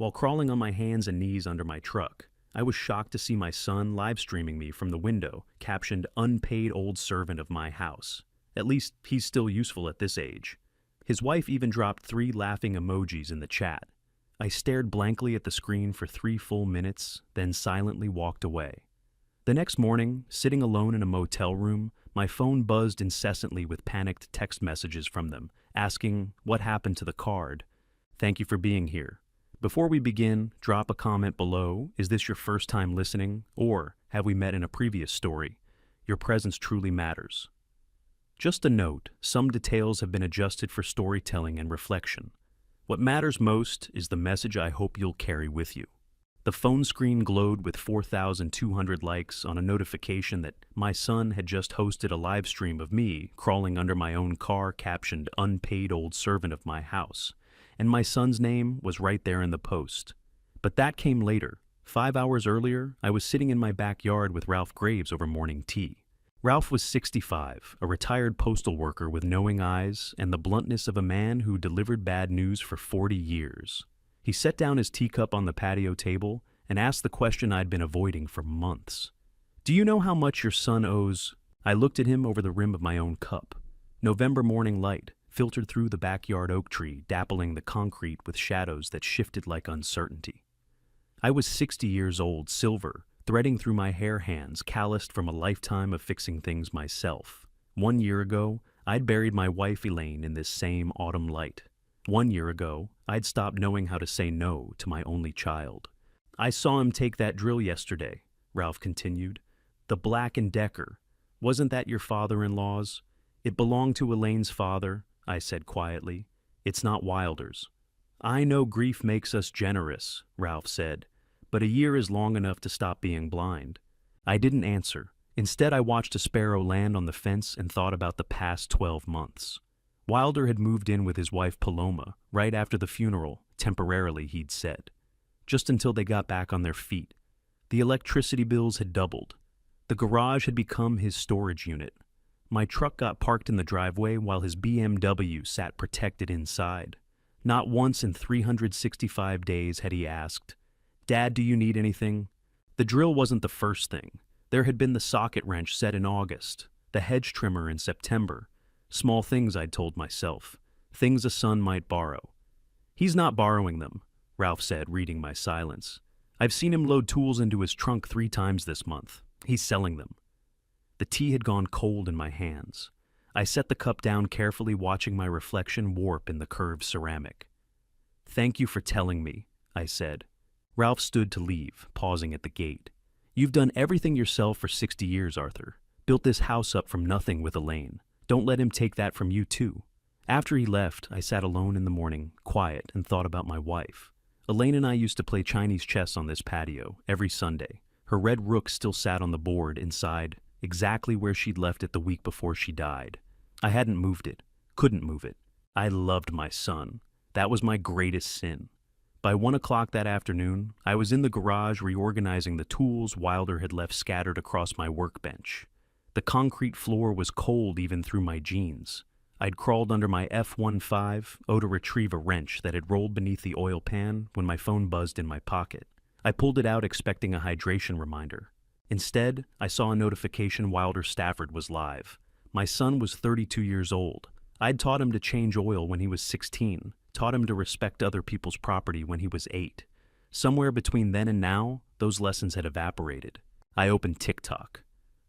While crawling on my hands and knees under my truck, I was shocked to see my son live streaming me from the window, captioned "Unpaid Old Servant of My House." At least, he's still useful at this age. His wife even dropped 3 laughing emojis in the chat. I stared blankly at the screen for 3 full minutes, then silently walked away. The next morning, sitting alone in a motel room, my phone buzzed incessantly with panicked text messages from them, asking, "What happened to the card? Thank you for being here. Before we begin, drop a comment below. Is this your first time listening? Or have we met in a previous story? Your presence truly matters." Just a note, some details have been adjusted for storytelling and reflection. What matters most is the message I hope you'll carry with you. The phone screen glowed with 4,200 likes on a notification that my son had just hosted a live stream of me crawling under my own car captioned "Unpaid Old Servant of My House." And my son's name was right there in the post. But that came later. 5 hours earlier, I was sitting in my backyard with Ralph Graves over morning tea. Ralph was 65, a retired postal worker with knowing eyes and the bluntness of a man who delivered bad news for 40 years. He set down his teacup on the patio table and asked the question I'd been avoiding for months. "Do you know how much your son owes?" I looked at him over the rim of my own cup. November morning light filtered through the backyard oak tree, dappling the concrete with shadows that shifted like uncertainty. I was 60 years old, silver, threading through my hair hands, calloused from a lifetime of fixing things myself. 1 year ago, I'd buried my wife Elaine in this same autumn light. 1 year ago, I'd stopped knowing how to say no to my only child. "I saw him take that drill yesterday," Ralph continued. "The Black & Decker. Wasn't that your father-in-law's?" "It belonged to Elaine's father," I said quietly. "It's not Wilder's." "I know grief makes us generous," Ralph said, "but a year is long enough to stop being blind." I didn't answer. Instead, I watched a sparrow land on the fence and thought about the past 12 months. Wilder had moved in with his wife Paloma right after the funeral, temporarily, he'd said. Just until they got back on their feet. The electricity bills had doubled. The garage had become his storage unit. My truck got parked in the driveway while his BMW sat protected inside. Not once in 365 days had he asked, "Dad, do you need anything?" The drill wasn't the first thing. There had been the socket wrench set in August, the hedge trimmer in September. Small things, I'd told myself. Things a son might borrow. "He's not borrowing them," Ralph said, reading my silence. "I've seen him load tools into his trunk 3 times this month. He's selling them." The tea had gone cold in my hands. I set the cup down carefully, watching my reflection warp in the curved ceramic. "Thank you for telling me," I said. Ralph stood to leave, pausing at the gate. "You've done everything yourself for 60 years, Arthur. Built this house up from nothing with Elaine. Don't let him take that from you, too." After he left, I sat alone in the morning, quiet, and thought about my wife. Elaine and I used to play Chinese chess on this patio every Sunday. Her red rook still sat on the board inside, exactly where she'd left it the week before she died. I hadn't moved it, couldn't move it. I loved my son. That was my greatest sin. By 1 o'clock that afternoon, I was in the garage reorganizing the tools Wilder had left scattered across my workbench. The concrete floor was cold even through my jeans. I'd crawled under my F-15 to retrieve a wrench that had rolled beneath the oil pan when my phone buzzed in my pocket. I pulled it out expecting a hydration reminder. Instead, I saw a notification Wilder Stafford was live. My son was 32 years old. I'd taught him to change oil when he was 16, taught him to respect other people's property when he was 8. Somewhere between then and now, those lessons had evaporated. I opened TikTok.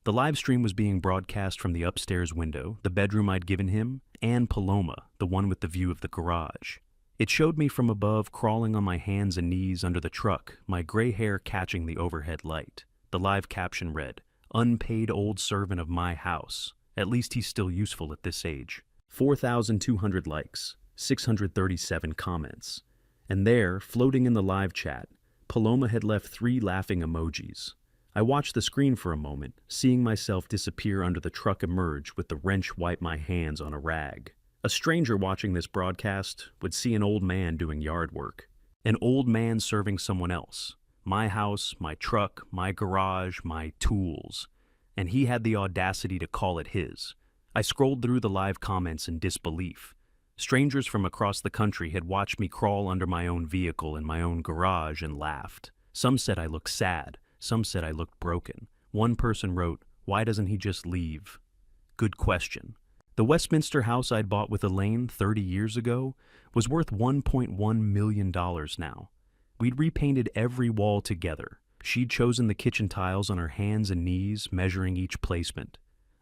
The live stream was being broadcast from the upstairs window, the bedroom I'd given him, and Paloma, the one with the view of the garage. It showed me from above, crawling on my hands and knees under the truck, my gray hair catching the overhead light. The live caption read, "Unpaid Old Servant of My House. At least he's still useful at this age." 4,200 likes, 637 comments. And there, floating in the live chat, Paloma had left 3 laughing emojis. I watched the screen for a moment, seeing myself disappear under the truck emerge with the wrench wipe my hands on a rag. A stranger watching this broadcast would see an old man doing yard work. An old man serving someone else. My house, my truck, my garage, my tools. And he had the audacity to call it his. I scrolled through the live comments in disbelief. Strangers from across the country had watched me crawl under my own vehicle in my own garage and laughed. Some said I looked sad, some said I looked broken. One person wrote, "Why doesn't he just leave?" Good question. The Westminster house I'd bought with Elaine 30 years ago was worth $1.1 million now. We'd repainted every wall together. She'd chosen the kitchen tiles on her hands and knees, measuring each placement.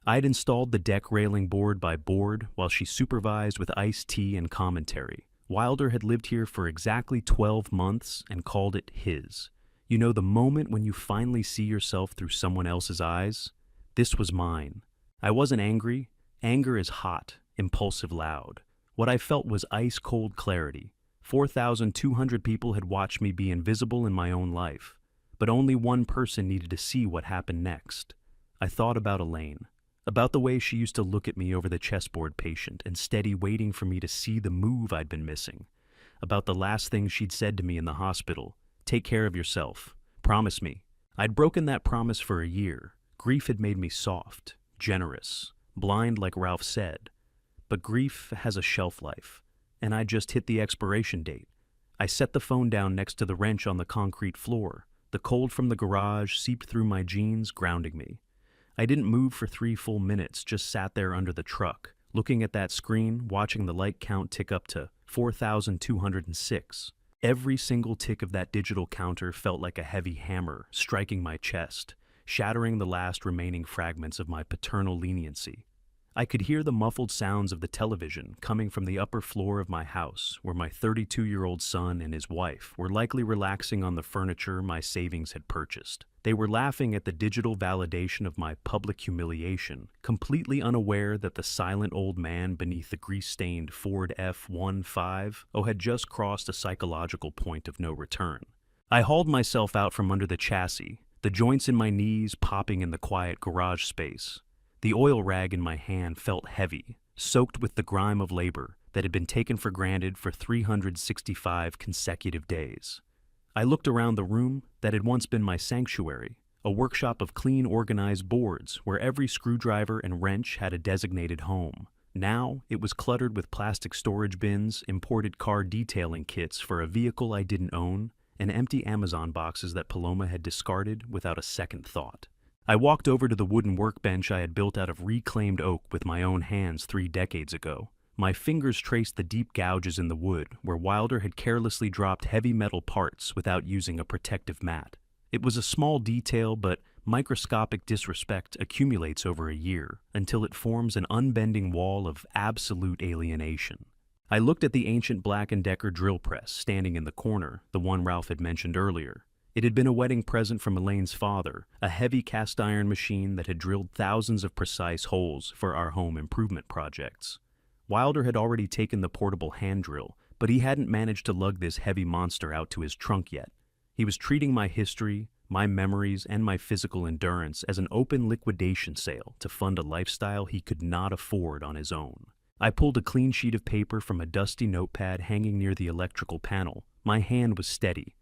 I'd installed the deck railing board by board while she supervised with iced tea and commentary. Wilder had lived here for exactly 12 months and called it his. You know, the moment when you finally see yourself through someone else's eyes? This was mine. I wasn't angry. Anger is hot, impulsive, loud. What I felt was ice-cold clarity. 4,200 people had watched me be invisible in my own life, but only one person needed to see what happened next. I thought about Elaine, about the way she used to look at me over the chessboard patient and steady waiting for me to see the move I'd been missing, about the last thing she'd said to me in the hospital, "Take care of yourself. Promise me." I'd broken that promise for a year. Grief had made me soft, generous, blind like Ralph said. But grief has a shelf life, and I just hit the expiration date. I set the phone down next to the wrench on the concrete floor. The cold from the garage seeped through my jeans, grounding me. I didn't move for 3 full minutes, just sat there under the truck, looking at that screen, watching the light count tick up to 4,206. Every single tick of that digital counter felt like a heavy hammer striking my chest, shattering the last remaining fragments of my paternal leniency. I could hear the muffled sounds of the television coming from the upper floor of my house, where my 32-year-old son and his wife were likely relaxing on the furniture my savings had purchased. They were laughing at the digital validation of my public humiliation, completely unaware that the silent old man beneath the grease-stained Ford F-15 had just crossed a psychological point of no return. I hauled myself out from under the chassis, the joints in my knees popping in the quiet garage space. The oil rag in my hand felt heavy, soaked with the grime of labor that had been taken for granted for 365 consecutive days. I looked around the room that had once been my sanctuary, a workshop of clean, organized boards where every screwdriver and wrench had a designated home. Now it was cluttered with plastic storage bins, imported car detailing kits for a vehicle I didn't own, and empty Amazon boxes that Paloma had discarded without a second thought. I walked over to the wooden workbench I had built out of reclaimed oak with my own hands 3 decades ago. My fingers traced the deep gouges in the wood where Wilder had carelessly dropped heavy metal parts without using a protective mat. It was a small detail, but microscopic disrespect accumulates over a year until it forms an unbending wall of absolute alienation. I looked at the ancient Black & Decker drill press standing in the corner, the one Ralph had mentioned earlier. It had been a wedding present from Elaine's father, a heavy cast-iron machine that had drilled thousands of precise holes for our home improvement projects. Wilder had already taken the portable hand drill, but he hadn't managed to lug this heavy monster out to his trunk yet. He was treating my history, my memories, and my physical endurance as an open liquidation sale to fund a lifestyle he could not afford on his own. I pulled a clean sheet of paper from a dusty notepad hanging near the electrical panel. My hand was steady.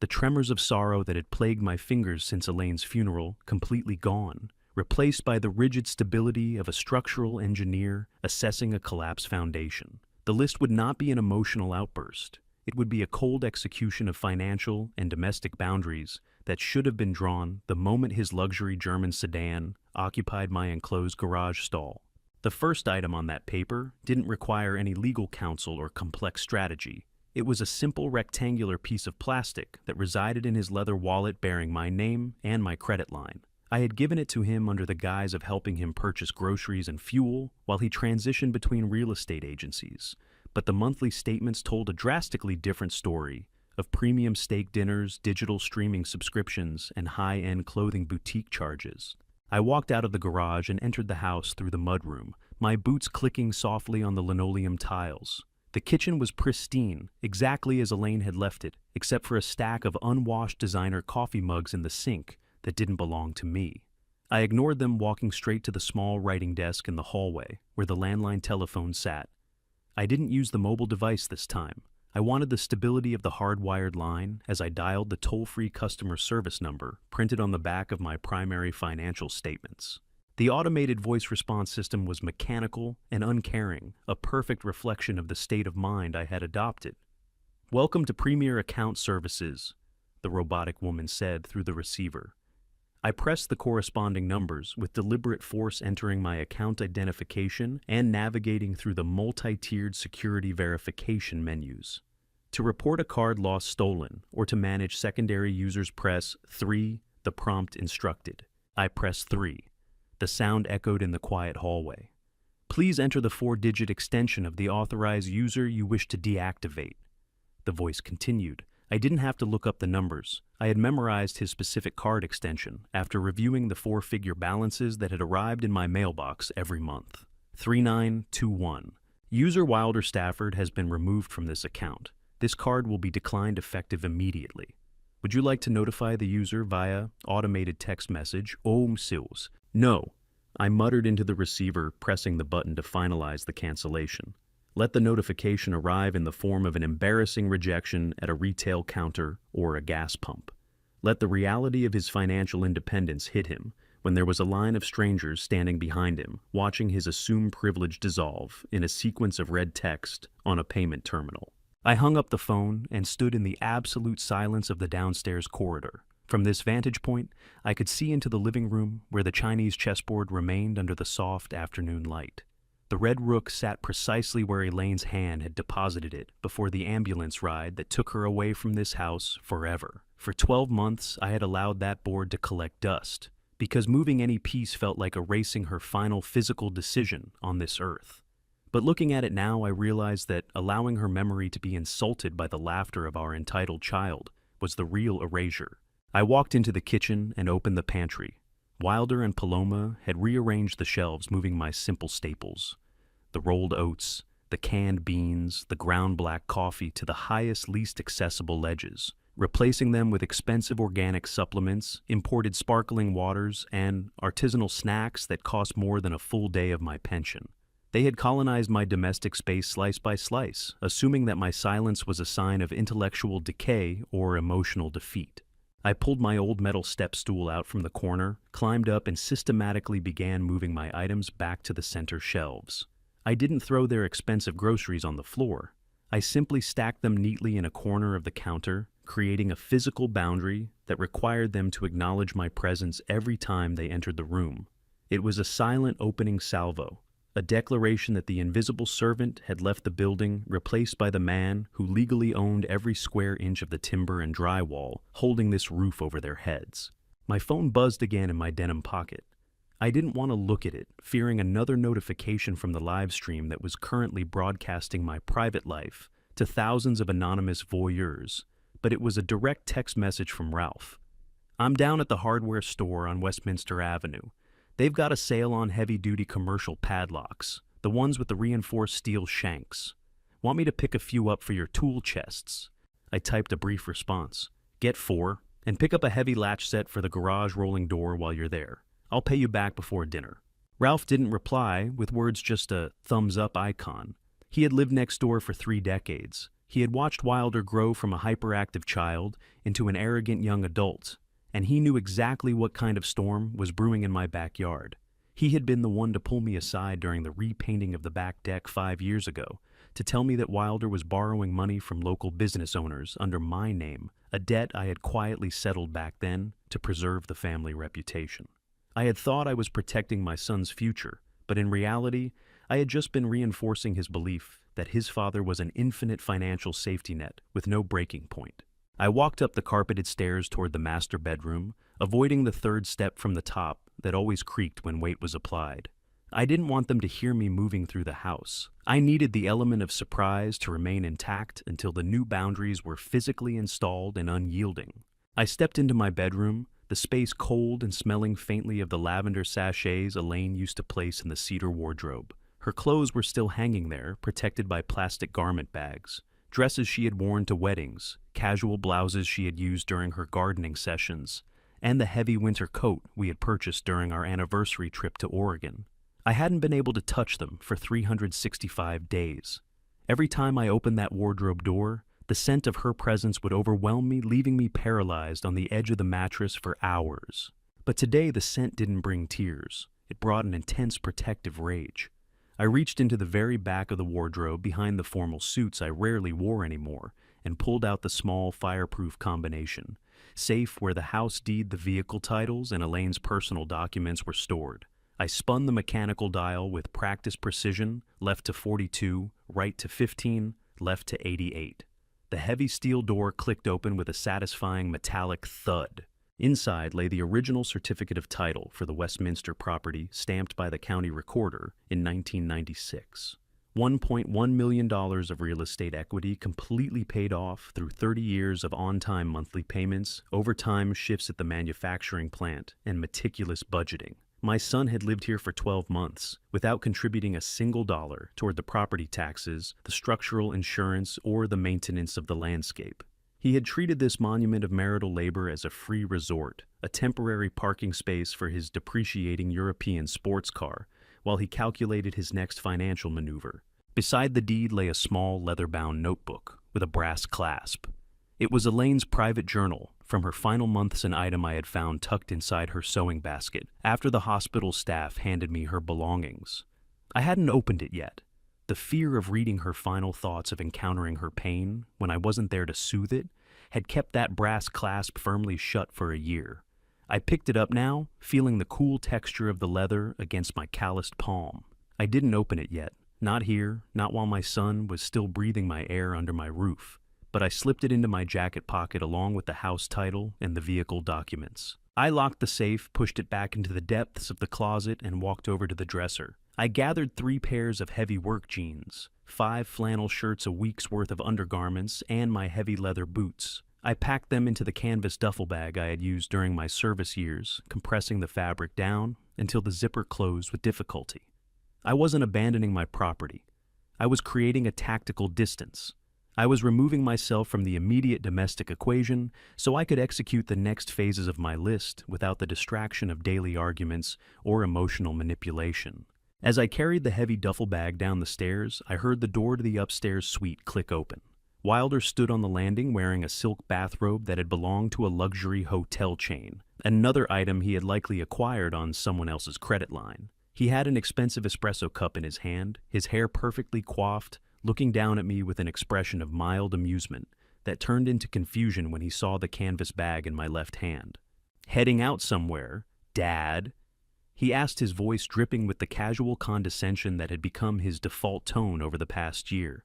The tremors of sorrow that had plagued my fingers since Elaine's funeral completely gone, replaced by the rigid stability of a structural engineer assessing a collapsed foundation. The list would not be an emotional outburst. It would be a cold execution of financial and domestic boundaries that should have been drawn the moment his luxury German sedan occupied my enclosed garage stall. The first item on that paper didn't require any legal counsel or complex strategy. It was a simple rectangular piece of plastic that resided in his leather wallet bearing my name and my credit line. I had given it to him under the guise of helping him purchase groceries and fuel while he transitioned between real estate agencies. But the monthly statements told a drastically different story of premium steak dinners, digital streaming subscriptions, and high-end clothing boutique charges. I walked out of the garage and entered the house through the mudroom, my boots clicking softly on the linoleum tiles. The kitchen was pristine, exactly as Elaine had left it, except for a stack of unwashed designer coffee mugs in the sink that didn't belong to me. I ignored them, walking straight to the small writing desk in the hallway, where the landline telephone sat. I didn't use the mobile device this time. I wanted the stability of the hardwired line as I dialed the toll-free customer service number printed on the back of my primary financial statements. The automated voice response system was mechanical and uncaring, a perfect reflection of the state of mind I had adopted. "Welcome to Premier Account Services," the robotic woman said through the receiver. I pressed the corresponding numbers, with deliberate force entering my account identification and navigating through the multi-tiered security verification menus. To report a card lost stolen, or to manage secondary users, press 3, the prompt instructed. I pressed 3. The sound echoed in the quiet hallway. "Please enter the 4-digit extension of the authorized user you wish to deactivate." The voice continued. I didn't have to look up the numbers. I had memorized his specific card extension after reviewing the 4-figure balances that had arrived in my mailbox every month. 3921. User Wilder Stafford has been removed from this account. This card will be declined effective immediately. Would you like to notify the user via automated text message? Sils. No. I muttered into the receiver, pressing the button to finalize the cancellation. Let the notification arrive in the form of an embarrassing rejection at a retail counter or a gas pump. Let the reality of his financial independence hit him when there was a line of strangers standing behind him, watching his assumed privilege dissolve in a sequence of red text on a payment terminal. I hung up the phone and stood in the absolute silence of the downstairs corridor. From this vantage point, I could see into the living room where the Chinese chessboard remained under the soft afternoon light. The red rook sat precisely where Elaine's hand had deposited it before the ambulance ride that took her away from this house forever. For 12 months, I had allowed that board to collect dust, because moving any piece felt like erasing her final physical decision on this earth. But looking at it now, I realized that allowing her memory to be insulted by the laughter of our entitled child was the real erasure. I walked into the kitchen and opened the pantry. Wilder and Paloma had rearranged the shelves, moving my simple staples. The rolled oats, the canned beans, the ground black coffee to the highest, least accessible ledges, replacing them with expensive organic supplements, imported sparkling waters, and artisanal snacks that cost more than a full day of my pension. They had colonized my domestic space slice by slice, assuming that my silence was a sign of intellectual decay or emotional defeat. I pulled my old metal step stool out from the corner, climbed up, and systematically began moving my items back to the center shelves. I didn't throw their expensive groceries on the floor. I simply stacked them neatly in a corner of the counter, creating a physical boundary that required them to acknowledge my presence every time they entered the room. It was a silent opening salvo, a declaration that the invisible servant had left the building, replaced by the man who legally owned every square inch of the timber and drywall, holding this roof over their heads. My phone buzzed again in my denim pocket. I didn't want to look at it, fearing another notification from the live stream that was currently broadcasting my private life to thousands of anonymous voyeurs, but it was a direct text message from Ralph. "I'm down at the hardware store on Westminster Avenue. They've got a sale on heavy-duty commercial padlocks, the ones with the reinforced steel shanks. Want me to pick a few up for your tool chests?" I typed a brief response. "Get 4, and pick up a heavy latch set for the garage rolling door while you're there. I'll pay you back before dinner." Ralph didn't reply, with words just a thumbs-up icon. He had lived next door for 3 decades. He had watched Wilder grow from a hyperactive child into an arrogant young adult, and he knew exactly what kind of storm was brewing in my backyard. He had been the one to pull me aside during the repainting of the back deck 5 years ago to tell me that Wilder was borrowing money from local business owners under my name, a debt I had quietly settled back then to preserve the family reputation. I had thought I was protecting my son's future, but in reality, I had just been reinforcing his belief that his father was an infinite financial safety net with no breaking point. I walked up the carpeted stairs toward the master bedroom, avoiding the 3rd step from the top that always creaked when weight was applied. I didn't want them to hear me moving through the house. I needed the element of surprise to remain intact until the new boundaries were physically installed and unyielding. I stepped into my bedroom, the space cold and smelling faintly of the lavender sachets Elaine used to place in the cedar wardrobe. Her clothes were still hanging there, protected by plastic garment bags. Dresses she had worn to weddings, casual blouses she had used during her gardening sessions, and the heavy winter coat we had purchased during our anniversary trip to Oregon. I hadn't been able to touch them for 365 days. Every time I opened that wardrobe door, the scent of her presence would overwhelm me, leaving me paralyzed on the edge of the mattress for hours. But today the scent didn't bring tears. It brought an intense protective rage. I reached into the very back of the wardrobe behind the formal suits I rarely wore anymore and pulled out the small fireproof combination, safe where the house deed, the vehicle titles, and Elaine's personal documents were stored. I spun the mechanical dial with practiced precision, left to 42, right to 15, left to 88. The heavy steel door clicked open with a satisfying metallic thud. Inside lay the original certificate of title for the Westminster property stamped by the county recorder in 1996. $1.1 million of real estate equity completely paid off through 30 years of on-time monthly payments, overtime shifts at the manufacturing plant, and meticulous budgeting. My son had lived here for 12 months without contributing a single dollar toward the property taxes, the structural insurance, or the maintenance of the landscape. He had treated this monument of marital labor as a free resort, a temporary parking space for his depreciating European sports car, while he calculated his next financial maneuver. Beside the deed lay a small leather-bound notebook with a brass clasp. It was Elaine's private journal from her final months, an item I had found tucked inside her sewing basket after the hospital staff handed me her belongings. I hadn't opened it yet. The fear of reading her final thoughts of encountering her pain when I wasn't there to soothe it had kept that brass clasp firmly shut for a year. I picked it up now, feeling the cool texture of the leather against my calloused palm. I didn't open it yet, not here, not while my son was still breathing my air under my roof, but I slipped it into my jacket pocket along with the house title and the vehicle documents. I locked the safe, pushed it back into the depths of the closet, and walked over to the dresser. I gathered 3 pairs of heavy work jeans, 5 flannel shirts, a week's worth of undergarments, and my heavy leather boots. I packed them into the canvas duffel bag I had used during my service years, compressing the fabric down until the zipper closed with difficulty. I wasn't abandoning my property. I was creating a tactical distance. I was removing myself from the immediate domestic equation so I could execute the next phases of my list without the distraction of daily arguments or emotional manipulation. As I carried the heavy duffel bag down the stairs, I heard the door to the upstairs suite click open. Wilder stood on the landing wearing a silk bathrobe that had belonged to a luxury hotel chain, another item he had likely acquired on someone else's credit line. He had an expensive espresso cup in his hand, his hair perfectly coiffed, looking down at me with an expression of mild amusement that turned into confusion when he saw the canvas bag in my left hand. "Heading out somewhere, Dad?" he asked, his voice dripping with the casual condescension that had become his default tone over the past year.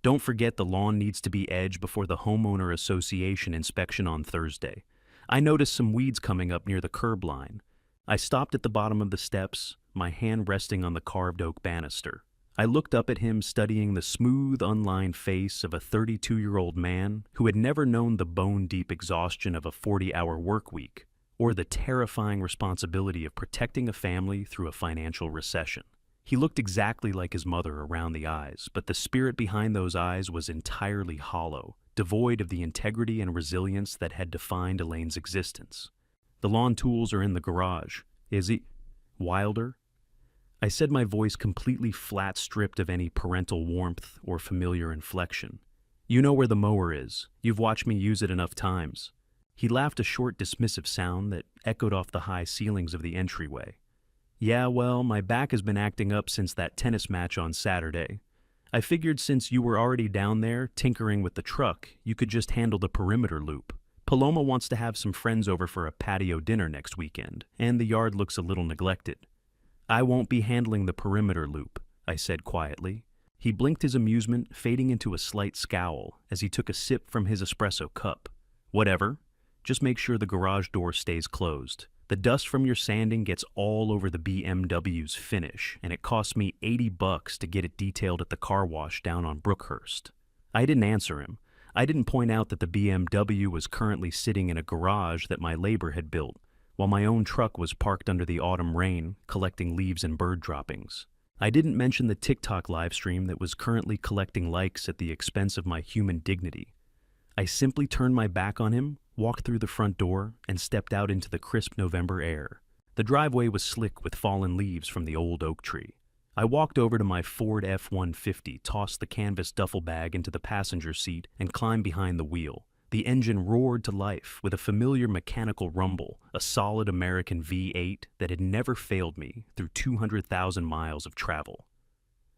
"Don't forget the lawn needs to be edged before the homeowner association inspection on Thursday. I noticed some weeds coming up near the curb line." I stopped at the bottom of the steps, my hand resting on the carved oak banister. I looked up at him, studying the smooth, unlined face of a 32-year-old man who had never known the bone-deep exhaustion of a 40-hour work week or the terrifying responsibility of protecting a family through a financial recession. He looked exactly like his mother around the eyes, but the spirit behind those eyes was entirely hollow, devoid of the integrity and resilience that had defined Elaine's existence. "The lawn tools are in the garage. Is he Wilder?" I said, my voice completely flat, stripped of any parental warmth or familiar inflection. "You know where the mower is. You've watched me use it enough times." He laughed, a short, dismissive sound that echoed off the high ceilings of the entryway. "Yeah, well, my back has been acting up since that tennis match on Saturday. I figured since you were already down there tinkering with the truck, you could just handle the perimeter loop. Paloma wants to have some friends over for a patio dinner next weekend, and the yard looks a little neglected." "I won't be handling the perimeter loop," I said quietly. He blinked his amusement, fading into a slight scowl as he took a sip from his espresso cup. "Whatever. Just make sure the garage door stays closed. The dust from your sanding gets all over the BMW's finish, and it cost me $80 to get it detailed at the car wash down on Brookhurst." I didn't answer him. I didn't point out that the BMW was currently sitting in a garage that my labor had built, while my own truck was parked under the autumn rain, collecting leaves and bird droppings. I didn't mention the TikTok livestream that was currently collecting likes at the expense of my human dignity. I simply turned my back on him, walked through the front door, and stepped out into the crisp November air. The driveway was slick with fallen leaves from the old oak tree. I walked over to my Ford F-150, tossed the canvas duffel bag into the passenger seat, and climbed behind the wheel, The engine roared to life with a familiar mechanical rumble, a solid American V8 that had never failed me through 200,000 miles of travel.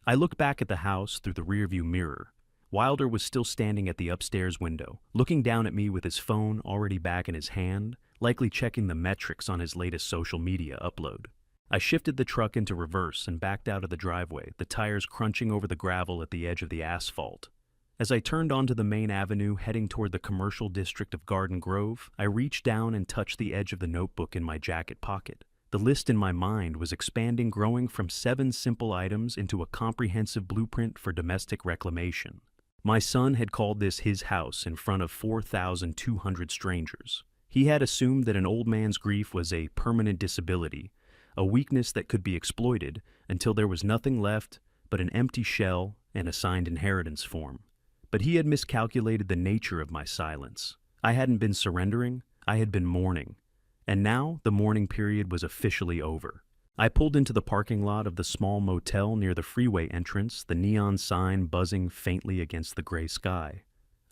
I looked back at the house through the rearview mirror. Wilder was still standing at the upstairs window, looking down at me with his phone already back in his hand, likely checking the metrics on his latest social media upload. I shifted the truck into reverse and backed out of the driveway, the tires crunching over the gravel at the edge of the asphalt. As I turned onto the main avenue heading toward the commercial district of Garden Grove, I reached down and touched the edge of the notebook in my jacket pocket. The list in my mind was expanding, growing from 7 simple items into a comprehensive blueprint for domestic reclamation. My son had called this his house in front of 4,200 strangers. He had assumed that an old man's grief was a permanent disability, a weakness that could be exploited until there was nothing left but an empty shell and a signed inheritance form. But he had miscalculated the nature of my silence. I hadn't been surrendering, I had been mourning. And now the mourning period was officially over. I pulled into the parking lot of the small motel near the freeway entrance, the neon sign buzzing faintly against the gray sky.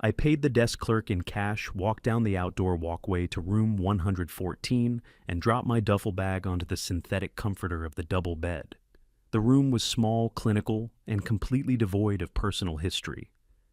I paid the desk clerk in cash, walked down the outdoor walkway to room 114, and dropped my duffel bag onto the synthetic comforter of the double bed. The room was small, clinical, and completely devoid of personal history.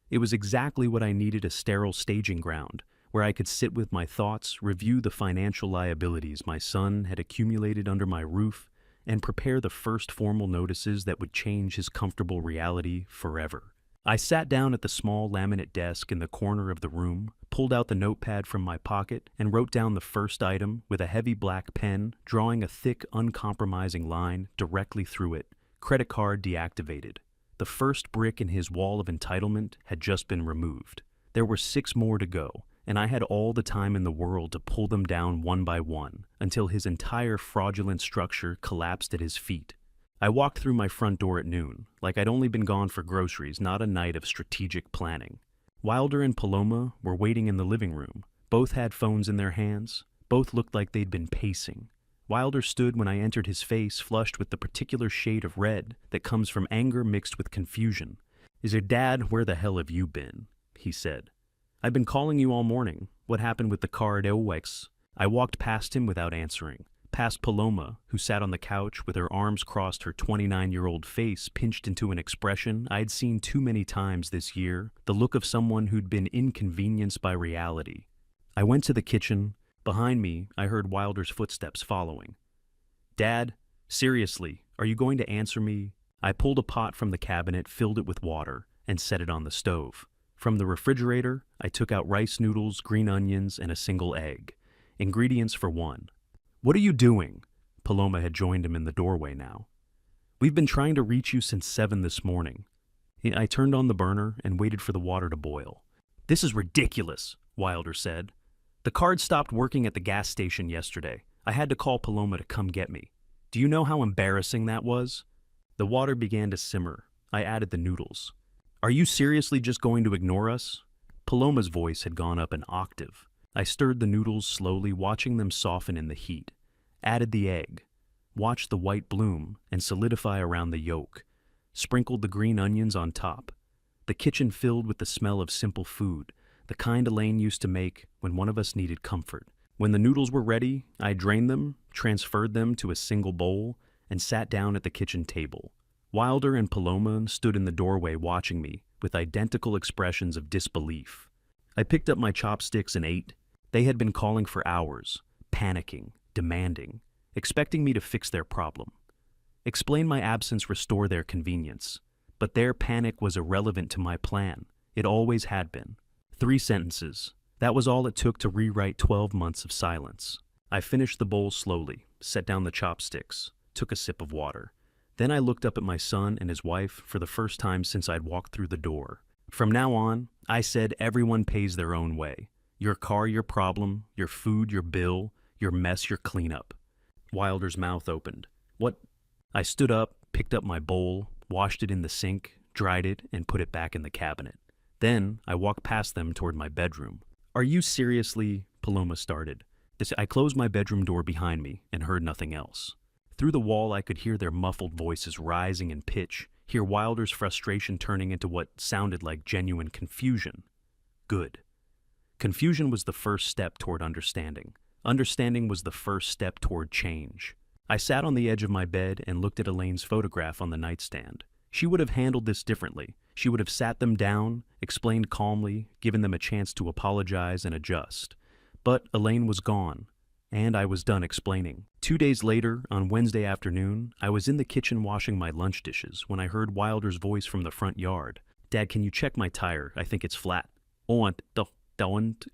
It was exactly what I needed: a sterile staging ground, where I could sit with my thoughts, review the financial liabilities my son had accumulated under my roof, and prepare the first formal notices that would change his comfortable reality forever. I sat down at the small laminate desk in the corner of the room, pulled out the notepad from my pocket, and wrote down the first item with a heavy black pen, drawing a thick, uncompromising line directly through it: credit card deactivated. The first brick in his wall of entitlement had just been removed. There were 6 more to go, and I had all the time in the world to pull them down one by one until his entire fraudulent structure collapsed at his feet. I walked through my front door at noon, like I'd only been gone for groceries, not a night of strategic planning. Wilder and Paloma were waiting in the living room. Both had phones in their hands. Both looked like they'd been pacing. Wilder stood when I entered, his face flushed with the particular shade of red that comes from anger mixed with confusion. "Is your dad, where the hell have you been?" he said. "I've been calling you all morning. What happened with the car at Owex?" I walked past him without answering, past Paloma, who sat on the couch with her arms crossed, her 29-year-old face pinched into an expression I'd seen too many times this year, the look of someone who'd been inconvenienced by reality. I went to the kitchen. Behind me, I heard Wilder's footsteps following. "Dad, seriously, are you going to answer me?" I pulled a pot from the cabinet, filled it with water, and set it on the stove. From the refrigerator, I took out rice noodles, green onions, and a single egg. Ingredients for 1. "What are you doing?" Paloma had joined him in the doorway now. "We've been trying to reach you since 7 this morning." I turned on the burner and waited for the water to boil. "This is ridiculous," Wilder said. "The card stopped working at the gas station yesterday. I had to call Paloma to come get me. Do you know how embarrassing that was?" The water began to simmer. I added the noodles. "Are you seriously just going to ignore us?" Paloma's voice had gone up an octave. I stirred the noodles slowly, watching them soften in the heat. Added the egg. Watched the white bloom and solidify around the yolk. Sprinkled the green onions on top. The kitchen filled with the smell of simple food, the kind Elaine used to make when one of us needed comfort. When the noodles were ready, I drained them, transferred them to a single bowl, and sat down at the kitchen table. Wilder and Paloma stood in the doorway watching me with identical expressions of disbelief. I picked up my chopsticks and ate. They had been calling for hours, panicking, demanding, expecting me to fix their problem. Explain my absence, restore their convenience. But their panic was irrelevant to my plan. It always had been. 3 sentences. That was all it took to rewrite 12 months of silence. I finished the bowl slowly, set down the chopsticks, took a sip of water. Then I looked up at my son and his wife for the first time since I'd walked through the door. From now on, I said, everyone pays their own way. Your car, your problem. Your food, your bill. Your mess, your cleanup. Wilder's mouth opened. "What?" I stood up, picked up my bowl, washed it in the sink, dried it, and put it back in the cabinet. Then I walked past them toward my bedroom. "Are you seriously?" Paloma started. I closed my bedroom door behind me and heard nothing else. Through the wall, I could hear their muffled voices rising in pitch, hear Wilder's frustration turning into what sounded like genuine confusion. "Good. Confusion was the first step toward understanding. Understanding was the first step toward change. I sat on the edge of my bed and looked at Elaine's photograph on the nightstand. She would have handled this differently. She would have sat them down, explained calmly, given them a chance to apologize and adjust. But Elaine was gone, and I was done explaining. 2 days later, on Wednesday afternoon, I was in the kitchen washing my lunch dishes when I heard Wilder's voice from the front yard. "Dad, can you check my tire? I think it's flat." Don't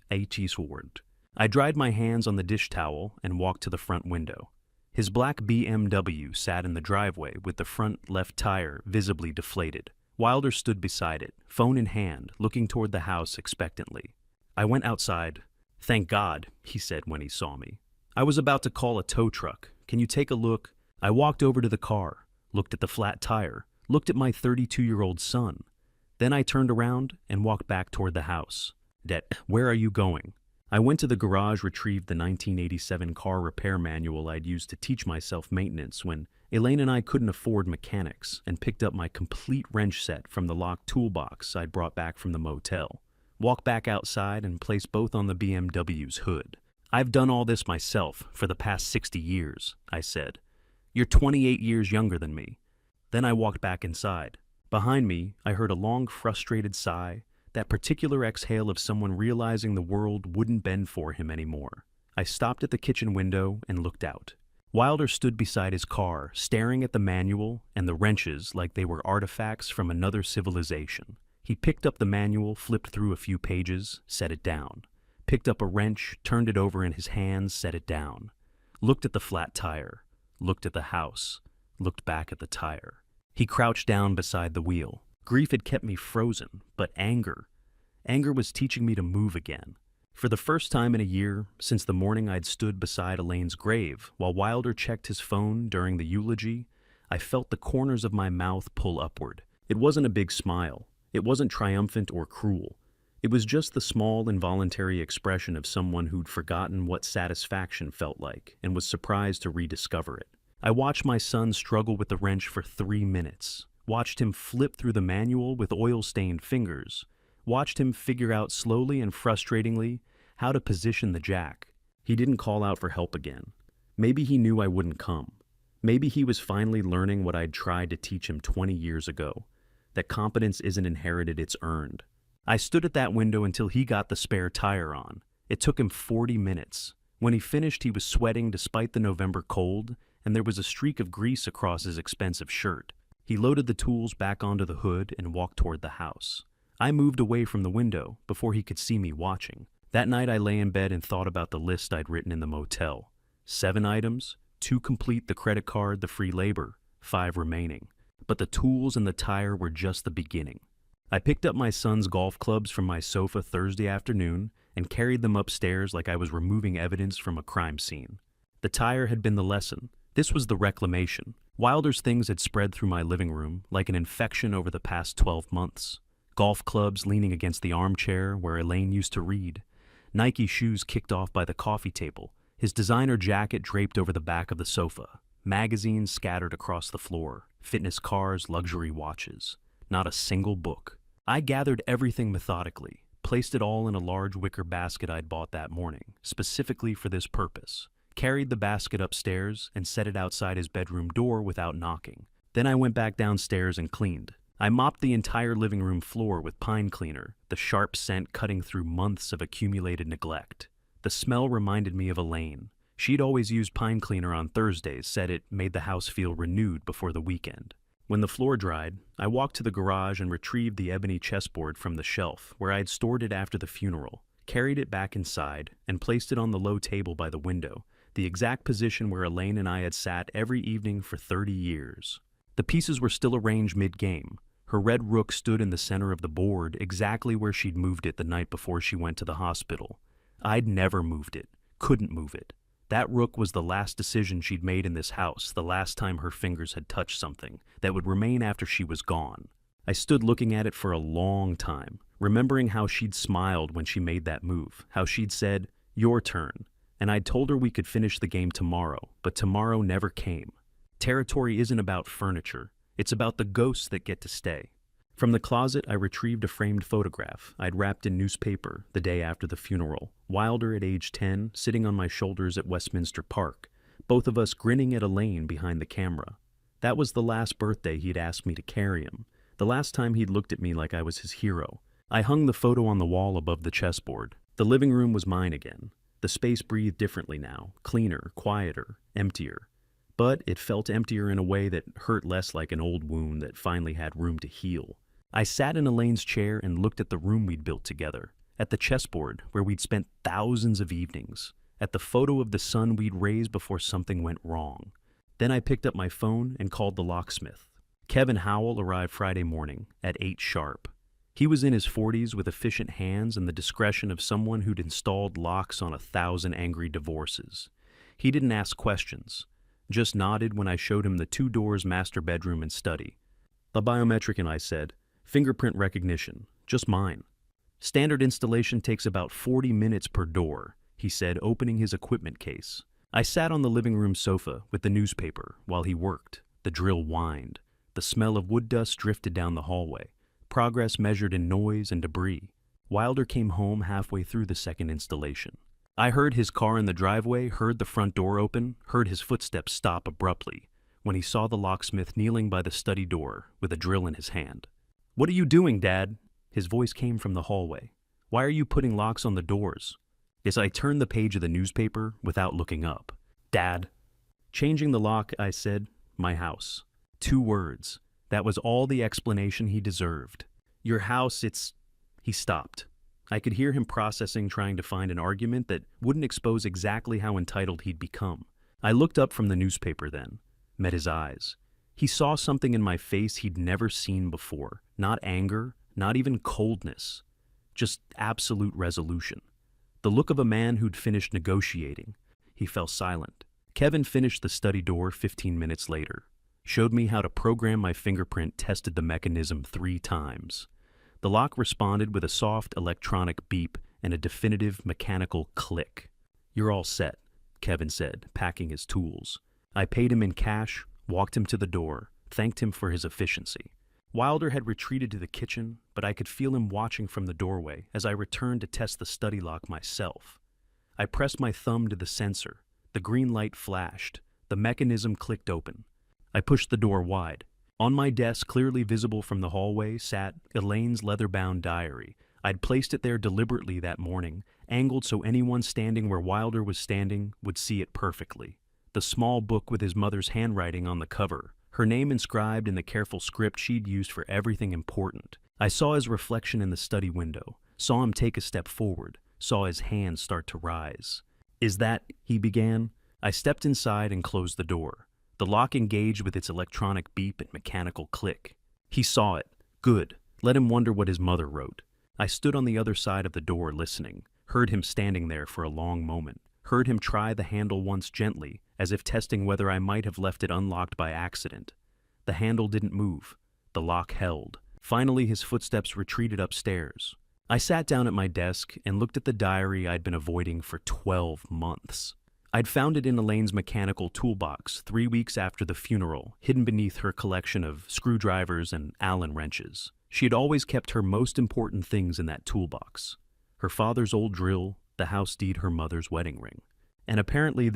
sword. I dried my hands on the dish towel and walked to the front window. His black BMW sat in the driveway with the front left tire visibly deflated. Wilder stood beside it, phone in hand, looking toward the house expectantly. I went outside. "Thank God," he said when he saw me. "I was about to call a tow truck. Can you take a look?" I walked over to the car, looked at the flat tire, looked at my 32-year-old son. Then I turned around and walked back toward the house. "Dad, where are you going?" I went to the garage, retrieved the 1987 car repair manual I'd used to teach myself maintenance when Elaine and I couldn't afford mechanics, and picked up my complete wrench set from the locked toolbox I'd brought back from the motel. Walked back outside and placed both on the BMW's hood. "I've done all this myself for the past 60 years, I said. "You're 28 years younger than me." Then I walked back inside. Behind me, I heard a long, frustrated sigh, that particular exhale of someone realizing the world wouldn't bend for him anymore. I stopped at the kitchen window and looked out. Wilder stood beside his car, staring at the manual and the wrenches like they were artifacts from another civilization. He picked up the manual, flipped through a few pages, set it down. Picked up a wrench, turned it over in his hands, set it down. Looked at the flat tire. Looked at the house. Looked back at the tire. He crouched down beside the wheel. Grief had kept me frozen, but anger was teaching me to move again. For the first time in a year, since the morning I'd stood beside Elaine's grave while Wilder checked his phone during the eulogy, I felt the corners of my mouth pull upward. It wasn't a big smile. It wasn't triumphant or cruel. It was just the small, involuntary expression of someone who'd forgotten what satisfaction felt like and was surprised to rediscover it. I watched my son struggle with the wrench for 3 minutes. Watched him flip through the manual with oil-stained fingers. Watched him figure out slowly and frustratingly how to position the jack. He didn't call out for help again. Maybe he knew I wouldn't come. Maybe he was finally learning what I'd tried to teach him 20 years ago, that competence isn't inherited, it's earned. I stood at that window until he got the spare tire on. It took him 40 minutes. When he finished, he was sweating despite the November cold, and there was a streak of grease across his expensive shirt. He loaded the tools back onto the hood and walked toward the house. I moved away from the window before he could see me watching. That night I lay in bed and thought about the list I'd written in the motel. 7 items, 2 complete, the credit card, the free labor, 5 remaining. But the tools and the tire were just the beginning. I picked up my son's golf clubs from my sofa Thursday afternoon and carried them upstairs like I was removing evidence from a crime scene. The tire had been the lesson. This was the reclamation. Wilder's things had spread through my living room like an infection over the past 12 months. Golf clubs leaning against the armchair where Elaine used to read. Nike shoes kicked off by the coffee table. His designer jacket draped over the back of the sofa. Magazines scattered across the floor. Fitness cars, luxury watches. Not a single book. I gathered everything methodically, placed it all in a large wicker basket I'd bought that morning, specifically for this purpose. Carried the basket upstairs and set it outside his bedroom door without knocking. Then I went back downstairs and cleaned. I mopped the entire living room floor with pine cleaner, the sharp scent cutting through months of accumulated neglect. The smell reminded me of Elaine. She'd always used pine cleaner on Thursdays, said it made the house feel renewed before the weekend. When the floor dried, I walked to the garage and retrieved the ebony chessboard from the shelf where I had stored it after the funeral, carried it back inside, and placed it on the low table by the window, the exact position where Elaine and I had sat every evening for 30 years. The pieces were still arranged mid-game. Her red rook stood in the center of the board, exactly where she'd moved it the night before she went to the hospital. I'd never moved it, couldn't move it. That rook was the last decision she'd made in this house, the last time her fingers had touched something that would remain after she was gone. I stood looking at it for a long time, remembering how she'd smiled when she made that move, how she'd said, "Your turn," and I'd told her we could finish the game tomorrow, but tomorrow never came. Territory isn't about furniture. It's about the ghosts that get to stay. From the closet, I retrieved a framed photograph I'd wrapped in newspaper the day after the funeral. Wilder at age 10, sitting on my shoulders at Westminster Park, both of us grinning at Elaine behind the camera. That was the last birthday he'd asked me to carry him, the last time he'd looked at me like I was his hero. I hung the photo on the wall above the chessboard. The living room was mine again. The space breathed differently now, cleaner, quieter, emptier. But it felt emptier in a way that hurt less like an old wound that finally had room to heal. I sat in Elaine's chair and looked at the room we'd built together, at the chessboard where we'd spent thousands of evenings, at the photo of the son we'd raised before something went wrong. Then I picked up my phone and called the locksmith. Kevin Howell arrived Friday morning at 8 sharp. He was in his 40s with efficient hands and the discretion of someone who'd installed locks on 1,000 angry divorces. He didn't ask questions, just nodded when I showed him the 2 doors, master bedroom and study. The biometric, and I said, fingerprint recognition, just mine. Standard installation takes about 40 minutes per door, he said, opening his equipment case. I sat on the living room sofa with the newspaper while he worked. The drill whined. The smell of wood dust drifted down the hallway. Progress measured in noise and debris. Wilder came home halfway through the second installation. I heard his car in the driveway, heard the front door open, heard his footsteps stop abruptly when he saw the locksmith kneeling by the study door with a drill in his hand. "What are you doing, Dad?" His voice came from the hallway. "Why are you putting locks on the doors?" As I turned the page of the newspaper without looking up. "Dad." Changing the lock, I said, "My house." 2 words. That was all the explanation he deserved. "Your house, it's..." He stopped. I could hear him processing, trying to find an argument that wouldn't expose exactly how entitled he'd become. I looked up from the newspaper then, met his eyes. He saw something in my face he'd never seen before. Not anger, not even coldness. Just absolute resolution. The look of a man who'd finished negotiating. He fell silent. Kevin finished the study door 15 minutes later. Showed me how to program my fingerprint, tested the mechanism 3 times. The lock responded with a soft electronic beep and a definitive mechanical click. "You're all set," Kevin said, packing his tools. I paid him in cash, walked him to the door, thanked him for his efficiency. Wilder had retreated to the kitchen, but I could feel him watching from the doorway as I returned to test the study lock myself. I pressed my thumb to the sensor. The green light flashed. The mechanism clicked open. I pushed the door wide. On my desk, clearly visible from the hallway, sat Elaine's leather-bound diary. I'd placed it there deliberately that morning, angled so anyone standing where Wilder was standing would see it perfectly. The small book with his mother's handwriting on the cover, her name inscribed in the careful script she'd used for everything important. I saw his reflection in the study window, saw him take a step forward, saw his hands start to rise. "Is that..." he began. I stepped inside and closed the door. The lock engaged with its electronic beep and mechanical click. He saw it. Good. Let him wonder what his mother wrote. I stood on the other side of the door listening, heard him standing there for a long moment, heard him try the handle once gently, as if testing whether I might have left it unlocked by accident. The handle didn't move. The lock held. Finally, his footsteps retreated upstairs. I sat down at my desk and looked at the diary I'd been avoiding for 12 months. I'd found it in Elaine's mechanical toolbox 3 weeks after the funeral, hidden beneath her collection of screwdrivers and Allen wrenches. She had always kept her most important things in that toolbox. Her father's old drill, the house deed, her mother's wedding ring. And apparently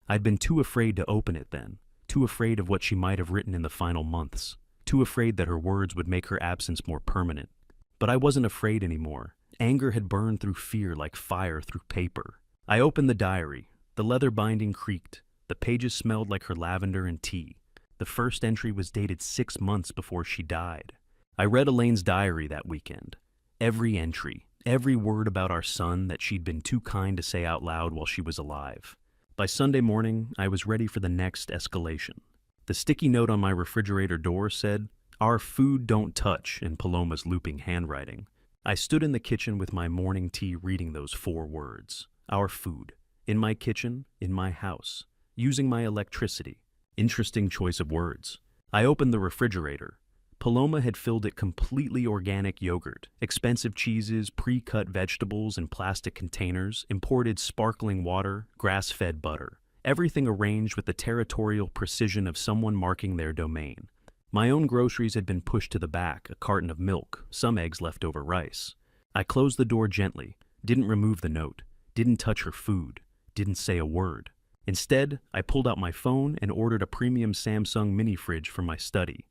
I'd been too afraid to open it then, too afraid of what she might have written in the final months, too afraid that her words would make her absence more permanent. But I wasn't afraid anymore. Anger had burned through fear like fire through paper. I opened the diary. The leather binding creaked. The pages smelled like her lavender and tea. The first entry was dated 6 months before she died. I read Elaine's diary that weekend. Every entry, every word about our son that she'd been too kind to say out loud while she was alive. By Sunday morning, I was ready for the next escalation. The sticky note on my refrigerator door said, "Our food don't touch," in Paloma's looping handwriting. I stood in the kitchen with my morning tea reading those 4 words. Our food. In my kitchen, in my house. Using my electricity. Interesting choice of words. I opened the refrigerator. Paloma had filled it completely organic yogurt, expensive cheeses, pre-cut vegetables in plastic containers, imported sparkling water, grass-fed butter. Everything arranged with the territorial precision of someone marking their domain. My own groceries had been pushed to the back, a carton of milk, some eggs left over rice. I closed the door gently, didn't remove the note, didn't touch her food, didn't say a word. Instead, I pulled out my phone and ordered a premium Samsung mini fridge for my study.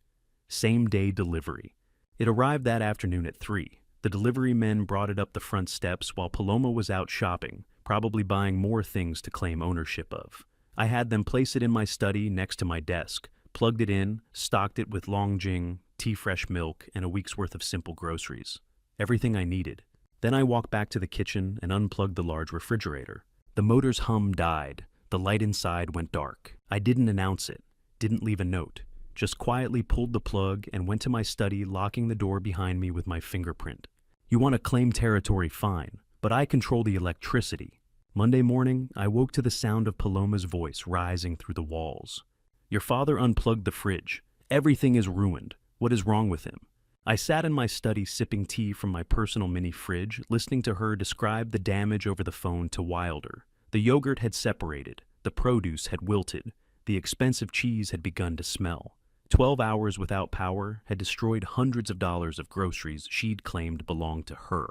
Same-day delivery. It arrived that afternoon at 3. The delivery men brought it up the front steps while Paloma was out shopping, probably buying more things to claim ownership of. I had them place it in my study next to my desk, plugged it in, stocked it with Longjing, tea-fresh milk, and a week's worth of simple groceries. Everything I needed. Then I walked back to the kitchen and unplugged the large refrigerator. The motor's hum died. The light inside went dark. I didn't announce it, didn't leave a note, just quietly pulled the plug and went to my study, locking the door behind me with my fingerprint. You want to claim territory, fine, but I control the electricity. Monday morning, I woke to the sound of Paloma's voice rising through the walls. Your father unplugged the fridge. Everything is ruined. What is wrong with him? I sat in my study sipping tea from my personal mini fridge, listening to her describe the damage over the phone to Wilder. The yogurt had separated, the produce had wilted, the expensive cheese had begun to smell. 12 hours without power had destroyed hundreds of dollars of groceries she'd claimed belonged to her.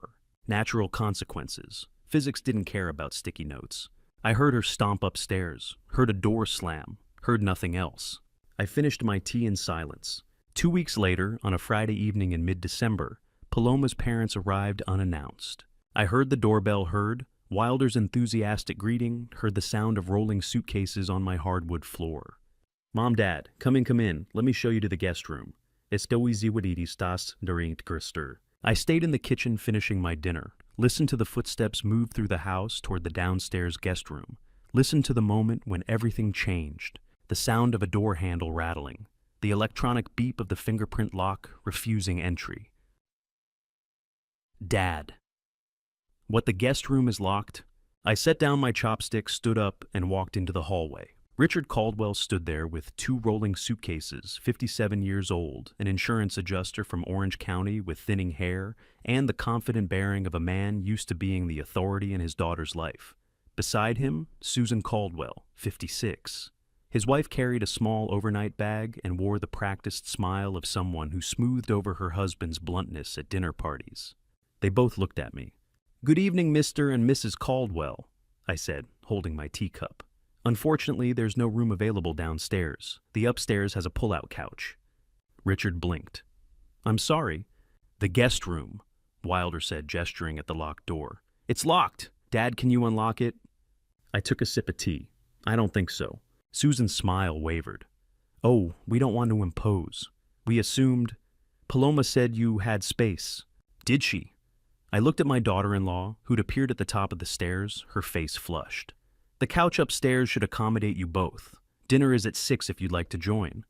Natural consequences. Physics didn't care about sticky notes. I heard her stomp upstairs, heard a door slam, heard nothing else. I finished my tea in silence. 2 weeks later, on a Friday evening in mid-December, Paloma's parents arrived unannounced. I heard the doorbell, heard Wilder's enthusiastic greeting, heard the sound of rolling suitcases on my hardwood floor. Mom, Dad, come in, let me show you to the guest room. I stayed in the kitchen finishing my dinner, listened to the footsteps move through the house toward the downstairs guest room, listened to the moment when everything changed, the sound of a door handle rattling, the electronic beep of the fingerprint lock refusing entry. Dad. What, the guest room is locked? I set down my chopsticks, stood up, and walked into the hallway. Richard Caldwell stood there with 2 rolling suitcases, 57 years old, an insurance adjuster from Orange County with thinning hair, and the confident bearing of a man used to being the authority in his daughter's life. Beside him, Susan Caldwell, 56. His wife carried a small overnight bag and wore the practiced smile of someone who smoothed over her husband's bluntness at dinner parties. They both looked at me. "Good evening, Mr. and Mrs. Caldwell," I said, holding my teacup. "Unfortunately, there's no room available downstairs. The upstairs has a pull-out couch." Richard blinked. "I'm sorry." "The guest room," Wilder said, gesturing at the locked door. "It's locked. Dad, can you unlock it?" I took a sip of tea. "I don't think so." Susan's smile wavered. "Oh, we don't want to impose. We assumed—" "Paloma said you had space." "Did she?" I looked at my daughter-in-law, who'd appeared at the top of the stairs, her face flushed. "The couch upstairs should accommodate you both. Dinner is at 6 if you'd like to join."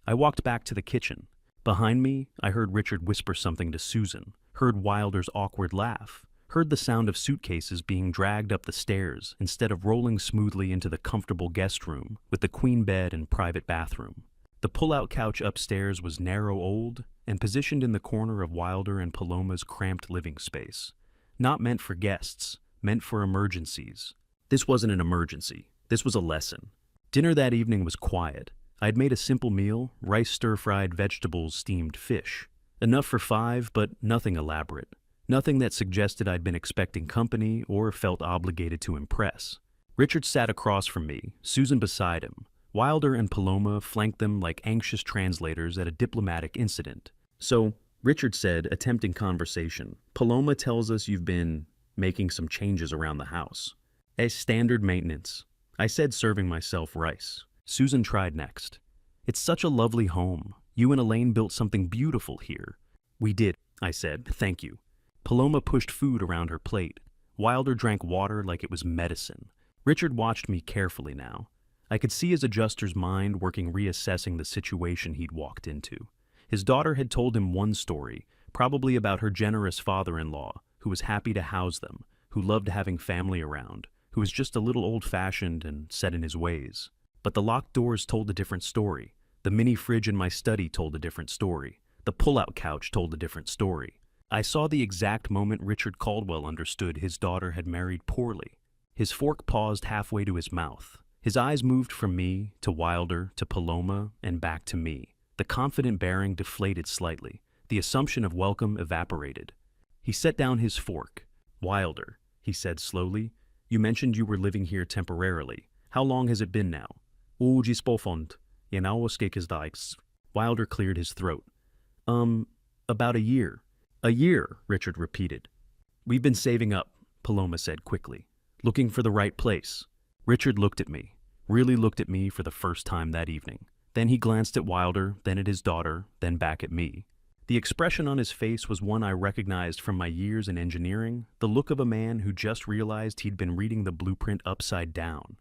I walked back to the kitchen. Behind me, I heard Richard whisper something to Susan, heard Wilder's awkward laugh, heard the sound of suitcases being dragged up the stairs instead of rolling smoothly into the comfortable guest room with the queen bed and private bathroom. The pull-out couch upstairs was narrow old and positioned in the corner of Wilder and Paloma's cramped living space. Not meant for guests, meant for emergencies. This wasn't an emergency. This was a lesson. Dinner that evening was quiet. I'd made a simple meal, rice stir-fried vegetables, steamed fish. Enough for 5, but nothing elaborate. Nothing that suggested I'd been expecting company or felt obligated to impress. Richard sat across from me, Susan beside him. Wilder and Paloma flanked them like anxious translators at a diplomatic incident. "So," Richard said, attempting conversation, "Paloma tells us you've been making some changes around the house." "As standard maintenance," I said, serving myself rice. Susan tried next. "It's such a lovely home. You and Elaine built something beautiful here." "We did," I said, "thank you." Paloma pushed food around her plate. Wilder drank water like it was medicine. Richard watched me carefully now. I could see his adjuster's mind working, reassessing the situation he'd walked into. His daughter had told him one story, probably about her generous father-in-law, who was happy to house them, who loved having family around, who was just a little old-fashioned and set in his ways. But the locked doors told a different story. The mini fridge in my study told a different story. The pull-out couch told a different story. I saw the exact moment Richard Caldwell understood his daughter had married poorly. His fork paused halfway to his mouth. His eyes moved from me to Wilder to Paloma and back to me. The confident bearing deflated slightly. The assumption of welcome evaporated. He set down his fork. "Wilder," he said slowly, "you mentioned you were living here temporarily. How long has it been now?" "Spofond. Wilder cleared his throat. About a year." "A year," Richard repeated. "We've been saving up," Paloma said quickly. "Looking for the right place." Richard looked at me, really looked at me for the first time that evening. Then he glanced at Wilder, then at his daughter, then back at me. The expression on his face was one I recognized from my years in engineering, the look of a man who just realized he'd been reading the blueprint upside down.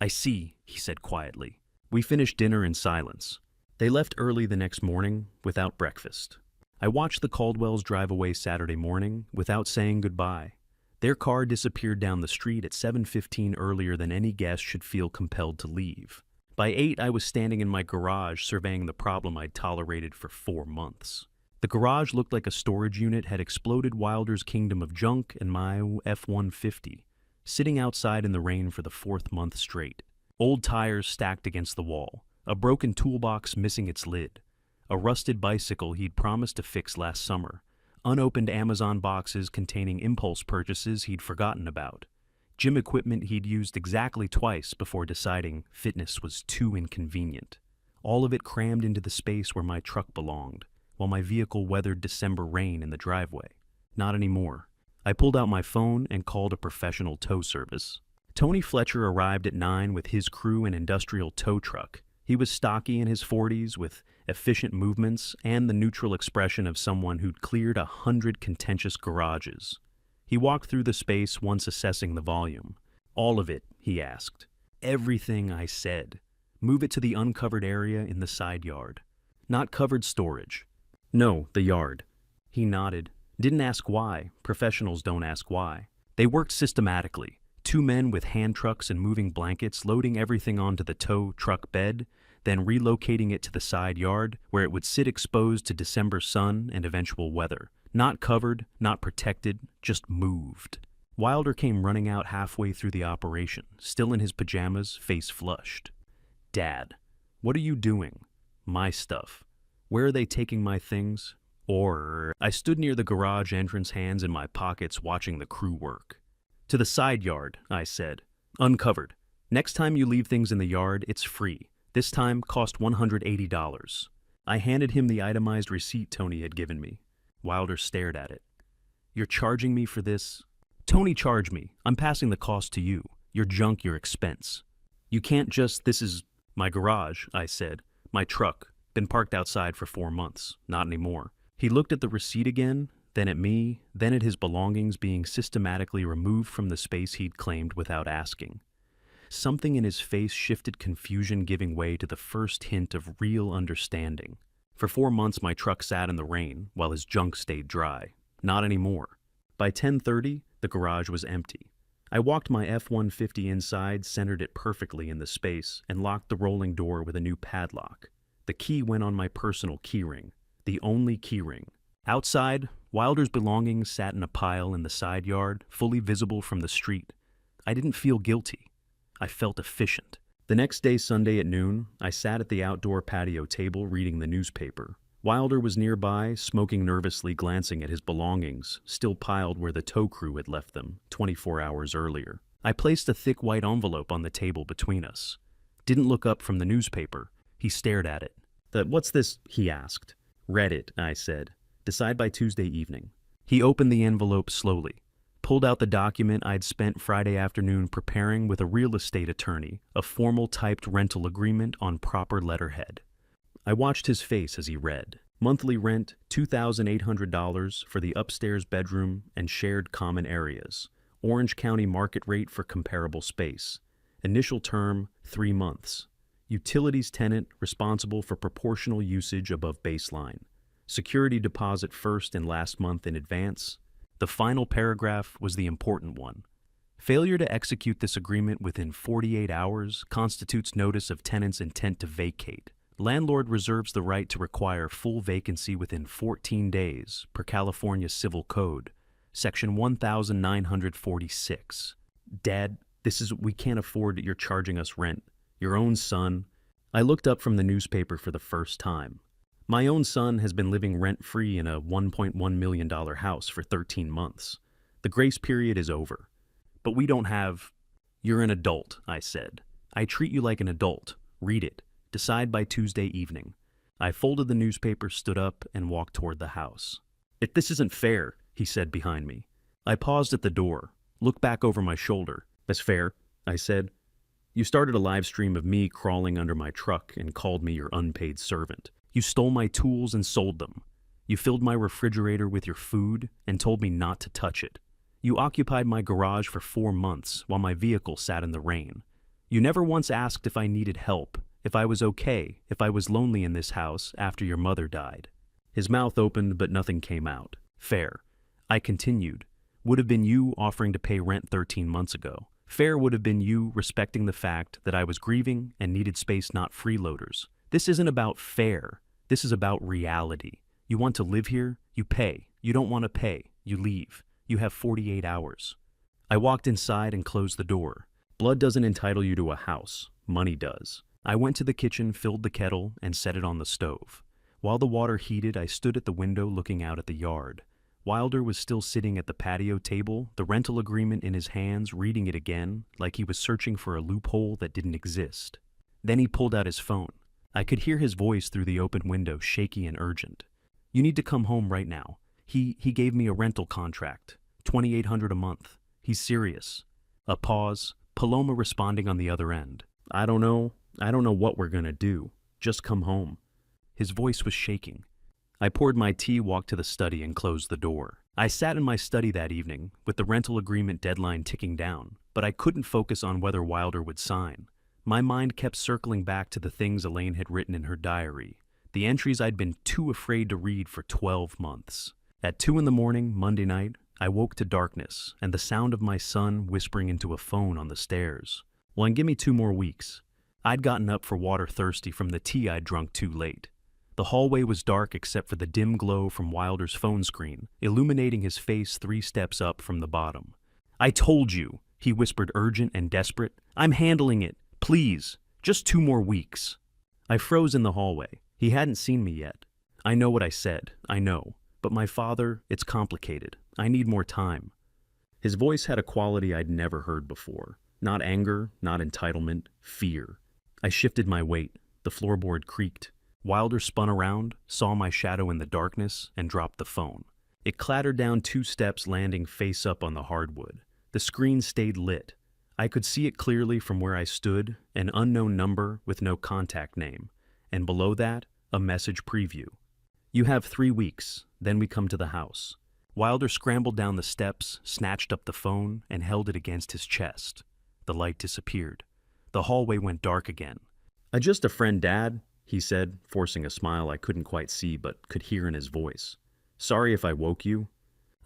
"I see," he said quietly. We finished dinner in silence. They left early the next morning, without breakfast. I watched the Caldwells drive away Saturday morning, without saying goodbye. Their car disappeared down the street at 7:15 earlier than any guest should feel compelled to leave. By 8, I was standing in my garage surveying the problem I'd tolerated for 4 months. The garage looked like a storage unit had exploded Wilder's kingdom of junk and my F-150, sitting outside in the rain for the 4th month straight. Old tires stacked against the wall, a broken toolbox missing its lid, a rusted bicycle he'd promised to fix last summer, unopened Amazon boxes containing impulse purchases he'd forgotten about, gym equipment he'd used exactly twice before deciding fitness was too inconvenient. All of it crammed into the space where my truck belonged, while my vehicle weathered December rain in the driveway. Not anymore. I pulled out my phone and called a professional tow service. Tony Fletcher arrived at 9 with his crew and industrial tow truck. He was stocky in his 40s with efficient movements and the neutral expression of someone who'd cleared 100 contentious garages. He walked through the space once assessing the volume. "All of it," he asked. "Everything," I said. "Move it to the uncovered area in the side yard." "Not covered storage." "No, the yard." He nodded. Didn't ask why. Professionals don't ask why. They worked systematically. 2 men with hand trucks and moving blankets loading everything onto the tow truck bed, then relocating it to the side yard where it would sit exposed to December sun and eventual weather. Not covered, not protected, just moved. Wilder came running out halfway through the operation, still in his pajamas, face flushed. "Dad, what are you doing?" "My stuff." "Where are they taking my things?" I stood near the garage entrance, hands in my pockets, watching the crew work. "To the side yard," I said. "Uncovered. Next time you leave things in the yard, it's free. This time cost $180. I handed him the itemized receipt Tony had given me. Wilder stared at it. "You're charging me for this?" "Tony charged me. I'm passing the cost to you. Your junk, your expense." "You can't just, this is my garage," I said. "My truck. Been parked outside for 4 months. Not anymore." He looked at the receipt again, then at me, then at his belongings being systematically removed from the space he'd claimed without asking. Something in his face shifted, confusion giving way to the first hint of real understanding. For 4 months my truck sat in the rain, while his junk stayed dry. Not anymore. By 10:30, the garage was empty. I walked my F-150 inside, centered it perfectly in the space, and locked the rolling door with a new padlock. The key went on my personal keyring, the only keyring. Outside, Wilder's belongings sat in a pile in the side yard, fully visible from the street. I didn't feel guilty. I felt efficient. The next day, Sunday at noon, I sat at the outdoor patio table reading the newspaper. Wilder was nearby, smoking nervously, glancing at his belongings, still piled where the tow crew had left them 24 hours earlier. I placed a thick white envelope on the table between us. Didn't look up from the newspaper. He stared at it. "What's this?" he asked. "Read it," I said. "Decide by Tuesday evening." He opened the envelope slowly, pulled out the document I'd spent Friday afternoon preparing with a real estate attorney, a formal typed rental agreement on proper letterhead. I watched his face as he read. Monthly rent, $2,800 for the upstairs bedroom and shared common areas. Orange County market rate for comparable space. Initial term, 3 months. Utilities tenant responsible for proportional usage above baseline. Security deposit first and last month in advance. The final paragraph was the important one. Failure to execute this agreement within 48 hours constitutes notice of tenant's intent to vacate. Landlord reserves the right to require full vacancy within 14 days per California Civil Code, Section 1946. "Dad, we can't afford that you're charging us rent. Your own son." I looked up from the newspaper for the first time. My own son has been living rent-free in a $1.1 million house for 13 months. The grace period is over. But we don't have... You're an adult, I said. I treat you like an adult. Read it. Decide by Tuesday evening. I folded the newspaper, stood up, and walked toward the house. If this isn't fair, he said behind me. I paused at the door, looked back over my shoulder. That's fair, I said. You started a live stream of me crawling under my truck and called me your unpaid servant. You stole my tools and sold them. You filled my refrigerator with your food and told me not to touch it. You occupied my garage for 4 months while my vehicle sat in the rain. You never once asked if I needed help, if I was okay, if I was lonely in this house after your mother died. His mouth opened, but nothing came out. Fair. I continued. Would have been you offering to pay rent 13 months ago. Fair would have been you respecting the fact that I was grieving and needed space, not freeloaders. This isn't about fair. This is about reality. You want to live here? You pay. You don't want to pay. You leave. You have 48 hours. I walked inside and closed the door. Blood doesn't entitle you to a house. Money does. I went to the kitchen, filled the kettle, and set it on the stove. While the water heated, I stood at the window looking out at the yard. Wilder was still sitting at the patio table, the rental agreement in his hands, reading it again, like he was searching for a loophole that didn't exist. Then he pulled out his phone. I could hear his voice through the open window, shaky and urgent. You need to come home right now. He gave me a rental contract, $2,800 a month. He's serious. A pause, Paloma responding on the other end. I don't know what we're gonna do. Just come home. His voice was shaking. I poured my tea, walked to the study, and closed the door. I sat in my study that evening, with the rental agreement deadline ticking down, but I couldn't focus on whether Wilder would sign. My mind kept circling back to the things Elaine had written in her diary, the entries I'd been too afraid to read for 12 months. At 2 a.m, Monday night, I woke to darkness and the sound of my son whispering into a phone on the stairs. Well, and give me 2 more weeks. I'd gotten up for water thirsty from the tea I'd drunk too late. The hallway was dark except for the dim glow from Wilder's phone screen, illuminating his face 3 steps up from the bottom. I told you, he whispered, urgent and desperate. I'm handling it. Please, just 2 more weeks. I froze in the hallway. He hadn't seen me yet. I know what I said, I know. But my father, it's complicated. I need more time. His voice had a quality I'd never heard before. Not anger, not entitlement, fear. I shifted my weight. The floorboard creaked. Wilder spun around, saw my shadow in the darkness, and dropped the phone. It clattered down 2 steps, landing face up on the hardwood. The screen stayed lit. I could see it clearly from where I stood, an unknown number with no contact name, and below that, a message preview. You have 3 weeks, then we come to the house. Wilder scrambled down the steps, snatched up the phone, and held it against his chest. The light disappeared. The hallway went dark again. Just a friend, Dad, he said, forcing a smile I couldn't quite see but could hear in his voice. Sorry if I woke you.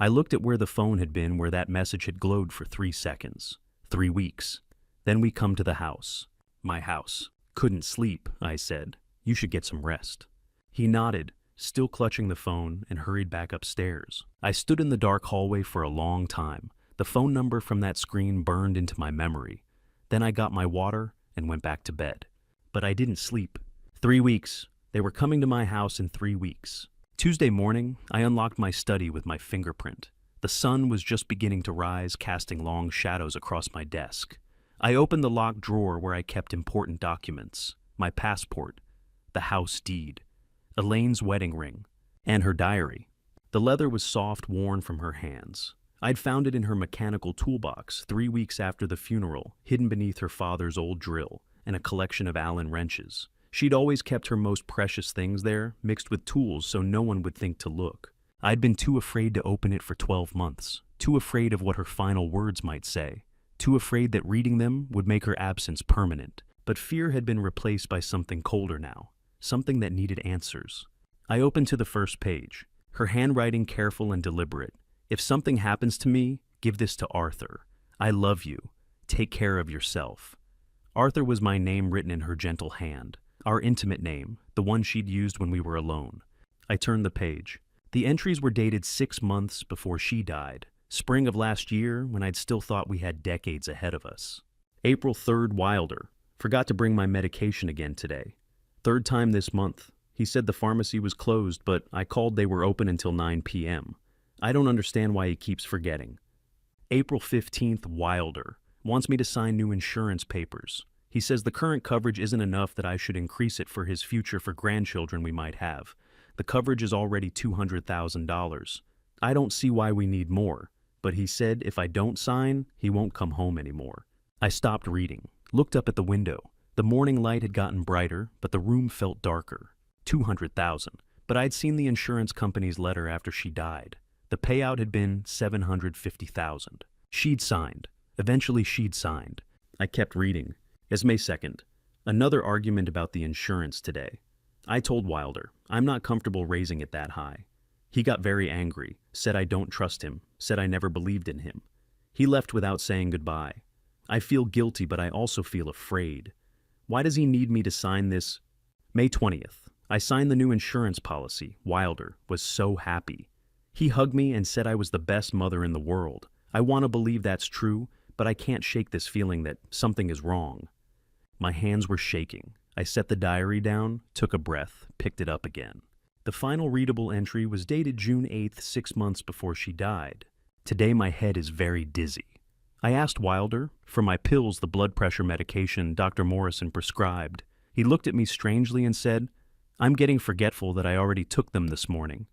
I looked at where the phone had been, where that message had glowed for 3 seconds. 3 weeks. Then we come to the house. My house. Couldn't sleep, I said. You should get some rest. He nodded, still clutching the phone, and hurried back upstairs. I stood in the dark hallway for a long time. The phone number from that screen burned into my memory. Then I got my water and went back to bed. But I didn't sleep. 3 weeks. They were coming to my house in 3 weeks. Tuesday morning, I unlocked my study with my fingerprint. The sun was just beginning to rise, casting long shadows across my desk. I opened the locked drawer where I kept important documents. My passport, the house deed, Elaine's wedding ring, and her diary. The leather was soft, worn from her hands. I'd found it in her mechanical toolbox 3 weeks after the funeral, hidden beneath her father's old drill and a collection of Allen wrenches. She'd always kept her most precious things there, mixed with tools so no one would think to look. I'd been too afraid to open it for 12 months, too afraid of what her final words might say, too afraid that reading them would make her absence permanent. But fear had been replaced by something colder now, something that needed answers. I opened to the first page, her handwriting careful and deliberate. If something happens to me, give this to Arthur. I love you. Take care of yourself. Arthur was my name written in her gentle hand. Our intimate name, the one she'd used when we were alone. I turned the page. The entries were dated 6 months before she died, spring of last year when I'd still thought we had decades ahead of us. April 3rd, Wilder. Forgot to bring my medication again today. 3rd time this month. He said the pharmacy was closed, but I called they were open until 9 p.m. I don't understand why he keeps forgetting. April 15th, Wilder wants me to sign new insurance papers. He says the current coverage isn't enough, that I should increase it for his future for grandchildren we might have. The coverage is already $200,000. I don't see why we need more, but he said if I don't sign, he won't come home anymore. I stopped reading, looked up at the window. The morning light had gotten brighter, but the room felt darker. $200,000, but I'd seen the insurance company's letter after she died. The payout had been $750,000. She'd signed. Eventually she'd signed. I kept reading. As May 2nd, another argument about the insurance today. I told Wilder, I'm not comfortable raising it that high. He got very angry, said I don't trust him, said I never believed in him. He left without saying goodbye. I feel guilty, but I also feel afraid. Why does he need me to sign this? May 20th, I signed the new insurance policy. Wilder was so happy. He hugged me and said I was the best mother in the world. I want to believe that's true, but I can't shake this feeling that something is wrong. My hands were shaking. I set the diary down, took a breath, picked it up again. The final readable entry was dated June 8th, 6 months before she died. Today my head is very dizzy. I asked Wilder for my pills, the blood pressure medication Dr. Morrison prescribed. He looked at me strangely and said, I'm getting forgetful that I already took them this morning.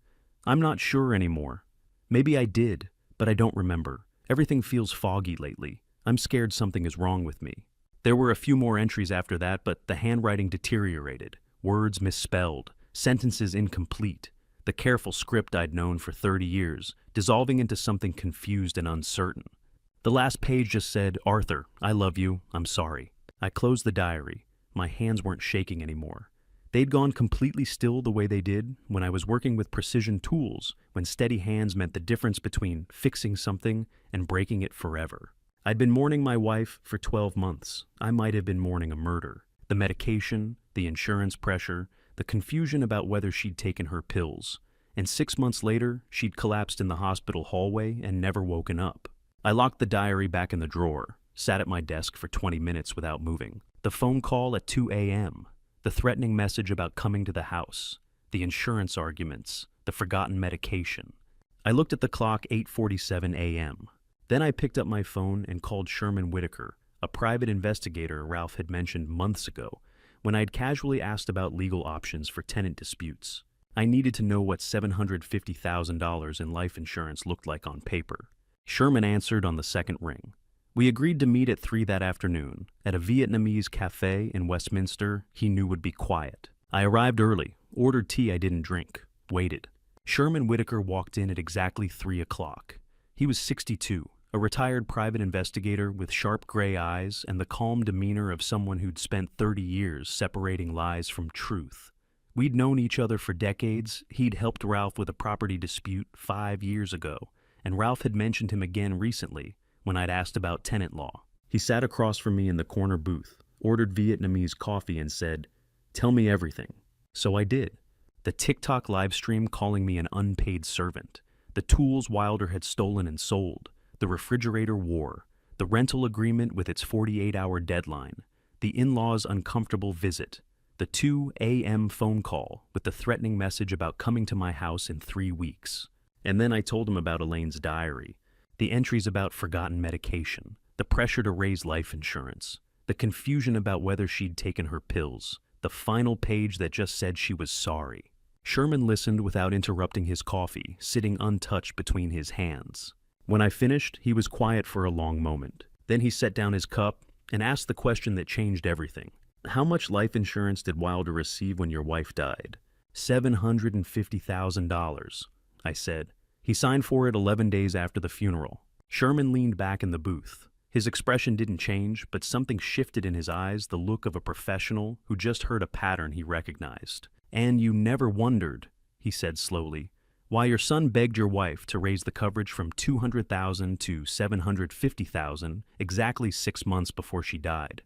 I'm not sure anymore. Maybe I did, but I don't remember. Everything feels foggy lately. I'm scared something is wrong with me. There were a few more entries after that, but the handwriting deteriorated. Words misspelled, sentences incomplete. The careful script I'd known for 30 years, dissolving into something confused and uncertain. The last page just said, Arthur, I love you, I'm sorry. I closed the diary. My hands weren't shaking anymore. They'd gone completely still the way they did when I was working with precision tools, when steady hands meant the difference between fixing something and breaking it forever. I'd been mourning my wife for 12 months. I might have been mourning a murder. The medication, the insurance pressure, the confusion about whether she'd taken her pills. And 6 months later, she'd collapsed in the hospital hallway and never woken up. I locked the diary back in the drawer, sat at my desk for 20 minutes without moving. The phone call at 2 a.m., the threatening message about coming to the house, the insurance arguments, the forgotten medication. I looked at the clock, 8:47 a.m. Then I picked up my phone and called Sherman Whitaker, a private investigator Ralph had mentioned months ago, when I'd casually asked about legal options for tenant disputes. I needed to know what $750,000 in life insurance looked like on paper. Sherman answered on the second ring. We agreed to meet at 3 that afternoon, at a Vietnamese cafe in Westminster he knew would be quiet. I arrived early, ordered tea I didn't drink, waited. Sherman Whitaker walked in at exactly 3 o'clock. He was 62, a retired private investigator with sharp gray eyes and the calm demeanor of someone who'd spent 30 years separating lies from truth. We'd known each other for decades. He'd helped Ralph with a property dispute 5 years ago, and Ralph had mentioned him again recently when I'd asked about tenant law. He sat across from me in the corner booth, ordered Vietnamese coffee and said, "Tell me everything." So I did. The TikTok live stream calling me an unpaid servant, the tools Wilder had stolen and sold, the refrigerator war, the rental agreement with its 48-hour deadline, the in-laws' uncomfortable visit, the 2 a.m. phone call with the threatening message about coming to my house in 3 weeks. And then I told him about Elaine's diary, the entries about forgotten medication, the pressure to raise life insurance, the confusion about whether she'd taken her pills, the final page that just said she was sorry. Sherman listened without interrupting his coffee, sitting untouched between his hands. When I finished, he was quiet for a long moment. Then he set down his cup and asked the question that changed everything. How much life insurance did Wilder receive when your wife died? $750,000, I said. He signed for it 11 days after the funeral. Sherman leaned back in the booth. His expression didn't change, but something shifted in his eyes, the look of a professional who just heard a pattern he recognized. And you never wondered, he said slowly, why your son begged your wife to raise the coverage from $200,000 to $750,000 exactly 6 months before she died.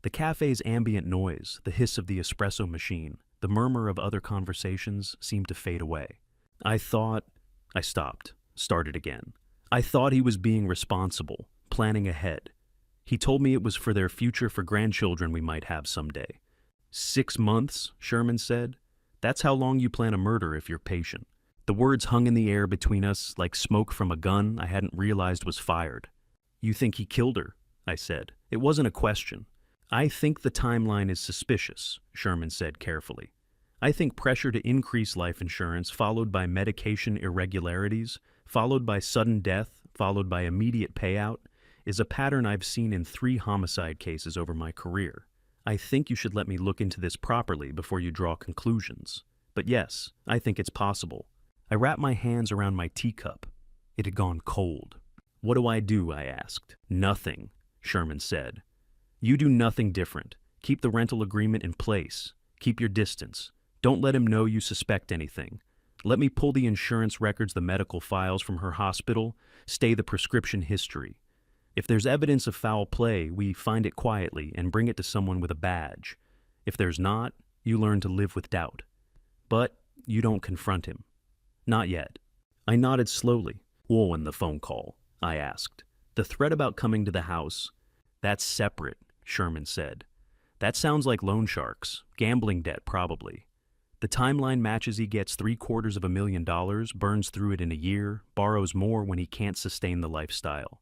The cafe's ambient noise, the hiss of the espresso machine, the murmur of other conversations seemed to fade away. I stopped, started again. I thought he was being responsible, planning ahead. He told me it was for their future, for grandchildren we might have someday. 6 months, Sherman said. That's how long you plan a murder if you're patient. The words hung in the air between us like smoke from a gun I hadn't realized was fired. You think he killed her? I said. It wasn't a question. I think the timeline is suspicious, Sherman said carefully. I think pressure to increase life insurance followed by medication irregularities, followed by sudden death, followed by immediate payout, is a pattern I've seen in 3 homicide cases over my career. I think you should let me look into this properly before you draw conclusions. But yes, I think it's possible. I wrapped my hands around my teacup. It had gone cold. What do? I asked. Nothing, Sherman said. You do nothing different. Keep the rental agreement in place. Keep your distance. Don't let him know you suspect anything. Let me pull the insurance records, the medical files from her hospital, stay the prescription history. If there's evidence of foul play, we find it quietly and bring it to someone with a badge. If there's not, you learn to live with doubt. But you don't confront him. Not yet. I nodded slowly. What in the phone call? I asked. The threat about coming to the house. That's separate, Sherman said. That sounds like loan sharks. Gambling debt, probably. The timeline matches. He gets $750,000, burns through it in a year, borrows more when he can't sustain the lifestyle.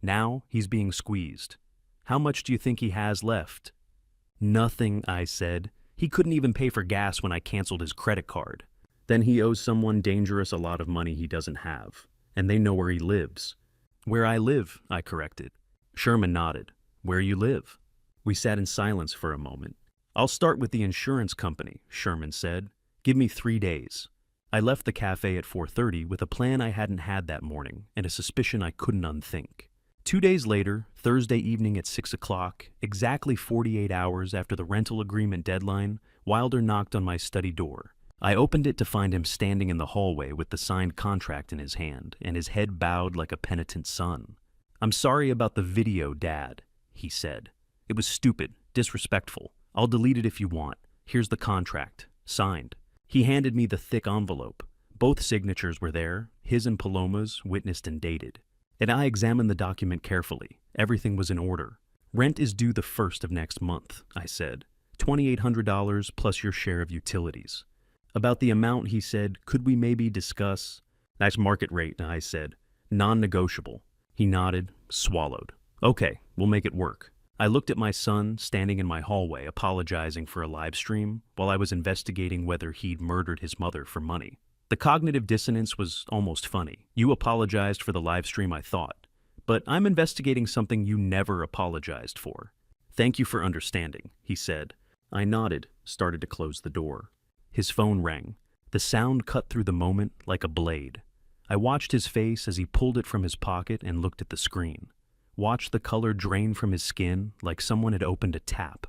Now he's being squeezed. How much do you think he has left? Nothing, I said. He couldn't even pay for gas when I canceled his credit card. Then he owes someone dangerous a lot of money he doesn't have, and they know where he lives. Where I live, I corrected. Sherman nodded. Where you live? We sat in silence for a moment. I'll start with the insurance company, Sherman said. Give me 3 days. I left the cafe at 4:30 with a plan I hadn't had that morning and a suspicion I couldn't unthink. 2 days later, Thursday evening at 6 o'clock, exactly 48 hours after the rental agreement deadline, Wilder knocked on my study door. I opened it to find him standing in the hallway with the signed contract in his hand and his head bowed like a penitent son. I'm sorry about the video, Dad, he said. It was stupid, disrespectful. I'll delete it if you want. Here's the contract. Signed. He handed me the thick envelope. Both signatures were there, his and Paloma's, witnessed and dated. And I examined the document carefully. Everything was in order. Rent is due the 1st of next month, I said. $2,800 plus your share of utilities. About the amount, he said, could we maybe discuss? That's market rate, I said. Non-negotiable. He nodded, swallowed. Okay, we'll make it work. I looked at my son standing in my hallway apologizing for a live stream while I was investigating whether he'd murdered his mother for money. The cognitive dissonance was almost funny. You apologized for the live stream, I thought. But I'm investigating something you never apologized for. Thank you for understanding, he said. I nodded, started to close the door. His phone rang. The sound cut through the moment like a blade. I watched his face as he pulled it from his pocket and looked at the screen. Watched the color drain from his skin like someone had opened a tap.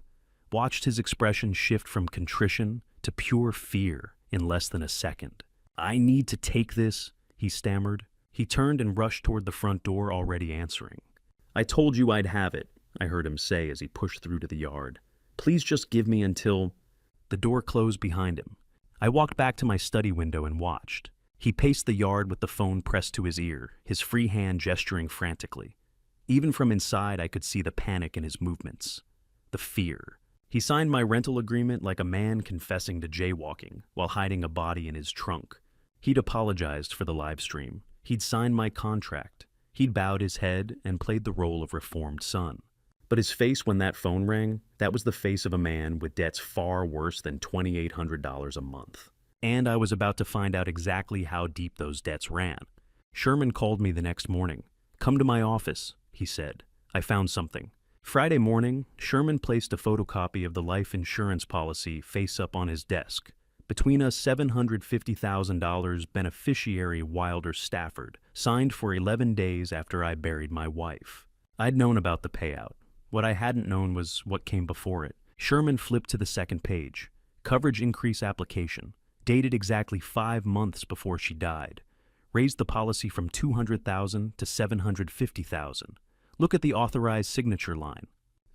Watched his expression shift from contrition to pure fear in less than a second. I need to take this, he stammered. He turned and rushed toward the front door, already answering. I told you I'd have it, I heard him say as he pushed through to the yard. Please just give me until... The door closed behind him. I walked back to my study window and watched. He paced the yard with the phone pressed to his ear, his free hand gesturing frantically. Even from inside, I could see the panic in his movements. The fear. He signed my rental agreement like a man confessing to jaywalking while hiding a body in his trunk. He'd apologized for the live stream. He'd signed my contract. He'd bowed his head and played the role of reformed son. But his face when that phone rang, that was the face of a man with debts far worse than $2,800 a month. And I was about to find out exactly how deep those debts ran. Sherman called me the next morning. Come to my office, he said. I found something. Friday morning, Sherman placed a photocopy of the life insurance policy face up on his desk. Between us, $750,000 beneficiary Wilder Stafford, signed for 11 days after I buried my wife. I'd known about the payout. What I hadn't known was what came before it. Sherman flipped to the second page. Coverage increase application. Dated exactly 5 months before she died. Raised the policy from $200,000 to $750,000. Look at the authorized signature line.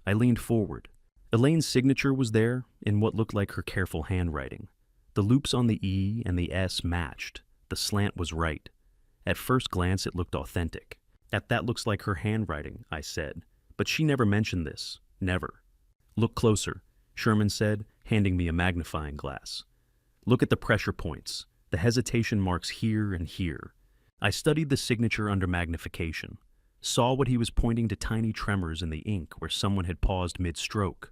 I leaned forward. Elaine's signature was there in what looked like her careful handwriting. The loops on the E and the S matched. The slant was right. At first glance, it looked authentic. That looks like her handwriting, I said. But she never mentioned this. Never. Look closer, Sherman said, handing me a magnifying glass. Look at the pressure points, the hesitation marks here and here. I studied the signature under magnification, saw what he was pointing to tiny tremors in the ink where someone had paused mid-stroke.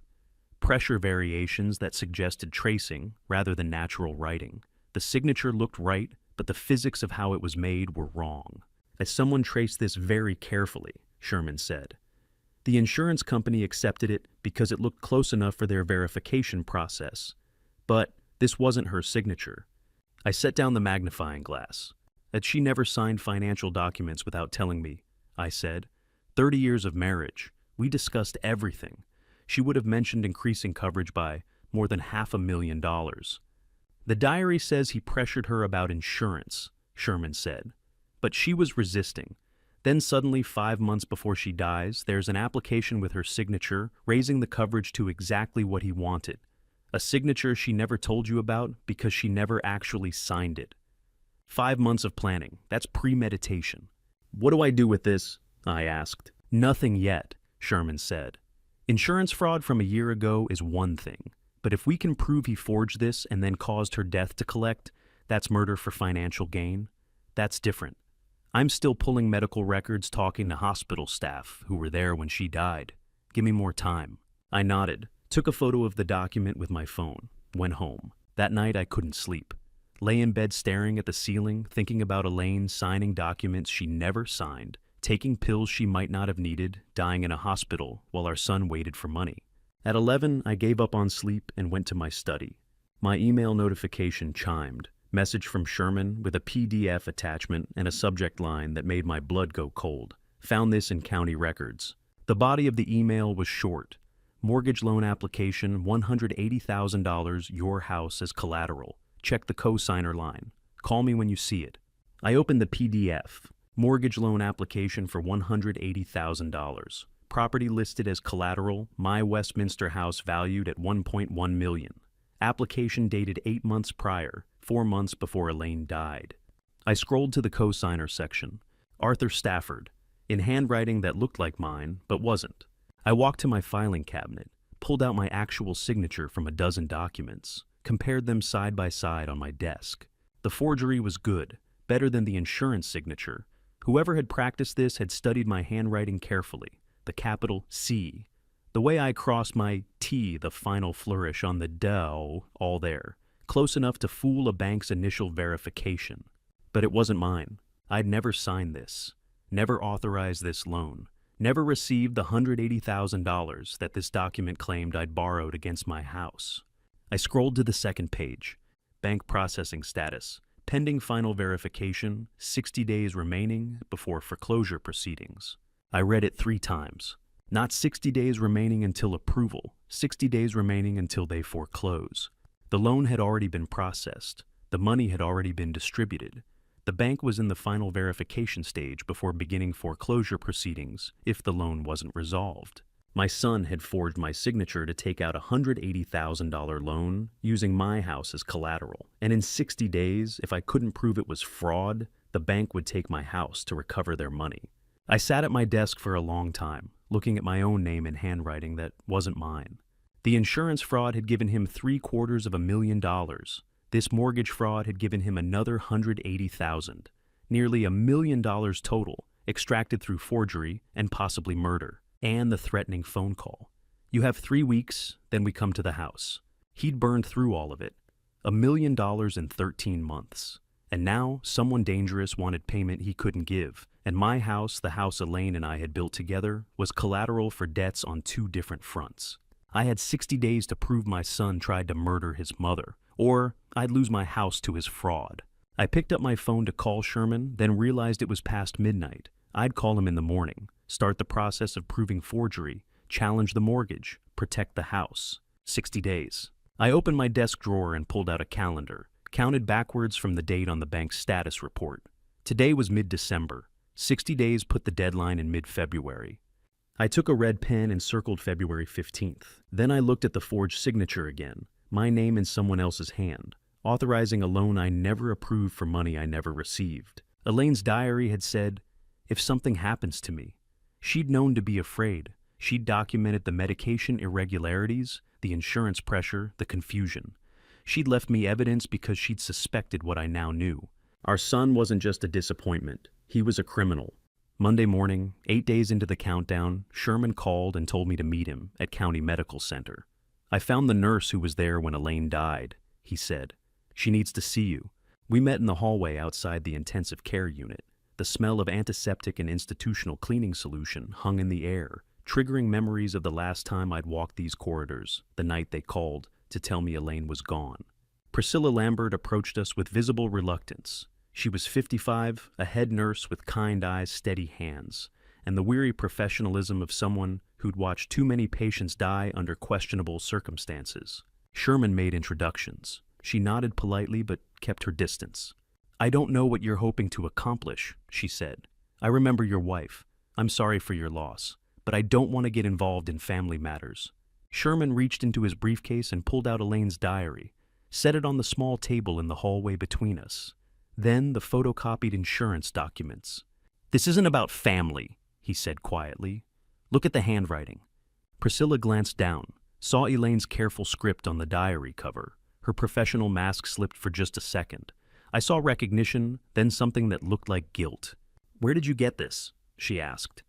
Pressure variations that suggested tracing rather than natural writing. The signature looked right, but the physics of how it was made were wrong. As someone traced this very carefully, Sherman said. The insurance company accepted it because it looked close enough for their verification process. But this wasn't her signature. I set down the magnifying glass. That she never signed financial documents without telling me, I said. 30 years of marriage. We discussed everything. She would have mentioned increasing coverage by more than $500,000. The diary says he pressured her about insurance, Sherman said. But she was resisting. Then suddenly, 5 months before she dies, there's an application with her signature raising the coverage to exactly what he wanted. A signature she never told you about because she never actually signed it. 5 months of planning. That's premeditation. What do I do with this? I asked. Nothing yet, Sherman said. Insurance fraud from a year ago is one thing, but if we can prove he forged this and then caused her death to collect, that's murder for financial gain. That's different. I'm still pulling medical records, talking to hospital staff who were there when she died. Give me more time. I nodded, took a photo of the document with my phone, went home. That night I couldn't sleep. Lay in bed staring at the ceiling, thinking about Elaine signing documents she never signed, taking pills she might not have needed, dying in a hospital while our son waited for money. At 11, I gave up on sleep and went to my study. My email notification chimed. Message from Sherman with a PDF attachment and a subject line that made my blood go cold. Found this in county records. The body of the email was short. Mortgage loan application, $180,000, your house as collateral. Check the co-signer line. Call me when you see it. I opened the PDF. Mortgage loan application for $180,000. Property listed as collateral, my Westminster house valued at $1.1 million. Application dated 8 months prior, 4 months before Elaine died. I scrolled to the co-signer section. Arthur Stafford, in handwriting that looked like mine, but wasn't. I walked to my filing cabinet, pulled out my actual signature from a dozen documents, compared them side by side on my desk. The forgery was good, better than the insurance signature. Whoever had practiced this had studied my handwriting carefully, the capital C. The way I crossed my T, the final flourish on the dough, all there, close enough to fool a bank's initial verification. But it wasn't mine. I'd never signed this, never authorized this loan, never received the $180,000 that this document claimed I'd borrowed against my house. I scrolled to the second page. Bank processing status. Pending final verification, 60 days remaining before foreclosure proceedings. I read it 3 times. Not 60 days remaining until approval, 60 days remaining until they foreclose. The loan had already been processed. The money had already been distributed. The bank was in the final verification stage before beginning foreclosure proceedings if the loan wasn't resolved. My son had forged my signature to take out a $180,000 loan using my house as collateral. And in 60 days, if I couldn't prove it was fraud, the bank would take my house to recover their money. I sat at my desk for a long time, looking at my own name in handwriting that wasn't mine. The insurance fraud had given him $750,000. This mortgage fraud had given him another $180,000, nearly $1 million total, extracted through forgery and possibly murder. And the threatening phone call. You have 3 weeks, then we come to the house. He'd burned through all of it. $1 million in 13 months. And now someone dangerous wanted payment he couldn't give. And my house, the house Elaine and I had built together, was collateral for debts on 2 different fronts. I had 60 days to prove my son tried to murder his mother, or I'd lose my house to his fraud. I picked up my phone to call Sherman, then realized it was past midnight. I'd call him in the morning, start the process of proving forgery, challenge the mortgage, protect the house. 60 days. I opened my desk drawer and pulled out a calendar, counted backwards from the date on the bank's status report. Today was mid-December. 60 days put the deadline in mid-February. I took a red pen and circled February 15th. Then I looked at the forged signature again, my name in someone else's hand, authorizing a loan I never approved for money I never received. Elaine's diary had said, "If something happens to me." She'd known to be afraid. She'd documented the medication irregularities, the insurance pressure, the confusion. She'd left me evidence because she'd suspected what I now knew. Our son wasn't just a disappointment. He was a criminal. Monday morning, 8 days into the countdown, Sherman called and told me to meet him at County Medical Center. I found the nurse who was there when Elaine died, he said. She needs to see you. We met in the hallway outside the intensive care unit. The smell of antiseptic and institutional cleaning solution hung in the air, triggering memories of the last time I'd walked these corridors, the night they called to tell me Elaine was gone. Priscilla Lambert approached us with visible reluctance. She was 55, a head nurse with kind eyes, steady hands, and the weary professionalism of someone who'd watched too many patients die under questionable circumstances. Sherman made introductions. She nodded politely but kept her distance. "I don't know what you're hoping to accomplish," she said. "I remember your wife. I'm sorry for your loss, but I don't want to get involved in family matters." Sherman reached into his briefcase and pulled out Elaine's diary, set it on the small table in the hallway between us. Then the photocopied insurance documents. "This isn't about family," he said quietly. "Look at the handwriting." Priscilla glanced down, saw Elaine's careful script on the diary cover. Her professional mask slipped for just a second. I saw recognition, then something that looked like guilt. "Where did you get this?" she asked.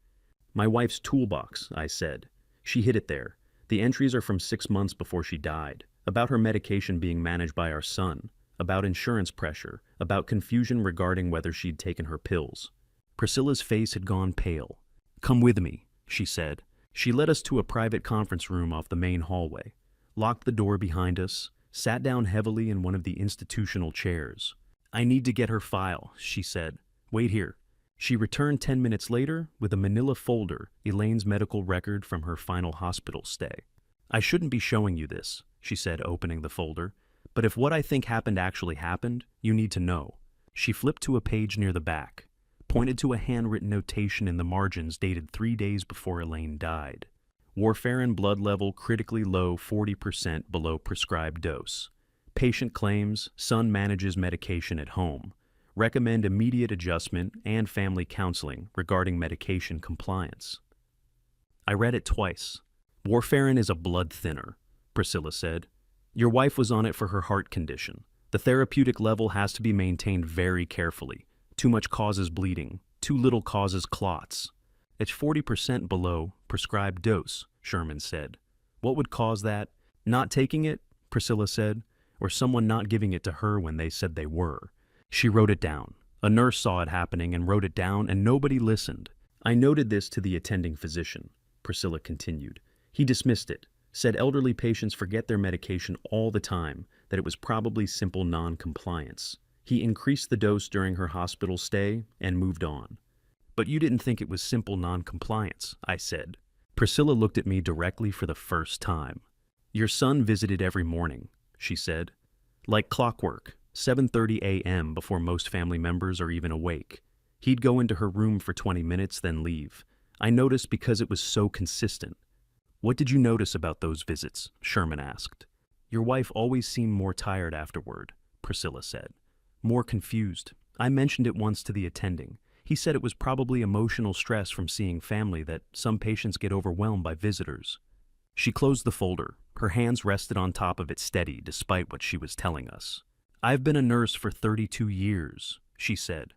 "My wife's toolbox," I said. "She hid it there. The entries are from 6 months before she died, about her medication being managed by our son, about insurance pressure, about confusion regarding whether she'd taken her pills." Priscilla's face had gone pale. "Come with me," she said. She led us to a private conference room off the main hallway, locked the door behind us, sat down heavily in one of the institutional chairs. "I need to get her file," she said. "Wait here." She returned 10 minutes later with a manila folder, Elaine's medical record from her final hospital stay. "I shouldn't be showing you this," she said, opening the folder. "But if what I think happened actually happened, you need to know." She flipped to a page near the back, pointed to a handwritten notation in the margins dated 3 days before Elaine died. "Warfarin blood level critically low, 40% below prescribed dose. Patient claims son manages medication at home. Recommend immediate adjustment and family counseling regarding medication compliance." I read it twice. "Warfarin is a blood thinner," Priscilla said. "Your wife was on it for her heart condition. The therapeutic level has to be maintained very carefully. Too much causes bleeding, too little causes clots." "It's 40% below prescribed dose," Sherman said. "What would cause that?" "Not taking it," Priscilla said, "or someone not giving it to her when they said they were." She wrote it down. A nurse saw it happening and wrote it down, and nobody listened. "I noted this to the attending physician," Priscilla continued. "He dismissed it, said elderly patients forget their medication all the time, that it was probably simple non-compliance. He increased the dose during her hospital stay and moved on." "But you didn't think it was simple non-compliance," I said. Priscilla looked at me directly for the first time. "Your son visited every morning," she said. "Like clockwork, 7:30 a.m. before most family members are even awake. He'd go into her room for 20 minutes, then leave. I noticed because it was so consistent." "What did you notice about those visits?" Sherman asked. "Your wife always seemed more tired afterward," Priscilla said. "More confused. I mentioned it once to the attending. He said it was probably emotional stress from seeing family, that some patients get overwhelmed by visitors." She closed the folder. Her hands rested on top of it steady despite what she was telling us. "I've been a nurse for 32 years, she said.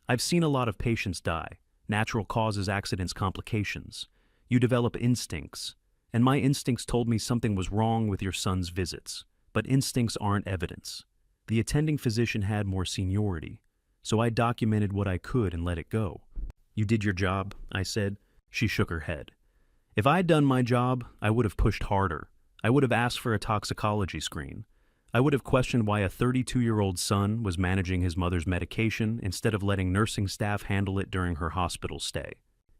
"I've seen a lot of patients die, natural causes, accidents, complications. You develop instincts, and my instincts told me something was wrong with your son's visits, but instincts aren't evidence. The attending physician had more seniority, so I documented what I could and let it go." "You did your job," I said. She shook her head. "If I'd done my job, I would have pushed harder. I would have asked for a toxicology screen. I would have questioned why a 32-year-old son was managing his mother's medication instead of letting nursing staff handle it during her hospital stay.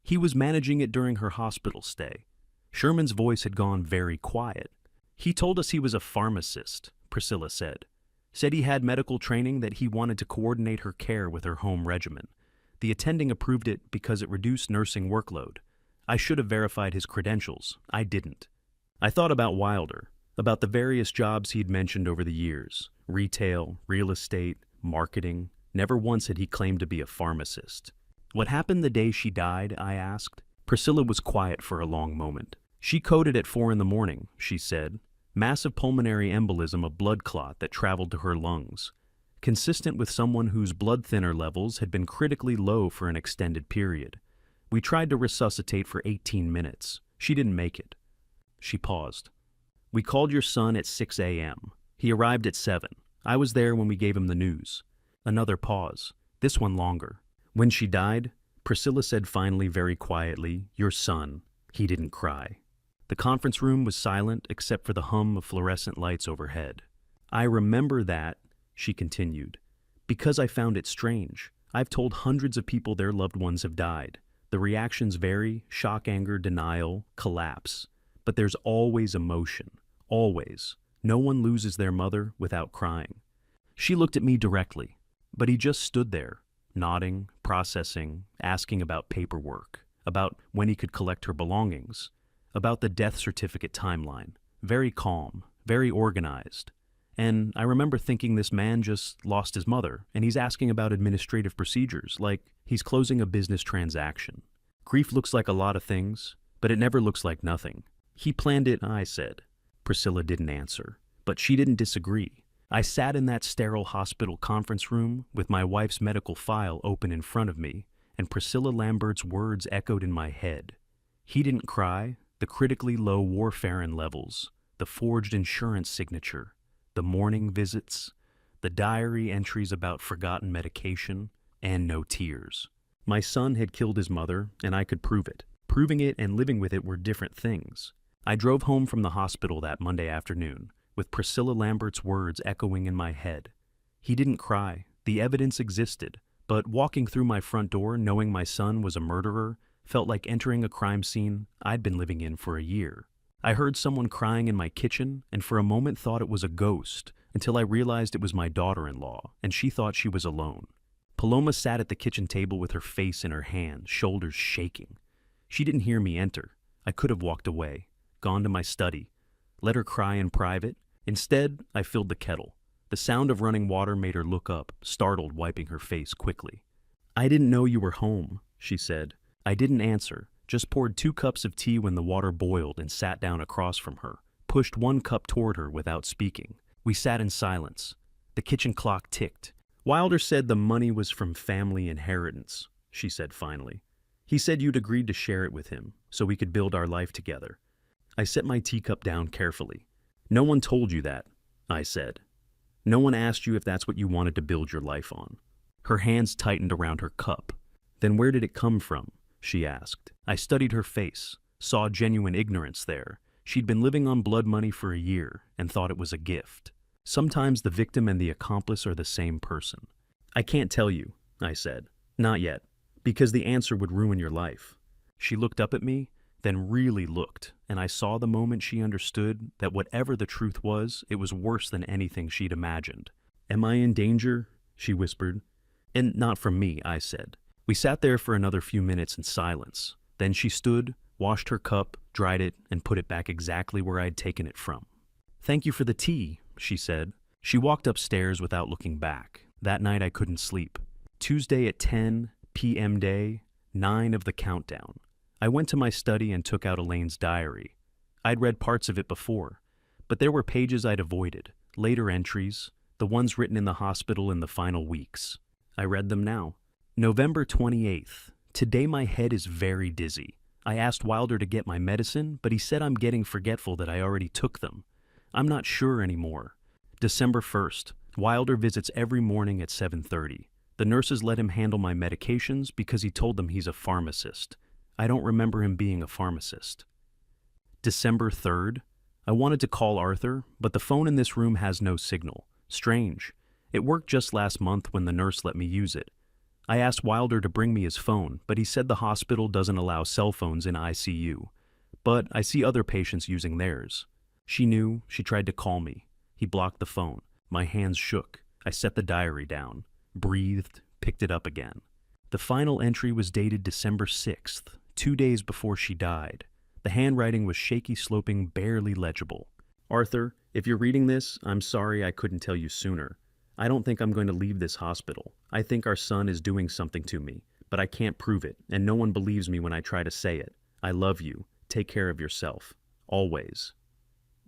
He was managing it during her hospital stay." Sherman's voice had gone very quiet. "He told us he was a pharmacist," Priscilla said. "Said he had medical training, that he wanted to coordinate her care with her home regimen. The attending approved it because it reduced nursing workload. I should have verified his credentials. I didn't." I thought about Wilder, about the various jobs he'd mentioned over the years: retail, real estate, marketing. Never once had he claimed to be a pharmacist. "What happened the day she died?" I asked. Priscilla was quiet for a long moment. "She coded at 4 in the morning, she said. Massive pulmonary embolism, a blood clot that traveled to her lungs, consistent with someone whose blood thinner levels had been critically low for an extended period. We tried to resuscitate for 18 minutes. She didn't make it. She paused. We called your son at 6 a.m. He arrived at 7. I was there when we gave him the news. Another pause, this one longer. When she died, Priscilla said finally, very quietly, your son. He didn't cry. The conference room was silent except for the hum of fluorescent lights overhead. I remember that, she continued, because I found it strange. I've told hundreds of people their loved ones have died. The reactions vary: shock, anger, denial, collapse. But there's always emotion. Always. No one loses their mother without crying. She looked at me directly, but he just stood there, nodding, processing, asking about paperwork, about when he could collect her belongings, about the death certificate timeline. Very calm, very organized. And I remember thinking, this man just lost his mother, and he's asking about administrative procedures, like he's closing a business transaction. Grief looks like a lot of things, but it never looks like nothing. He planned it, I said. Priscilla didn't answer, but she didn't disagree. I sat in that sterile hospital conference room with my wife's medical file open in front of me, and Priscilla Lambert's words echoed in my head. He didn't cry, the critically low warfarin levels, the forged insurance signature, the morning visits, the diary entries about forgotten medication, and no tears. My son had killed his mother, and I could prove it. Proving it and living with it were different things. I drove home from the hospital that Monday afternoon, with Priscilla Lambert's words echoing in my head. He didn't cry. The evidence existed. But walking through my front door knowing my son was a murderer felt like entering a crime scene I'd been living in for a year. I heard someone crying in my kitchen and for a moment thought it was a ghost until I realized it was my daughter-in-law, and she thought she was alone. Paloma sat at the kitchen table with her face in her hands, shoulders shaking. She didn't hear me enter. I could have walked away, gone to my study, let her cry in private. Instead, I filled the kettle. The sound of running water made her look up, startled, wiping her face quickly. I didn't know you were home, she said. I didn't answer, just poured 2 cups of tea when the water boiled and sat down across from her, pushed 1 cup toward her without speaking. We sat in silence. The kitchen clock ticked. Wilder said the money was from family inheritance, she said finally. He said you'd agreed to share it with him, so we could build our life together. I set my teacup down carefully. No one told you that, I said. No one asked you if that's what you wanted to build your life on. Her hands tightened around her cup. Then where did it come from? She asked. I studied her face, saw genuine ignorance there. She'd been living on blood money for a year and thought it was a gift. Sometimes the victim and the accomplice are the same person. I can't tell you, I said. Not yet, because the answer would ruin your life. She looked up at me, then really looked, and I saw the moment she understood that whatever the truth was, it was worse than anything she'd imagined. Am I in danger? She whispered. And not from me, I said. We sat there for another few minutes in silence. Then she stood, washed her cup, dried it, and put it back exactly where I'd taken it from. Thank you for the tea, she said. She walked upstairs without looking back. That night I couldn't sleep. Tuesday at 10 p.m. day, 9 of the countdown. I went to my study and took out Elaine's diary. I'd read parts of it before, but there were pages I'd avoided, later entries, the ones written in the hospital in the final weeks. I read them now. November 28th. Today my head is very dizzy. I asked Wilder to get my medicine, but he said I'm getting forgetful that I already took them. I'm not sure anymore. December 1st. Wilder visits every morning at 7:30. The nurses let him handle my medications because he told them he's a pharmacist. I don't remember him being a pharmacist. December 3rd. I wanted to call Arthur, but the phone in this room has no signal. Strange. It worked just last month when the nurse let me use it. I asked Wilder to bring me his phone, but he said the hospital doesn't allow cell phones in ICU. But I see other patients using theirs. She knew. She tried to call me. He blocked the phone. My hands shook. I set the diary down, breathed, picked it up again. The final entry was dated December 6th, 2 days before she died. The handwriting was shaky, sloping, barely legible. Arthur, if you're reading this, I'm sorry I couldn't tell you sooner. I don't think I'm going to leave this hospital. I think our son is doing something to me, but I can't prove it, and no one believes me when I try to say it. I love you. Take care of yourself. Always.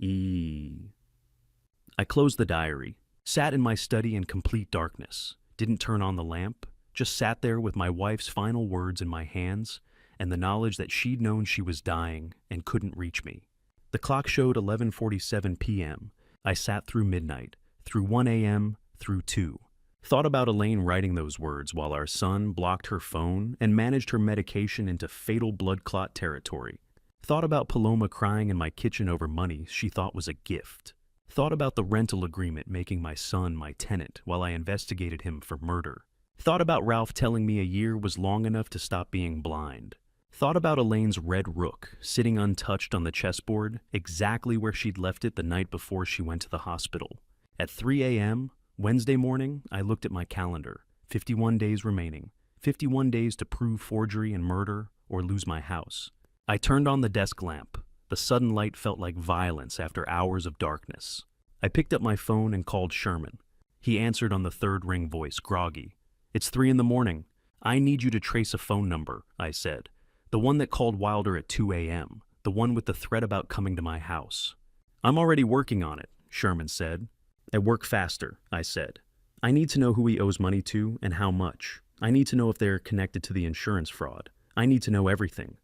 I closed the diary, sat in my study in complete darkness, didn't turn on the lamp, just sat there with my wife's final words in my hands and the knowledge that she'd known she was dying and couldn't reach me. The clock showed 11:47 p.m. I sat through midnight, through 1 a.m., through 2. Thought about Elaine writing those words while our son blocked her phone and managed her medication into fatal blood clot territory. Thought about Paloma crying in my kitchen over money she thought was a gift. Thought about the rental agreement making my son my tenant while I investigated him for murder. Thought about Ralph telling me a year was long enough to stop being blind. Thought about Elaine's red rook sitting untouched on the chessboard, exactly where she'd left it the night before she went to the hospital. At 3 a.m., Wednesday morning, I looked at my calendar. 51 days remaining. 51 days to prove forgery and murder or lose my house. I turned on the desk lamp. The sudden light felt like violence after hours of darkness. I picked up my phone and called Sherman. He answered on the third ring voice, groggy. "It's 3 in the morning. I need you to trace a phone number," I said. "The one that called Wilder at 2 a.m., the one with the threat about coming to my house." "I'm already working on it," Sherman said. "At work faster," I said. "I need to know who he owes money to and how much. I need to know if they're connected to the insurance fraud. I need to know everything."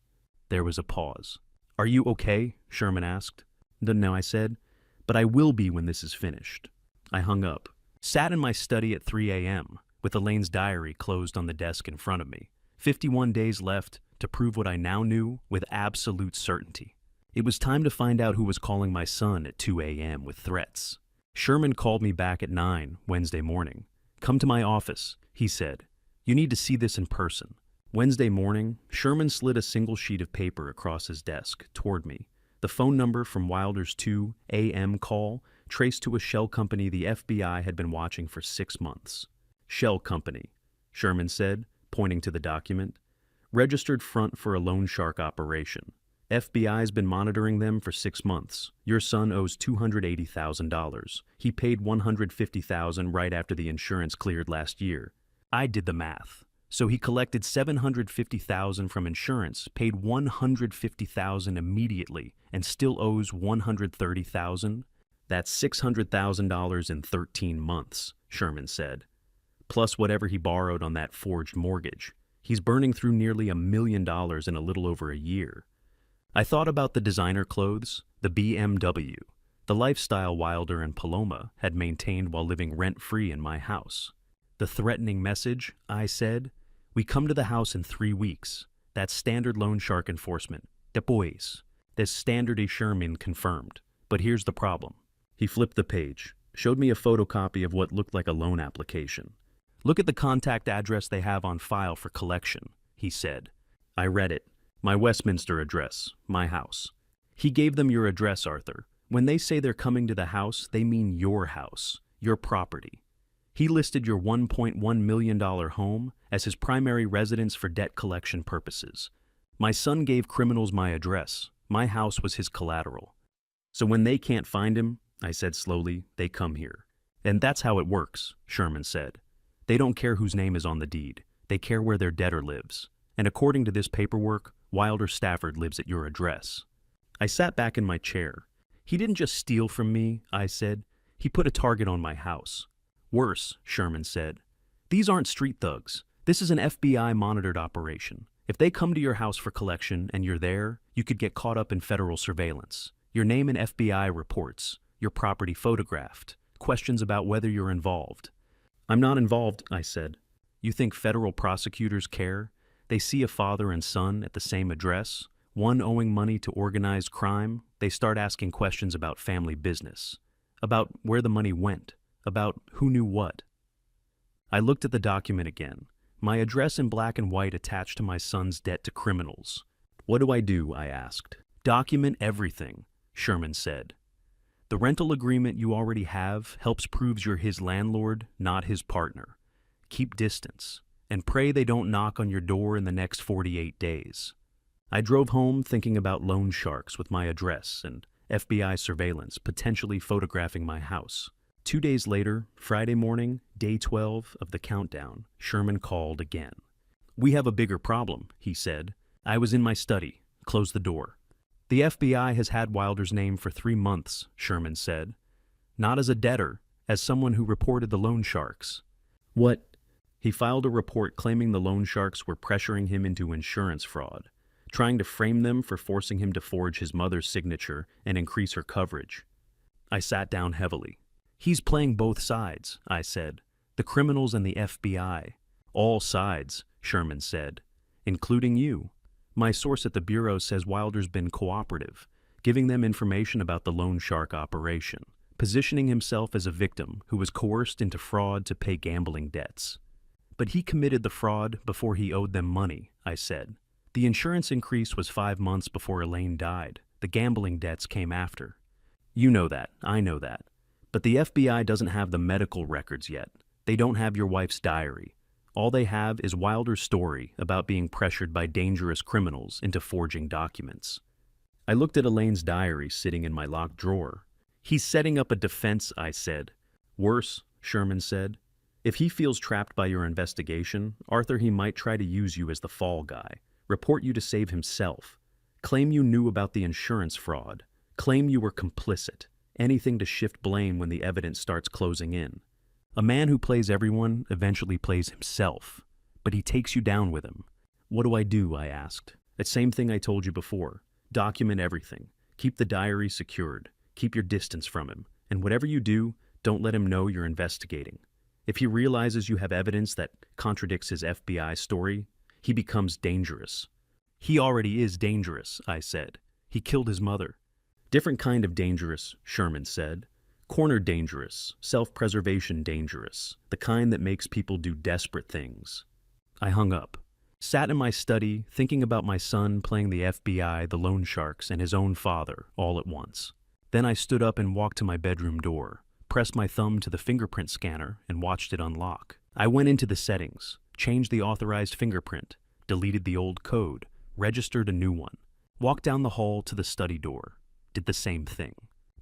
There was a pause. "Are you okay?" Sherman asked. "No," I said, "but I will be when this is finished." I hung up. Sat in my study at 3 a.m., with Elaine's diary closed on the desk in front of me. 51 days left to prove what I now knew with absolute certainty. It was time to find out who was calling my son at 2 a.m. with threats. Sherman called me back at 9 Wednesday morning. "Come to my office," he said. "You need to see this in person." Wednesday morning, Sherman slid a single sheet of paper across his desk toward me. The phone number from Wilder's 2 a.m. call traced to a shell company the FBI had been watching for 6 months. "Shell company," Sherman said, pointing to the document. "Registered front for a loan shark operation. FBI's been monitoring them for 6 months. Your son owes $280,000. He paid $150,000 right after the insurance cleared last year." I did the math. So he collected $750,000 from insurance, paid $150,000 immediately, and still owes $130,000? "That's $600,000 in 13 months, Sherman said. "Plus whatever he borrowed on that forged mortgage. He's burning through nearly $1 million in a little over a year." I thought about the designer clothes, the BMW, the lifestyle Wilder and Paloma had maintained while living rent-free in my house. The threatening message, I said, "We come to the house in 3 weeks. That's standard loan shark enforcement. Depois. This standard Sherman confirmed. But here's the problem." He flipped the page, showed me a photocopy of what looked like a loan application. "Look at the contact address they have on file for collection," he said. I read it. "My Westminster address, my house." He gave them your address, Arthur. When they say they're coming to the house, they mean your house, your property. He listed your $1.1 million home as his primary residence for debt collection purposes. My son gave criminals my address. My house was his collateral. "So when they can't find him," I said slowly, "they come here." "And that's how it works," Sherman said. "They don't care whose name is on the deed. They care where their debtor lives. And according to this paperwork, Wilder Stafford lives at your address." I sat back in my chair. "He didn't just steal from me," I said. "He put a target on my house." "Worse," Sherman said. "These aren't street thugs. This is an FBI-monitored operation. If they come to your house for collection and you're there, you could get caught up in federal surveillance. Your name in FBI reports, your property photographed, questions about whether you're involved." "I'm not involved," I said. "You think federal prosecutors care? They see a father and son at the same address, one owing money to organized crime. They start asking questions about family business, about where the money went, about who knew what." I looked at the document again, my address in black and white attached to my son's debt to criminals. "What do?" I asked. "Document everything," Sherman said. "The rental agreement you already have helps proves you're his landlord, not his partner. Keep distance, and pray they don't knock on your door in the next 48 days. I drove home thinking about loan sharks with my address and FBI surveillance potentially photographing my house. 2 days later, Friday morning, day 12 of the countdown, Sherman called again. "We have a bigger problem," he said. I was in my study, closed the door. The FBI has had Wilder's name for 3 months, Sherman said. Not as a debtor, as someone who reported the loan sharks. What? He filed a report claiming the loan sharks were pressuring him into insurance fraud, trying to frame them for forcing him to forge his mother's signature and increase her coverage. I sat down heavily. He's playing both sides, I said. The criminals and the FBI. All sides, Sherman said, including you. My source at the Bureau says Wilder's been cooperative, giving them information about the loan shark operation, positioning himself as a victim who was coerced into fraud to pay gambling debts. But he committed the fraud before he owed them money, I said. The insurance increase was 5 months before Elaine died. The gambling debts came after. You know that, I know that. But the FBI doesn't have the medical records yet. They don't have your wife's diary. All they have is Wilder's story about being pressured by dangerous criminals into forging documents. I looked at Elaine's diary sitting in my locked drawer. He's setting up a defense, I said. Worse, Sherman said. If he feels trapped by your investigation, Arthur, he might try to use you as the fall guy, report you to save himself, claim you knew about the insurance fraud, claim you were complicit, anything to shift blame when the evidence starts closing in. A man who plays everyone eventually plays himself, but he takes you down with him. What do? I asked. The same thing I told you before. Document everything. Keep the diary secured. Keep your distance from him. And whatever you do, don't let him know you're investigating. If he realizes you have evidence that contradicts his FBI story, he becomes dangerous. He already is dangerous, I said. He killed his mother. Different kind of dangerous, Sherman said. Cornered dangerous, self-preservation dangerous, the kind that makes people do desperate things. I hung up, sat in my study, thinking about my son playing the FBI, the loan sharks, and his own father all at once. Then I stood up and walked to my bedroom door, pressed my thumb to the fingerprint scanner, and watched it unlock. I went into the settings, changed the authorized fingerprint, deleted the old code, registered a new one, walked down the hall to the study door, did the same thing.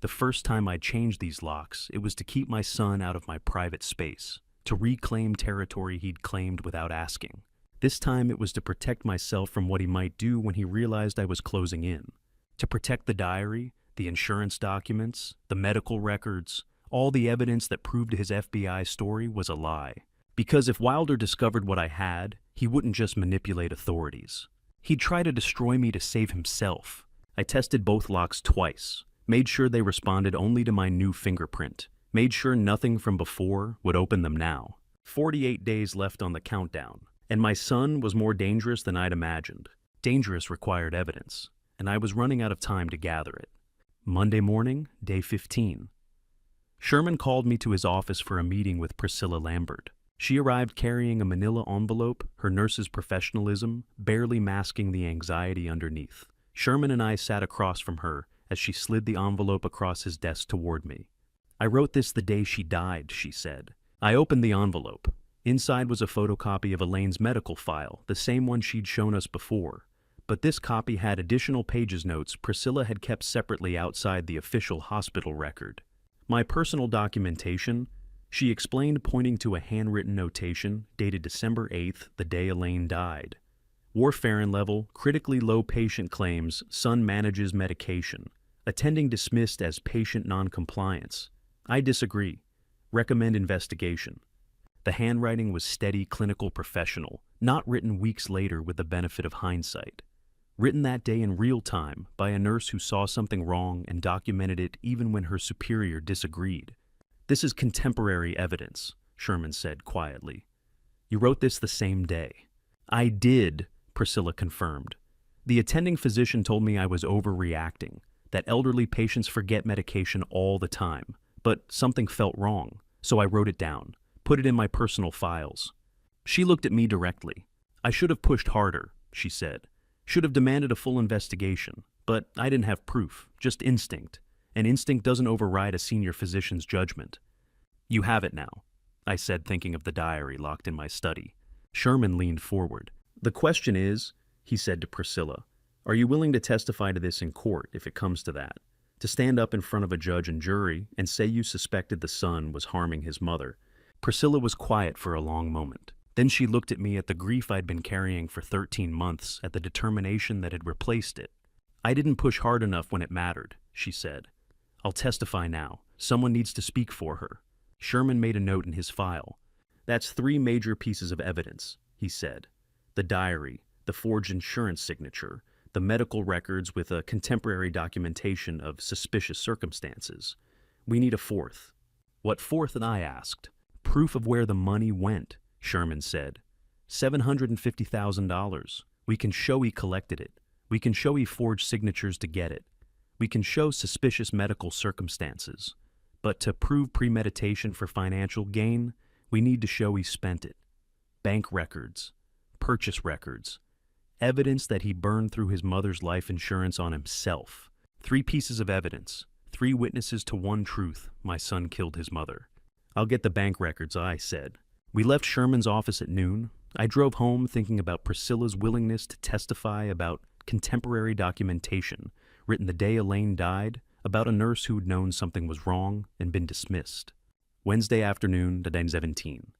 The first time I changed these locks, it was to keep my son out of my private space, to reclaim territory he'd claimed without asking. This time it was to protect myself from what he might do when he realized I was closing in. To protect the diary, the insurance documents, the medical records, all the evidence that proved his FBI story was a lie. Because if Wilder discovered what I had, he wouldn't just manipulate authorities. He'd try to destroy me to save himself. I tested both locks twice. Made sure they responded only to my new fingerprint. Made sure nothing from before would open them now. 48 days left on the countdown, and my son was more dangerous than I'd imagined. Dangerous required evidence, and I was running out of time to gather it. Monday morning, day 15. Sherman called me to his office for a meeting with Priscilla Lambert. She arrived carrying a manila envelope, her nurse's professionalism barely masking the anxiety underneath. Sherman and I sat across from her as she slid the envelope across his desk toward me. I wrote this the day she died, she said. I opened the envelope. Inside was a photocopy of Elaine's medical file, the same one she'd shown us before. But this copy had additional pages notes Priscilla had kept separately outside the official hospital record. My personal documentation, she explained, pointing to a handwritten notation dated December 8th, the day Elaine died. Warfarin level, critically low patient claims, son manages medication. Attending dismissed as patient noncompliance. I disagree. Recommend investigation. The handwriting was steady, clinical, professional, not written weeks later with the benefit of hindsight. Written that day in real time by a nurse who saw something wrong and documented it even when her superior disagreed. This is contemporary evidence, Sherman said quietly. You wrote this the same day. I did, Priscilla confirmed. The attending physician told me I was overreacting, that elderly patients forget medication all the time, but something felt wrong, so I wrote it down, put it in my personal files. She looked at me directly. I should have pushed harder, she said. Should have demanded a full investigation, but I didn't have proof, just instinct, and instinct doesn't override a senior physician's judgment. You have it now, I said, thinking of the diary locked in my study. Sherman leaned forward. The question is, he said to Priscilla, are you willing to testify to this in court if it comes to that? To stand up in front of a judge and jury and say you suspected the son was harming his mother? Priscilla was quiet for a long moment. Then she looked at me, at the grief I'd been carrying for 13 months, at the determination that had replaced it. I didn't push hard enough when it mattered, she said. I'll testify now. Someone needs to speak for her. Sherman made a note in his file. That's 3 major pieces of evidence, he said. The diary, the forged insurance signature, the medical records with a contemporary documentation of suspicious circumstances. We need a 4th. What 4th? I asked. Proof of where the money went, Sherman said. $750,000. We can show he collected it. We can show he forged signatures to get it. We can show suspicious medical circumstances. But to prove premeditation for financial gain, we need to show he spent it. Bank records, purchase records, evidence that he burned through his mother's life insurance on himself. 3 pieces of evidence, 3 witnesses to 1 truth: my son killed his mother. I'll get the bank records, I said. We left Sherman's office at noon. I drove home thinking about Priscilla's willingness to testify about contemporary documentation written the day Elaine died, about a nurse who'd known something was wrong and been dismissed. Wednesday afternoon, the 17.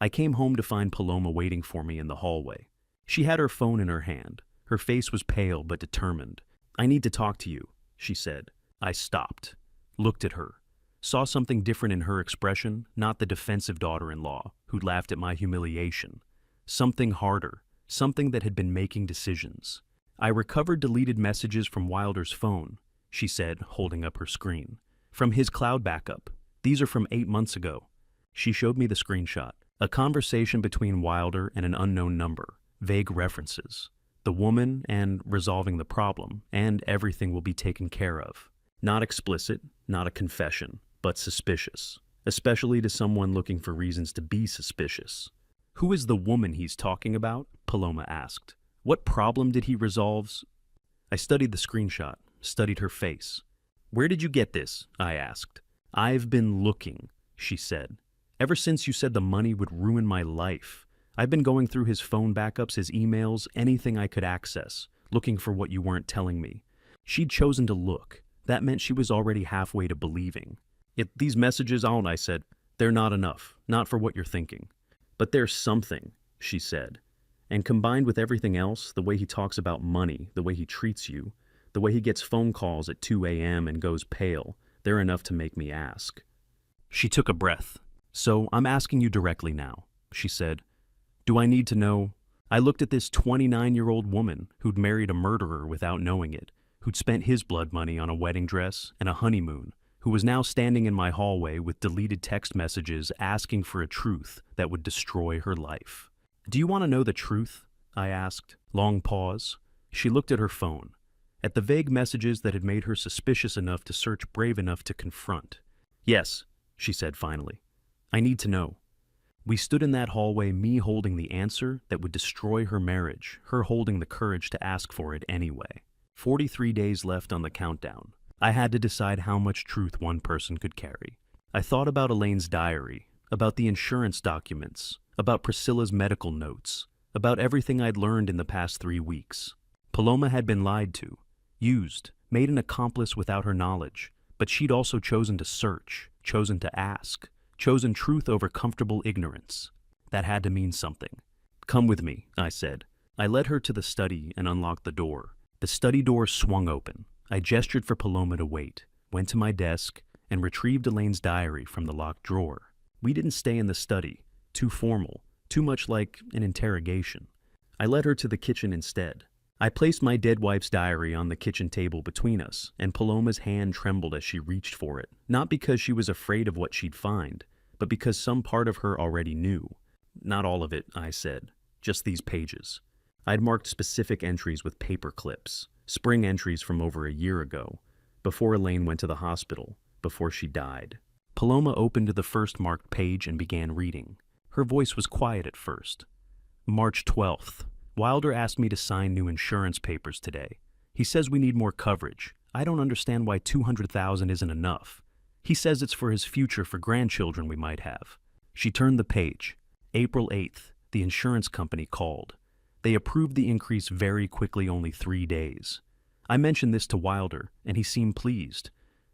I came home to find Paloma waiting for me in the hallway. She had her phone in her hand. Her face was pale but determined. I need to talk to you, she said. I stopped, looked at her, saw something different in her expression, not the defensive daughter-in-law who'd laughed at my humiliation. Something harder, something that had been making decisions. I recovered deleted messages from Wilder's phone, she said, holding up her screen. From his cloud backup. These are from 8 months ago. She showed me the screenshot. A conversation between Wilder and an unknown number. Vague references. The woman and resolving the problem, and everything will be taken care of. Not explicit, not a confession, but suspicious. Especially to someone looking for reasons to be suspicious. Who is the woman he's talking about? Paloma asked. What problem did he resolve? I studied the screenshot, studied her face. Where did you get this? I asked. I've been looking, she said. Ever since you said the money would ruin my life. I've been going through his phone backups, his emails, anything I could access, looking for what you weren't telling me. She'd chosen to look. That meant she was already halfway to believing. These messages aren't, I said. They're not enough, not for what you're thinking. But there's something, she said. And combined with everything else, the way he talks about money, the way he treats you, the way he gets phone calls at 2 a.m. and goes pale, they're enough to make me ask. She took a breath. So I'm asking you directly now, she said. Do I need to know? I looked at this 29-year-old woman who'd married a murderer without knowing it, who'd spent his blood money on a wedding dress and a honeymoon, who was now standing in my hallway with deleted text messages asking for a truth that would destroy her life. Do you want to know the truth? I asked. Long pause. She looked at her phone, at the vague messages that had made her suspicious enough to search, brave enough to confront. Yes, she said finally. I need to know. We stood in that hallway, me holding the answer that would destroy her marriage, her holding the courage to ask for it anyway. 43 days left on the countdown. I had to decide how much truth one person could carry. I thought about Elaine's diary, about the insurance documents, about Priscilla's medical notes, about everything I'd learned in the past 3 weeks. Paloma had been lied to, used, made an accomplice without her knowledge, but she'd also chosen to search, chosen to ask, chosen truth over comfortable ignorance. That had to mean something. Come with me, I said. I led her to the study and unlocked the door. The study door swung open. I gestured for Paloma to wait, went to my desk, and retrieved Elaine's diary from the locked drawer. We didn't stay in the study. Too formal, too much like an interrogation. I led her to the kitchen instead. I placed my dead wife's diary on the kitchen table between us, and Paloma's hand trembled as she reached for it, not because she was afraid of what she'd find, but because some part of her already knew. Not all of it, I said, just these pages. I'd marked specific entries with paper clips, spring entries from over a year ago, before Elaine went to the hospital, before she died. Paloma opened the first marked page and began reading. Her voice was quiet at first. March 12th. Wilder asked me to sign new insurance papers today. He says we need more coverage. I don't understand why $200,000 isn't enough. He says it's for his future for grandchildren we might have. She turned the page. April 8th, the insurance company called. They approved the increase very quickly, only 3 days. I mentioned this to Wilder, and he seemed pleased.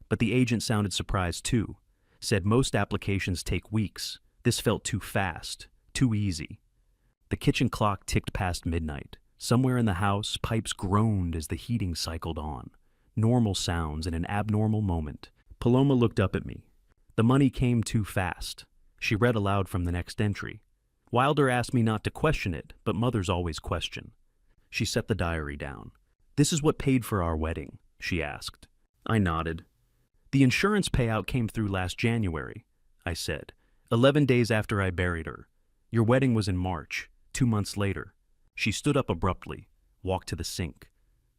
But the agent sounded surprised too. Said most applications take weeks. This felt too fast, too easy. The kitchen clock ticked past midnight. Somewhere in the house, pipes groaned as the heating cycled on. Normal sounds in an abnormal moment. Paloma looked up at me. The money came too fast. She read aloud from the next entry. Wilder asked me not to question it, but mothers always question. She set the diary down. "This is what paid for our wedding," she asked. I nodded. "The insurance payout came through last January," I said, 11 days after I buried her. "Your wedding was in March, 2 months later." She stood up abruptly, walked to the sink,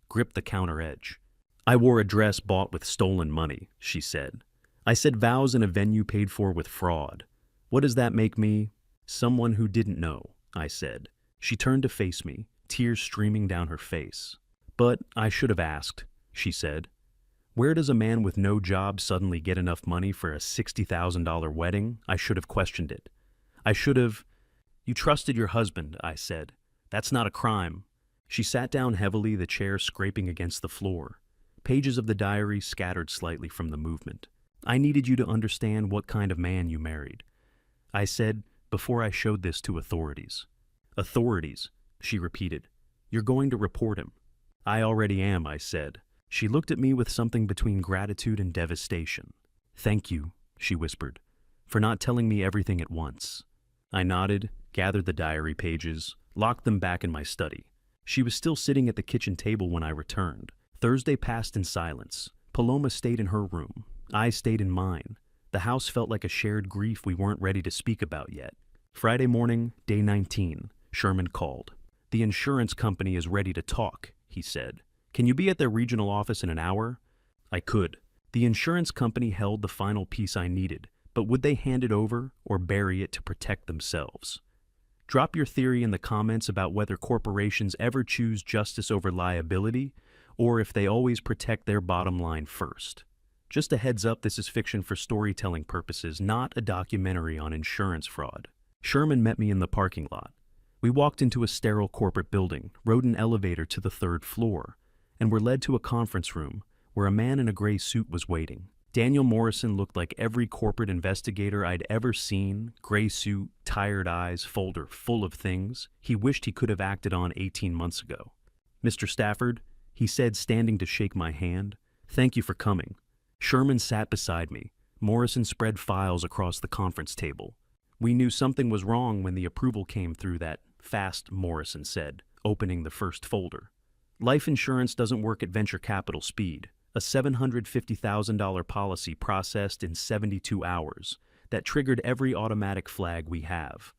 gripped the counter edge. "I wore a dress bought with stolen money," she said. "I said vows in a venue paid for with fraud. What does that make me?" "Someone who didn't know," I said. She turned to face me, tears streaming down her face. "But I should have asked," she said. "Where does a man with no job suddenly get enough money for a $60,000 wedding?" I should have questioned it. I should have. "You trusted your husband," I said. "That's not a crime." She sat down heavily, the chair scraping against the floor. Pages of the diary scattered slightly from the movement. "I needed you to understand what kind of man you married," I said before I showed this to authorities. "Authorities," she repeated. "You're going to report him." "I already am," I said. She looked at me with something between gratitude and devastation. "Thank you," she whispered, "for not telling me everything at once." I nodded, gathered the diary pages, locked them back in my study. She was still sitting at the kitchen table when I returned. Thursday passed in silence. Paloma stayed in her room. I stayed in mine. The house felt like a shared grief we weren't ready to speak about yet. Friday morning, day 19, Sherman called. "The insurance company is ready to talk," he said. "Can you be at their regional office in an hour?" I could. The insurance company held the final piece I needed, but would they hand it over or bury it to protect themselves? Drop your theory in the comments about whether corporations ever choose justice over liability, or if they always protect their bottom line first. Just a heads up, this is fiction for storytelling purposes, not a documentary on insurance fraud. Sherman met me in the parking lot. We walked into a sterile corporate building, rode an elevator to the 3rd floor, and were led to a conference room where a man in a gray suit was waiting. Daniel Morrison looked like every corporate investigator I'd ever seen, gray suit, tired eyes, folder full of things he wished he could have acted on 18 months ago. "Mr. Stafford," he said, standing to shake my hand, "thank you for coming." Sherman sat beside me. Morrison spread files across the conference table. "We knew something was wrong when the approval came through that fast," Morrison said, opening the first folder. "Life insurance doesn't work at venture capital speed. A $750,000 policy processed in 72 hours that triggered every automatic flag we have."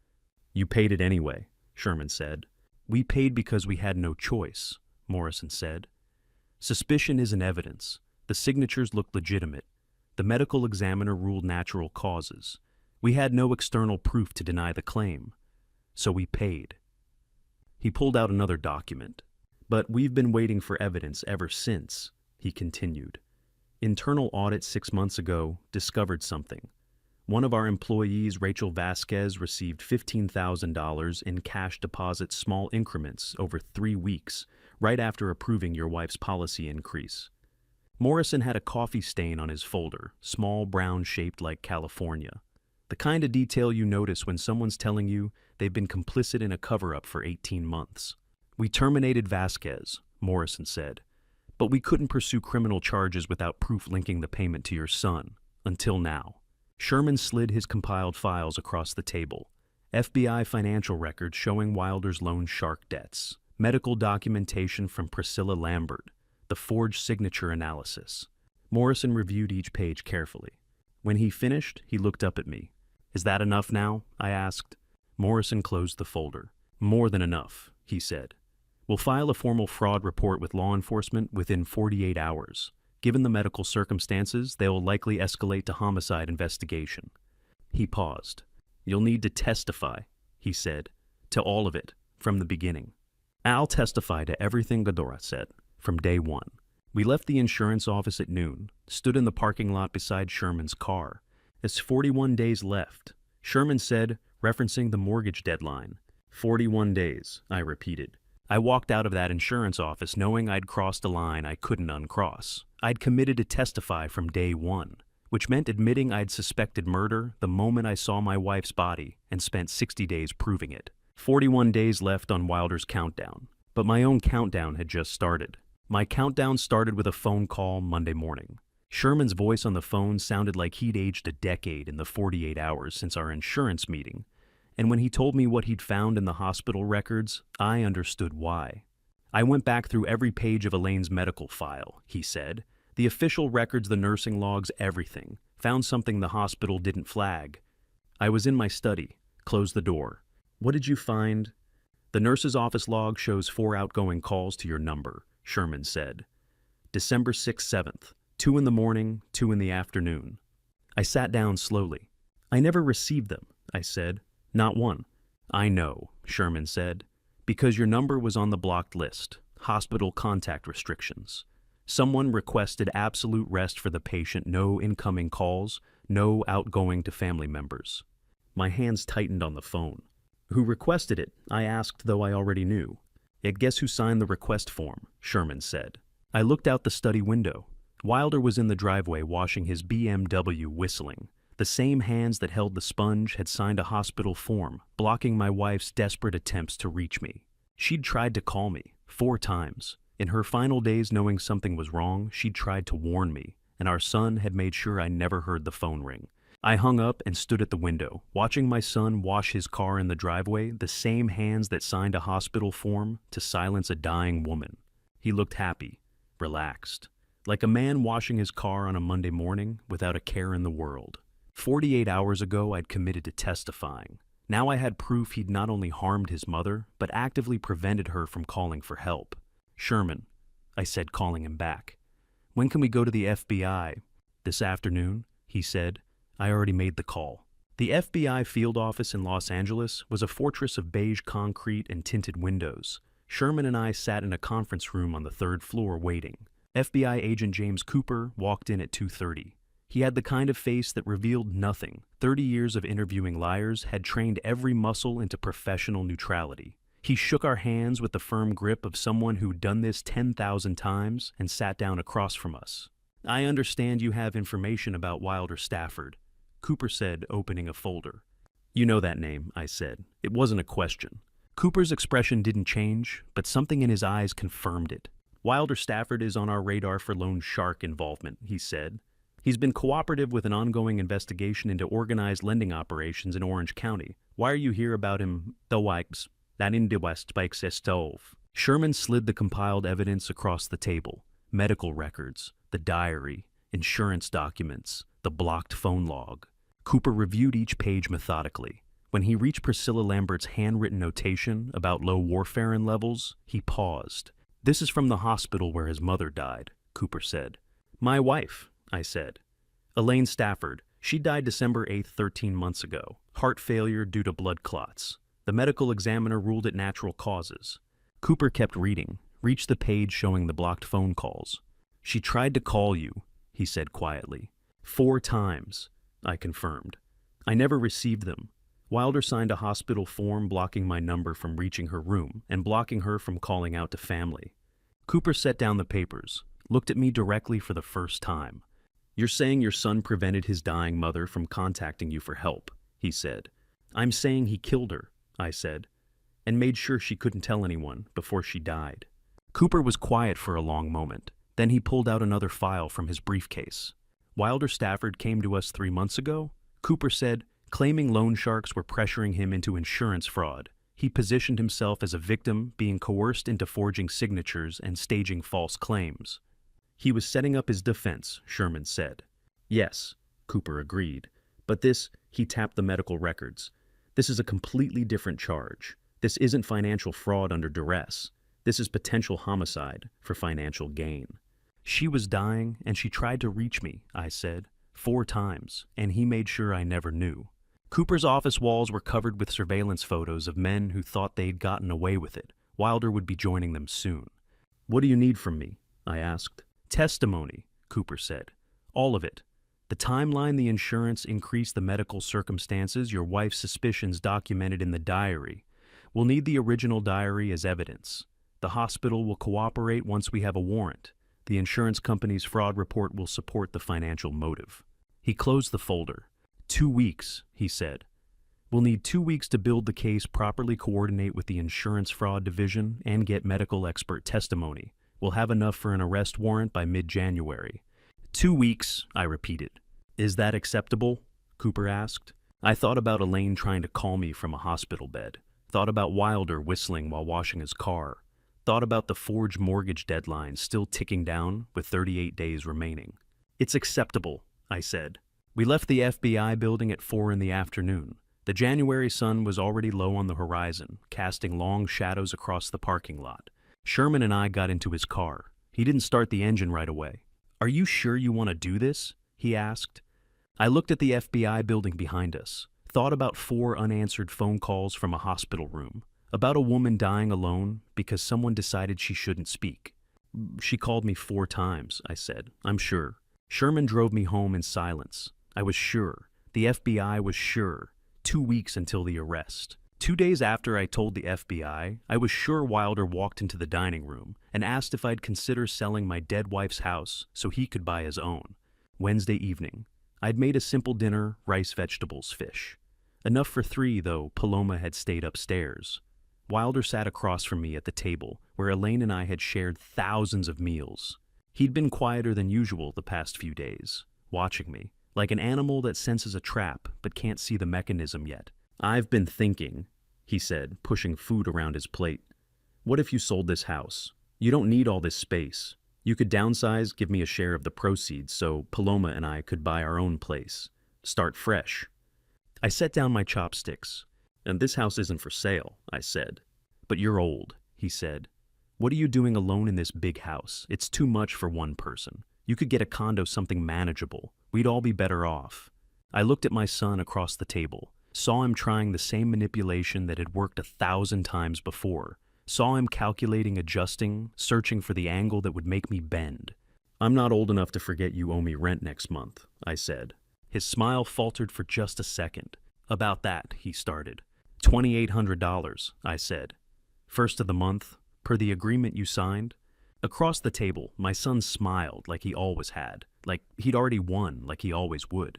"You paid it anyway," Sherman said. "We paid because we had no choice," Morrison said. "Suspicion isn't evidence. The signatures looked legitimate. The medical examiner ruled natural causes. We had no external proof to deny the claim. So we paid." He pulled out another document. "But we've been waiting for evidence ever since," he continued. "Internal audit 6 months ago discovered something. One of our employees, Rachel Vasquez, received $15,000 in cash deposits, small increments over 3 weeks, right after approving your wife's policy increase." Morrison had a coffee stain on his folder, small, brown, shaped like California. The kind of detail you notice when someone's telling you they've been complicit in a cover-up for 18 months. "We terminated Vasquez," Morrison said, "but we couldn't pursue criminal charges without proof linking the payment to your son, until now." Sherman slid his compiled files across the table. FBI financial records showing Wilder's loan shark debts, medical documentation from Priscilla Lambert, the forged signature analysis. Morrison reviewed each page carefully. When he finished, he looked up at me. "Is that enough now?" I asked. Morrison closed the folder. "More than enough," he said. "We'll file a formal fraud report with law enforcement within 48 hours. Given the medical circumstances, they will likely escalate to homicide investigation." He paused. "You'll need to testify," he said, "to all of it, from the beginning." "I'll testify to everything Ghidorah said, from day one." We left the insurance office at noon, stood in the parking lot beside Sherman's car. "There's 41 days left," Sherman said, referencing the mortgage deadline. 41 days, I repeated. I walked out of that insurance office knowing I'd crossed a line I couldn't uncross. I'd committed to testify from day one, which meant admitting I'd suspected murder the moment I saw my wife's body and spent 60 days proving it. 41 days left on Wilder's countdown. But my own countdown had just started. My countdown started with a phone call Monday morning. Sherman's voice on the phone sounded like he'd aged a decade in the 48 hours since our insurance meeting. And when he told me what he'd found in the hospital records, I understood why. I went back through every page of Elaine's medical file, he said. The official records, the nursing logs, everything. Found something the hospital didn't flag. I was in my study, closed the door. What did you find? The nurse's office log shows 4 outgoing calls to your number, Sherman said. December 6th, 7th, 2 in the morning, 2 in the afternoon. I sat down slowly. I never received them, I said. Not one. I know, Sherman said, because your number was on the blocked list, hospital contact restrictions. Someone requested absolute rest for the patient, no incoming calls, no outgoing to family members. My hands tightened on the phone. Who requested it? I asked, though I already knew. Guess who signed the request form? Sherman said. I looked out the study window. Wilder was in the driveway washing his BMW, whistling. The same hands that held the sponge had signed a hospital form, blocking my wife's desperate attempts to reach me. She'd tried to call me 4 times. In her final days, knowing something was wrong, she'd tried to warn me, and our son had made sure I never heard the phone ring. I hung up and stood at the window, watching my son wash his car in the driveway, the same hands that signed a hospital form to silence a dying woman. He looked happy, relaxed, like a man washing his car on a Monday morning without a care in the world. 48 hours ago, I'd committed to testifying. Now I had proof he'd not only harmed his mother, but actively prevented her from calling for help. Sherman, I said, calling him back. When can we go to the FBI? This afternoon, he said. I already made the call. The FBI field office in Los Angeles was a fortress of beige concrete and tinted windows. Sherman and I sat in a conference room on the 3rd floor waiting. FBI agent James Cooper walked in at 2:30. He had the kind of face that revealed nothing. 30 years of interviewing liars had trained every muscle into professional neutrality. He shook our hands with the firm grip of someone who'd done this 10,000 times and sat down across from us. I understand you have information about Wilder Stafford, Cooper said, opening a folder. You know that name, I said. It wasn't a question. Cooper's expression didn't change, but something in his eyes confirmed it. Wilder Stafford is on our radar for loan shark involvement, he said. He's been cooperative with an ongoing investigation into organized lending operations in Orange County. Why are you here about him? The Wikes, that in the West Bikes stove. Sherman slid the compiled evidence across the table. Medical records, the diary, insurance documents, the blocked phone log. Cooper reviewed each page methodically. When he reached Priscilla Lambert's handwritten notation about low warfarin levels, he paused. This is from the hospital where his mother died, Cooper said. My wife, I said. Elaine Stafford. She died December 8th, 13 months ago. Heart failure due to blood clots. The medical examiner ruled it natural causes. Cooper kept reading, reached the page showing the blocked phone calls. She tried to call you, he said quietly. 4 times, I confirmed. I never received them. Wilder signed a hospital form blocking my number from reaching her room and blocking her from calling out to family. Cooper set down the papers, looked at me directly for the first time. You're saying your son prevented his dying mother from contacting you for help, he said. I'm saying he killed her, I said, and made sure she couldn't tell anyone before she died. Cooper was quiet for a long moment. Then he pulled out another file from his briefcase. Wilder Stafford came to us 3 months ago, Cooper said, claiming loan sharks were pressuring him into insurance fraud. He positioned himself as a victim, being coerced into forging signatures and staging false claims. He was setting up his defense, Sherman said. Yes, Cooper agreed. But this, he tapped the medical records. This is a completely different charge. This isn't financial fraud under duress. This is potential homicide for financial gain. She was dying and she tried to reach me, I said, 4 times, and he made sure I never knew. Cooper's office walls were covered with surveillance photos of men who thought they'd gotten away with it. Wilder would be joining them soon. What do you need from me? I asked. Testimony, Cooper said. All of it. The timeline, the insurance, increased the medical circumstances, your wife's suspicions documented in the diary. We'll need the original diary as evidence. The hospital will cooperate once we have a warrant. The insurance company's fraud report will support the financial motive. He closed the folder. 2 weeks, he said. We'll need 2 weeks to build the case, properly coordinate with the insurance fraud division, and get medical expert testimony. We'll have enough for an arrest warrant by mid-January. 2 weeks, I repeated. Is that acceptable? Cooper asked. I thought about Elaine trying to call me from a hospital bed. Thought about Wilder whistling while washing his car. Thought about the forged mortgage deadline still ticking down with 38 days remaining. It's acceptable, I said. We left the FBI building at 4 in the afternoon. The January sun was already low on the horizon, casting long shadows across the parking lot. Sherman and I got into his car. He didn't start the engine right away. Are you sure you want to do this? He asked. I looked at the FBI building behind us, thought about 4 unanswered phone calls from a hospital room, about a woman dying alone because someone decided she shouldn't speak. She called me 4 times, I said. I'm sure. Sherman drove me home in silence. I was sure. The FBI was sure. 2 weeks until the arrest. 2 days after I told the FBI, I was sure Wilder walked into the dining room and asked if I'd consider selling my dead wife's house so he could buy his own. Wednesday evening. I'd made a simple dinner, rice, vegetables, fish. Enough for 3, though Paloma had stayed upstairs. Wilder sat across from me at the table, where Elaine and I had shared thousands of meals. He'd been quieter than usual the past few days, watching me, like an animal that senses a trap but can't see the mechanism yet. I've been thinking, he said, pushing food around his plate. What if you sold this house? You don't need all this space. You could downsize, give me a share of the proceeds so Paloma and I could buy our own place. Start fresh. I set down my chopsticks. And this house isn't for sale, I said. But you're old, he said. What are you doing alone in this big house? It's too much for one person. You could get a condo, something manageable. We'd all be better off. I looked at my son across the table, saw him trying the same manipulation that had worked 1,000 times before, saw him calculating, adjusting, searching for the angle that would make me bend. I'm not old enough to forget you owe me rent next month, I said. His smile faltered for just a second. About that, he started. $2,800, I said. First of the month, per the agreement you signed. Across the table, my son smiled like he always had, like he'd already won, like he always would.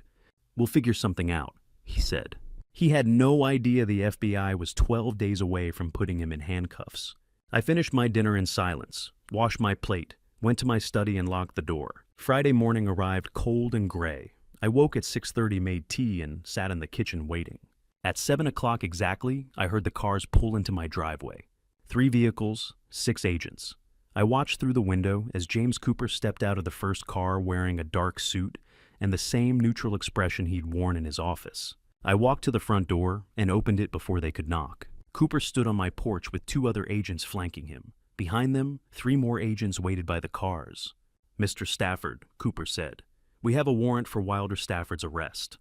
We'll figure something out, he said. He had no idea the FBI was 12 days away from putting him in handcuffs. I finished my dinner in silence, washed my plate, went to my study and locked the door. Friday morning arrived cold and gray. I woke at 6:30, made tea, and sat in the kitchen waiting. At 7 o'clock exactly, I heard the cars pull into my driveway. 3 vehicles, 6 agents. I watched through the window as James Cooper stepped out of the first car wearing a dark suit and the same neutral expression he'd worn in his office. I walked to the front door and opened it before they could knock. Cooper stood on my porch with 2 other agents flanking him. Behind them, 3 more agents waited by the cars. Mr. Stafford, Cooper said. We have a warrant for Wilder Stafford's arrest.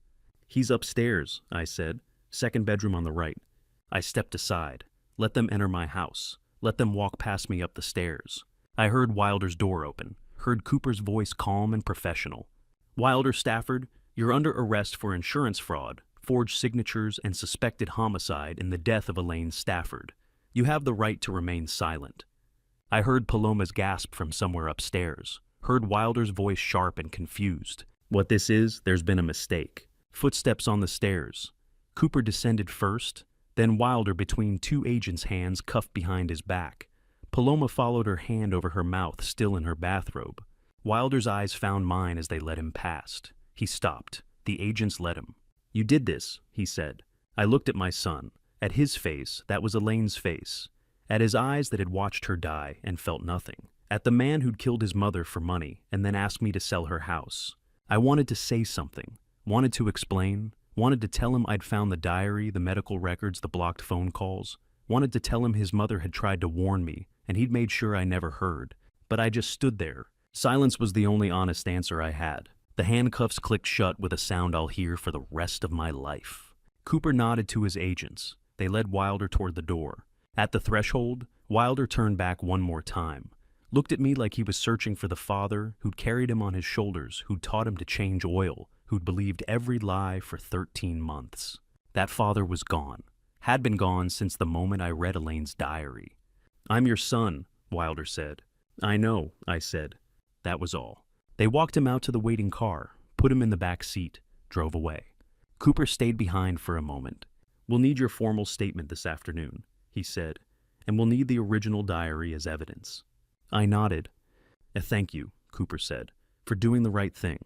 He's upstairs, I said. 2nd bedroom on the right. I stepped aside. Let them enter my house. Let them walk past me up the stairs. I heard Wilder's door open, heard Cooper's voice calm and professional. Wilder Stafford, you're under arrest for insurance fraud, forged signatures, and suspected homicide in the death of Elaine Stafford. You have the right to remain silent. I heard Paloma's gasp from somewhere upstairs, heard Wilder's voice sharp and confused. What this is, there's been a mistake. Footsteps on the stairs. Cooper descended first, then Wilder between 2 agents' hands cuffed behind his back. Paloma followed her hand over her mouth, still in her bathrobe. Wilder's eyes found mine as they led him past. He stopped. The agents let him. You did this, he said. I looked at my son. At his face, that was Elaine's face. At his eyes that had watched her die and felt nothing. At the man who'd killed his mother for money and then asked me to sell her house. I wanted to say something, wanted to explain, wanted to tell him I'd found the diary, the medical records, the blocked phone calls, wanted to tell him his mother had tried to warn me and he'd made sure I never heard. But I just stood there. Silence was the only honest answer I had. The handcuffs clicked shut with a sound I'll hear for the rest of my life. Cooper nodded to his agents. They led Wilder toward the door. At the threshold, Wilder turned back one more time, looked at me like he was searching for the father who'd carried him on his shoulders, who'd taught him to change oil, who'd believed every lie for 13 months. That father was gone, had been gone since the moment I read Elaine's diary. I'm your son, Wilder said. I know, I said. That was all. They walked him out to the waiting car, put him in the back seat, drove away. Cooper stayed behind for a moment. "We'll need your formal statement this afternoon," he said, "and we'll need the original diary as evidence." I nodded. Thank you," Cooper said, "for doing the right thing."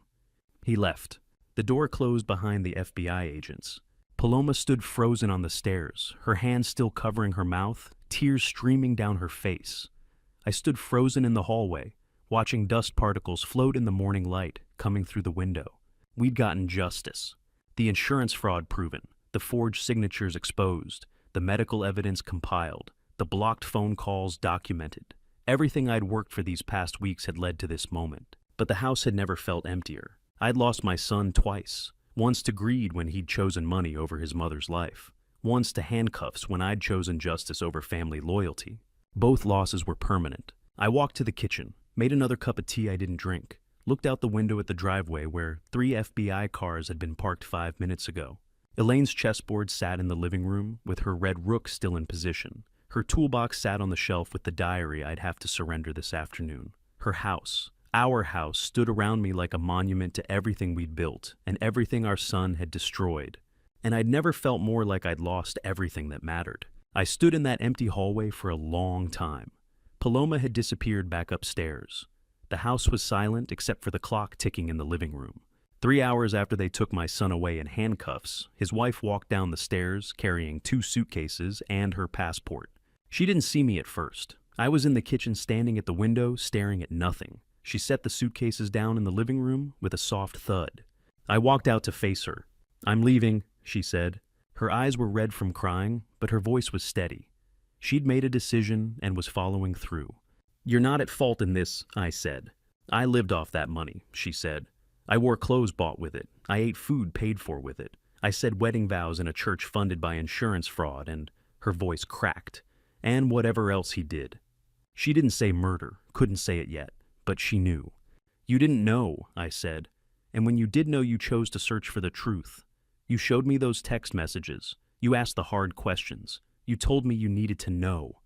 He left. The door closed behind the FBI agents. Paloma stood frozen on the stairs, her hands still covering her mouth, tears streaming down her face. I stood frozen in the hallway, watching dust particles float in the morning light coming through the window. We'd gotten justice. The insurance fraud proven, the forged signatures exposed, the medical evidence compiled, the blocked phone calls documented. Everything I'd worked for these past weeks had led to this moment. But the house had never felt emptier. I'd lost my son twice. Once to greed when he'd chosen money over his mother's life. Once to handcuffs when I'd chosen justice over family loyalty. Both losses were permanent. I walked to the kitchen, made another cup of tea I didn't drink, looked out the window at the driveway where 3 FBI cars had been parked 5 minutes ago. Elaine's chessboard sat in the living room with her red rook still in position. Her toolbox sat on the shelf with the diary I'd have to surrender this afternoon. Her house, our house, stood around me like a monument to everything we'd built and everything our son had destroyed. And I'd never felt more like I'd lost everything that mattered. I stood in that empty hallway for a long time. Paloma had disappeared back upstairs. The house was silent except for the clock ticking in the living room. 3 hours after they took my son away in handcuffs, his wife walked down the stairs carrying 2 suitcases and her passport. She didn't see me at first. I was in the kitchen standing at the window, staring at nothing. She set the suitcases down in the living room with a soft thud. I walked out to face her. "I'm leaving," she said. Her eyes were red from crying, but her voice was steady. She'd made a decision and was following through. "You're not at fault in this," I said. "I lived off that money," she said. "I wore clothes bought with it. I ate food paid for with it. I said wedding vows in a church funded by insurance fraud," and her voice cracked. "And whatever else he did." She didn't say murder, couldn't say it yet, but she knew. "You didn't know," I said. "And when you did know, you chose to search for the truth. You showed me those text messages. You asked the hard questions. You told me you needed to know."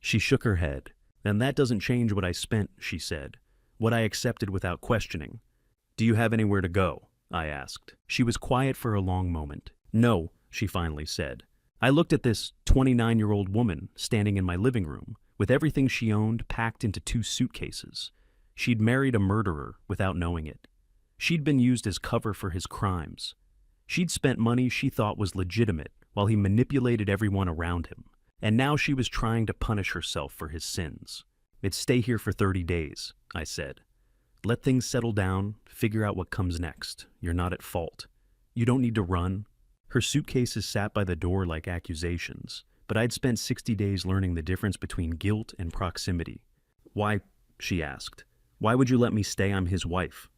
She shook her head. "And that doesn't change what I spent," she said. "What I accepted without questioning." "Do you have anywhere to go?" I asked. She was quiet for a long moment. "No," she finally said. I looked at this 29-year-old woman standing in my living room, with everything she owned packed into 2 suitcases. She'd married a murderer without knowing it. She'd been used as cover for his crimes. She'd spent money she thought was legitimate while he manipulated everyone around him. And now she was trying to punish herself for his sins. "It's stay here for 30 days, I said. "Let things settle down, figure out what comes next. You're not at fault. You don't need to run." Her suitcases sat by the door like accusations, but I'd spent 60 days learning the difference between guilt and proximity. "Why?" she asked. "Why would you let me stay? I'm his wife.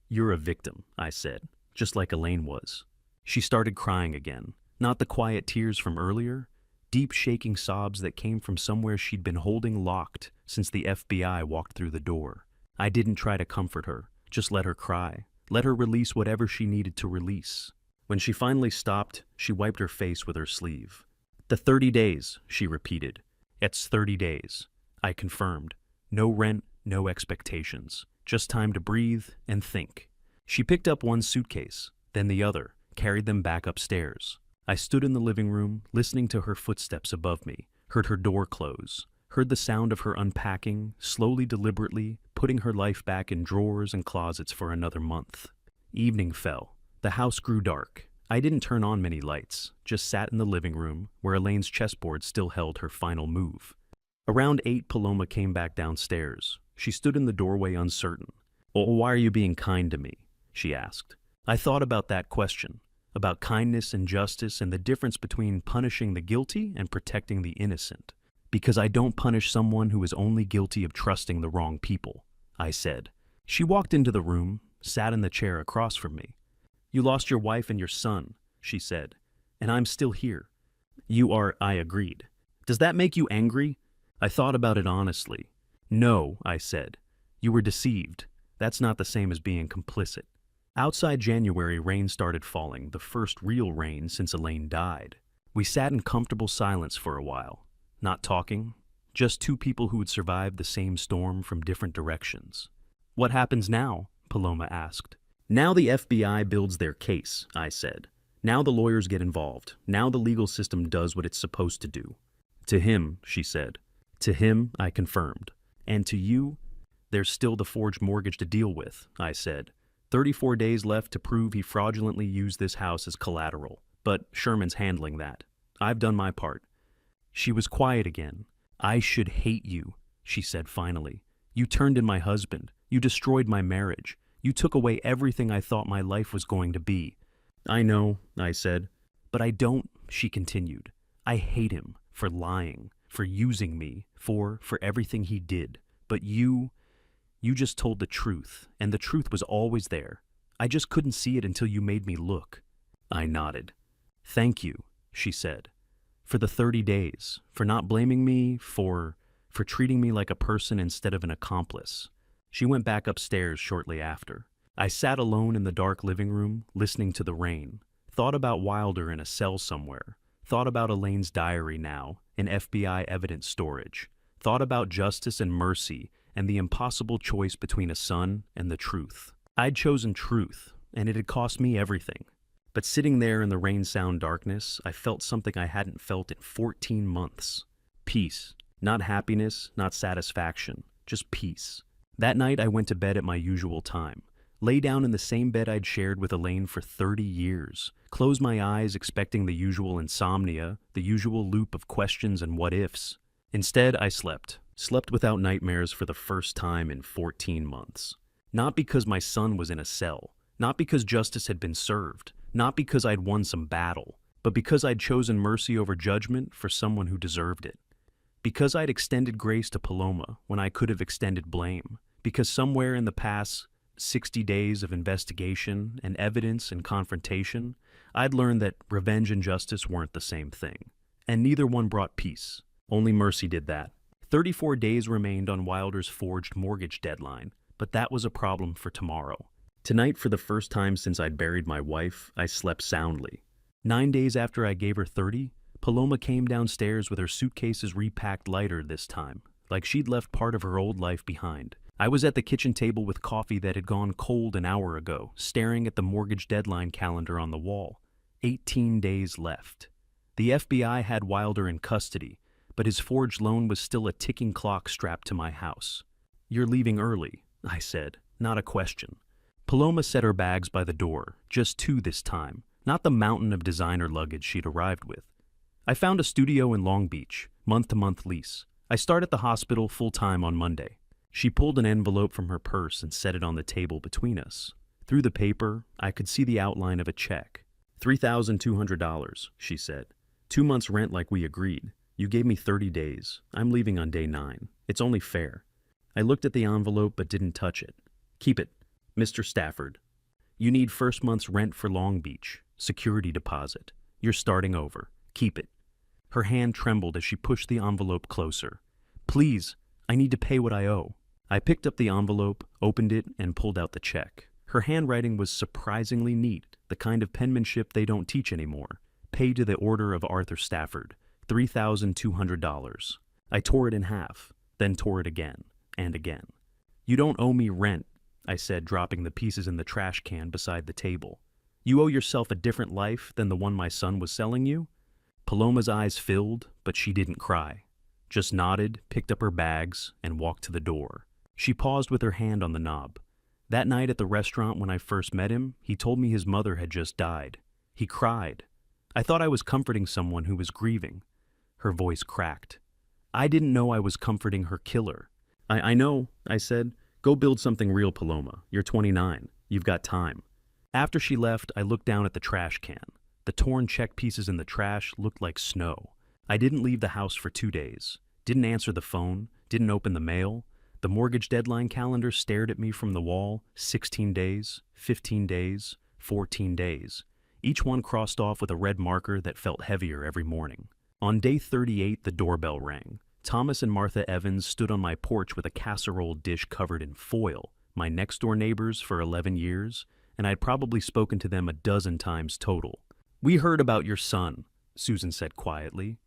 You're a victim," I said, just like Elaine was. She started crying again, not the quiet tears from earlier, deep shaking sobs that came from somewhere she'd been holding locked since the FBI walked through the door. I didn't try to comfort her, just let her cry, let her release whatever she needed to release. When she finally stopped, she wiped her face with her sleeve. "The 30 days, she repeated. "It's 30 days. I confirmed. No rent, no expectations. Just time to breathe and think. She picked up one suitcase, then the other, carried them back upstairs. I stood in the living room, listening to her footsteps above me, heard her door close, heard the sound of her unpacking, slowly, deliberately, putting her life back in drawers and closets for another month. Evening fell. The house grew dark. I didn't turn on many lights, just sat in the living room, where Elaine's chessboard still held her final move. Around 8, Paloma came back downstairs. She stood in the doorway uncertain. "Oh, why are you being kind to me?" she asked. I thought about that question, about kindness and justice and the difference between punishing the guilty and protecting the innocent. "Because I don't punish someone who is only guilty of trusting the wrong people," I said. She walked into the room, sat in the chair across from me. "You lost your wife and your son," she said, "and I'm still here." "You are," I agreed. "Does that make you angry?" I thought about it honestly. "No," I said. "You were deceived. That's not the same as being complicit." Outside January, rain started falling, the first real rain since Elaine died. We sat in comfortable silence for a while, not talking, just 2 people who had survived the same storm from different directions. "What happens now?" Paloma asked. "Now the FBI builds their case," I said. Now the lawyers get involved. Now the legal system does what it's supposed to do. To him, she said. To him, I confirmed. And to you, there's still the forged mortgage to deal with, I said. 34 days left to prove he fraudulently used this house as collateral. But Sherman's handling that. I've done my part. She was quiet again. I should hate you, she said finally. You turned in my husband. You destroyed my marriage. You took away everything I thought my life was going to be. I know, I said. But I don't, she continued. I hate him for lying, for using me, for everything he did. But you just told the truth, and the truth was always there. I just couldn't see it until you made me look. I nodded. Thank you, she said. For the 30 days, for not blaming me, for treating me like a person instead of an accomplice. She went back upstairs shortly after. I sat alone in the dark living room, listening to the rain, thought about Wilder in a cell somewhere, thought about Elaine's diary now, in FBI evidence storage, thought about justice and mercy and the impossible choice between a son and the truth. I'd chosen truth, and it had cost me everything. But sitting there in the rain-sound darkness, I felt something I hadn't felt in 14 months. Peace. Not happiness, not satisfaction, just peace. That night I went to bed at my usual time, lay down in the same bed I'd shared with Elaine for 30 years, closed my eyes expecting the usual insomnia, the usual loop of questions and what-ifs. Instead, I slept without nightmares for the first time in 14 months. Not because my son was in a cell, not because justice had been served, not because I'd won some battle, but because I'd chosen mercy over judgment for someone who deserved it. Because I'd extended grace to Paloma when I could have extended blame. Because somewhere in the past 60 days of investigation and evidence and confrontation, I'd learned that revenge and justice weren't the same thing. And neither one brought peace. Only mercy did that. 34 days remained on Wilder's forged mortgage deadline, but that was a problem for tomorrow. Tonight, for the first time since I'd buried my wife, I slept soundly. 9 days after I gave her 30, Paloma came downstairs with her suitcases repacked lighter this time, like she'd left part of her old life behind. I was at the kitchen table with coffee that had gone cold an hour ago, staring at the mortgage deadline calendar on the wall. 18 days left. The FBI had Wilder in custody, but his forged loan was still a ticking clock strapped to my house. You're leaving early, I said, not a question. Paloma set her bags by the door, just 2 this time, not the mountain of designer luggage she'd arrived with. I found a studio in Long Beach, month-to-month lease. I start at the hospital full-time on Monday. She pulled an envelope from her purse and set it on the table between us. Through the paper, I could see the outline of a check. $3,200, she said. 2 months rent like we agreed. You gave me 30 days. I'm leaving on day 9. It's only fair. I looked at the envelope but didn't touch it. Keep it. Mr. Stafford. You need first month's rent for Long Beach. Security deposit. You're starting over. Keep it. Her hand trembled as she pushed the envelope closer. Please, I need to pay what I owe. I picked up the envelope, opened it, and pulled out the check. Her handwriting was surprisingly neat, the kind of penmanship they don't teach anymore. Pay to the order of Arthur Stafford. $3,200. I tore it in half, then tore it again, and again. You don't owe me rent, I said, dropping the pieces in the trash can beside the table. You owe yourself a different life than the one my son was selling you? Paloma's eyes filled, but she didn't cry. Just nodded, picked up her bags, and walked to the door. She paused with her hand on the knob. That night at the restaurant when I first met him, he told me his mother had just died. He cried. I thought I was comforting someone who was grieving. Her voice cracked. I didn't know I was comforting her killer. I know, I said. Go build something real, Paloma. You're 29. You've got time. After she left, I looked down at the trash can. The torn check pieces in the trash looked like snow. I didn't leave the house for 2 days. Didn't answer the phone. Didn't open the mail. The mortgage deadline calendar stared at me from the wall. 16 days, 15 days, 14 days. Each one crossed off with a red marker that felt heavier every morning. On day 38, the doorbell rang. Thomas and Martha Evans stood on my porch with a casserole dish covered in foil, my next-door neighbors for 11 years, and I'd probably spoken to them a dozen times total. We heard about your son, Susan said quietly.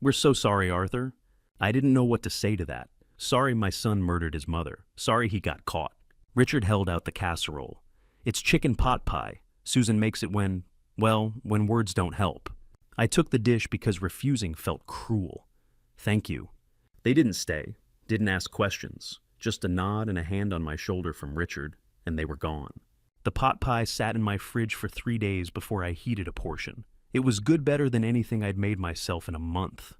We're so sorry, Arthur. I didn't know what to say to that. Sorry my son murdered his mother. Sorry he got caught. Richard held out the casserole. It's chicken pot pie. Susan makes it when Well, when words don't help. I took the dish because refusing felt cruel. Thank you. They didn't stay, didn't ask questions, just a nod and a hand on my shoulder from Richard, and they were gone. The pot pie sat in my fridge for 3 days before I heated a portion. It was good, better than anything I'd made myself in a month.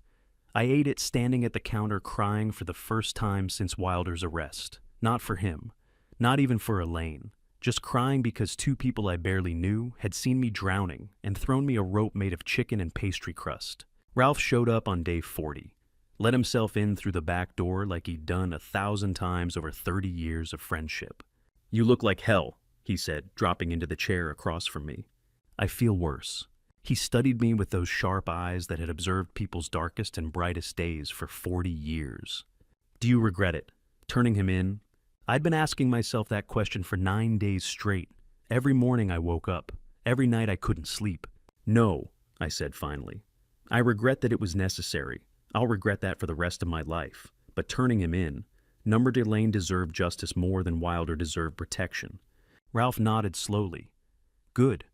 I ate it standing at the counter crying for the first time since Wilder's arrest. Not for him. Not even for Elaine. Just crying because 2 people I barely knew had seen me drowning and thrown me a rope made of chicken and pastry crust. Ralph showed up on day 40. Let himself in through the back door like he'd done 1,000 times over 30 years of friendship. "You look like hell," he said, dropping into the chair across from me. "I feel worse." He studied me with those sharp eyes that had observed people's darkest and brightest days for 40 years. "Do you regret it? Turning him in?" I'd been asking myself that question for 9 days straight. Every morning I woke up. Every night I couldn't sleep. "No," I said finally. "I regret that it was necessary. I'll regret that for the rest of my life. But turning him in, Number Elaine deserved justice more than Wilder deserved protection." Ralph nodded slowly. "Good.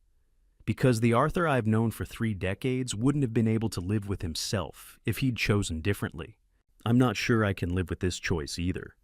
Because the Arthur I've known for 3 decades wouldn't have been able to live with himself if he'd chosen differently. I'm not sure I can live with this choice either."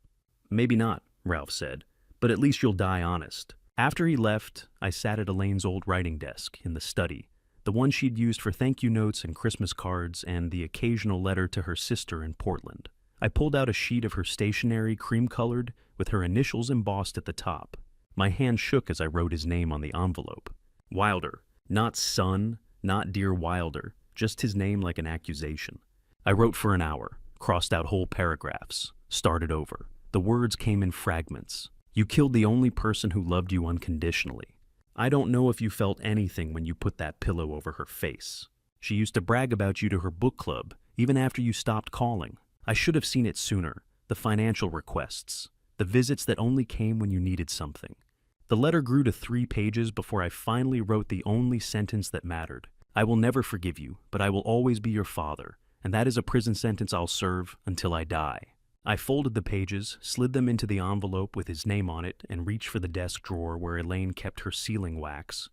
"Maybe not," Ralph said, "but at least you'll die honest." After he left, I sat at Elaine's old writing desk in the study, the one she'd used for thank you notes and Christmas cards and the occasional letter to her sister in Portland. I pulled out a sheet of her stationery, cream-colored, with her initials embossed at the top. My hand shook as I wrote his name on the envelope. Wilder. Not son, not dear Wilder, just his name like an accusation. I wrote for an hour, crossed out whole paragraphs, started over. The words came in fragments. "You killed the only person who loved you unconditionally. I don't know if you felt anything when you put that pillow over her face. She used to brag about you to her book club, even after you stopped calling. I should have seen it sooner, the financial requests, the visits that only came when you needed something." The letter grew to 3 pages before I finally wrote the only sentence that mattered. "I will never forgive you, but I will always be your father, and that is a prison sentence I'll serve until I die." I folded the pages, slid them into the envelope with his name on it, and reached for the desk drawer where Elaine kept her sealing wax.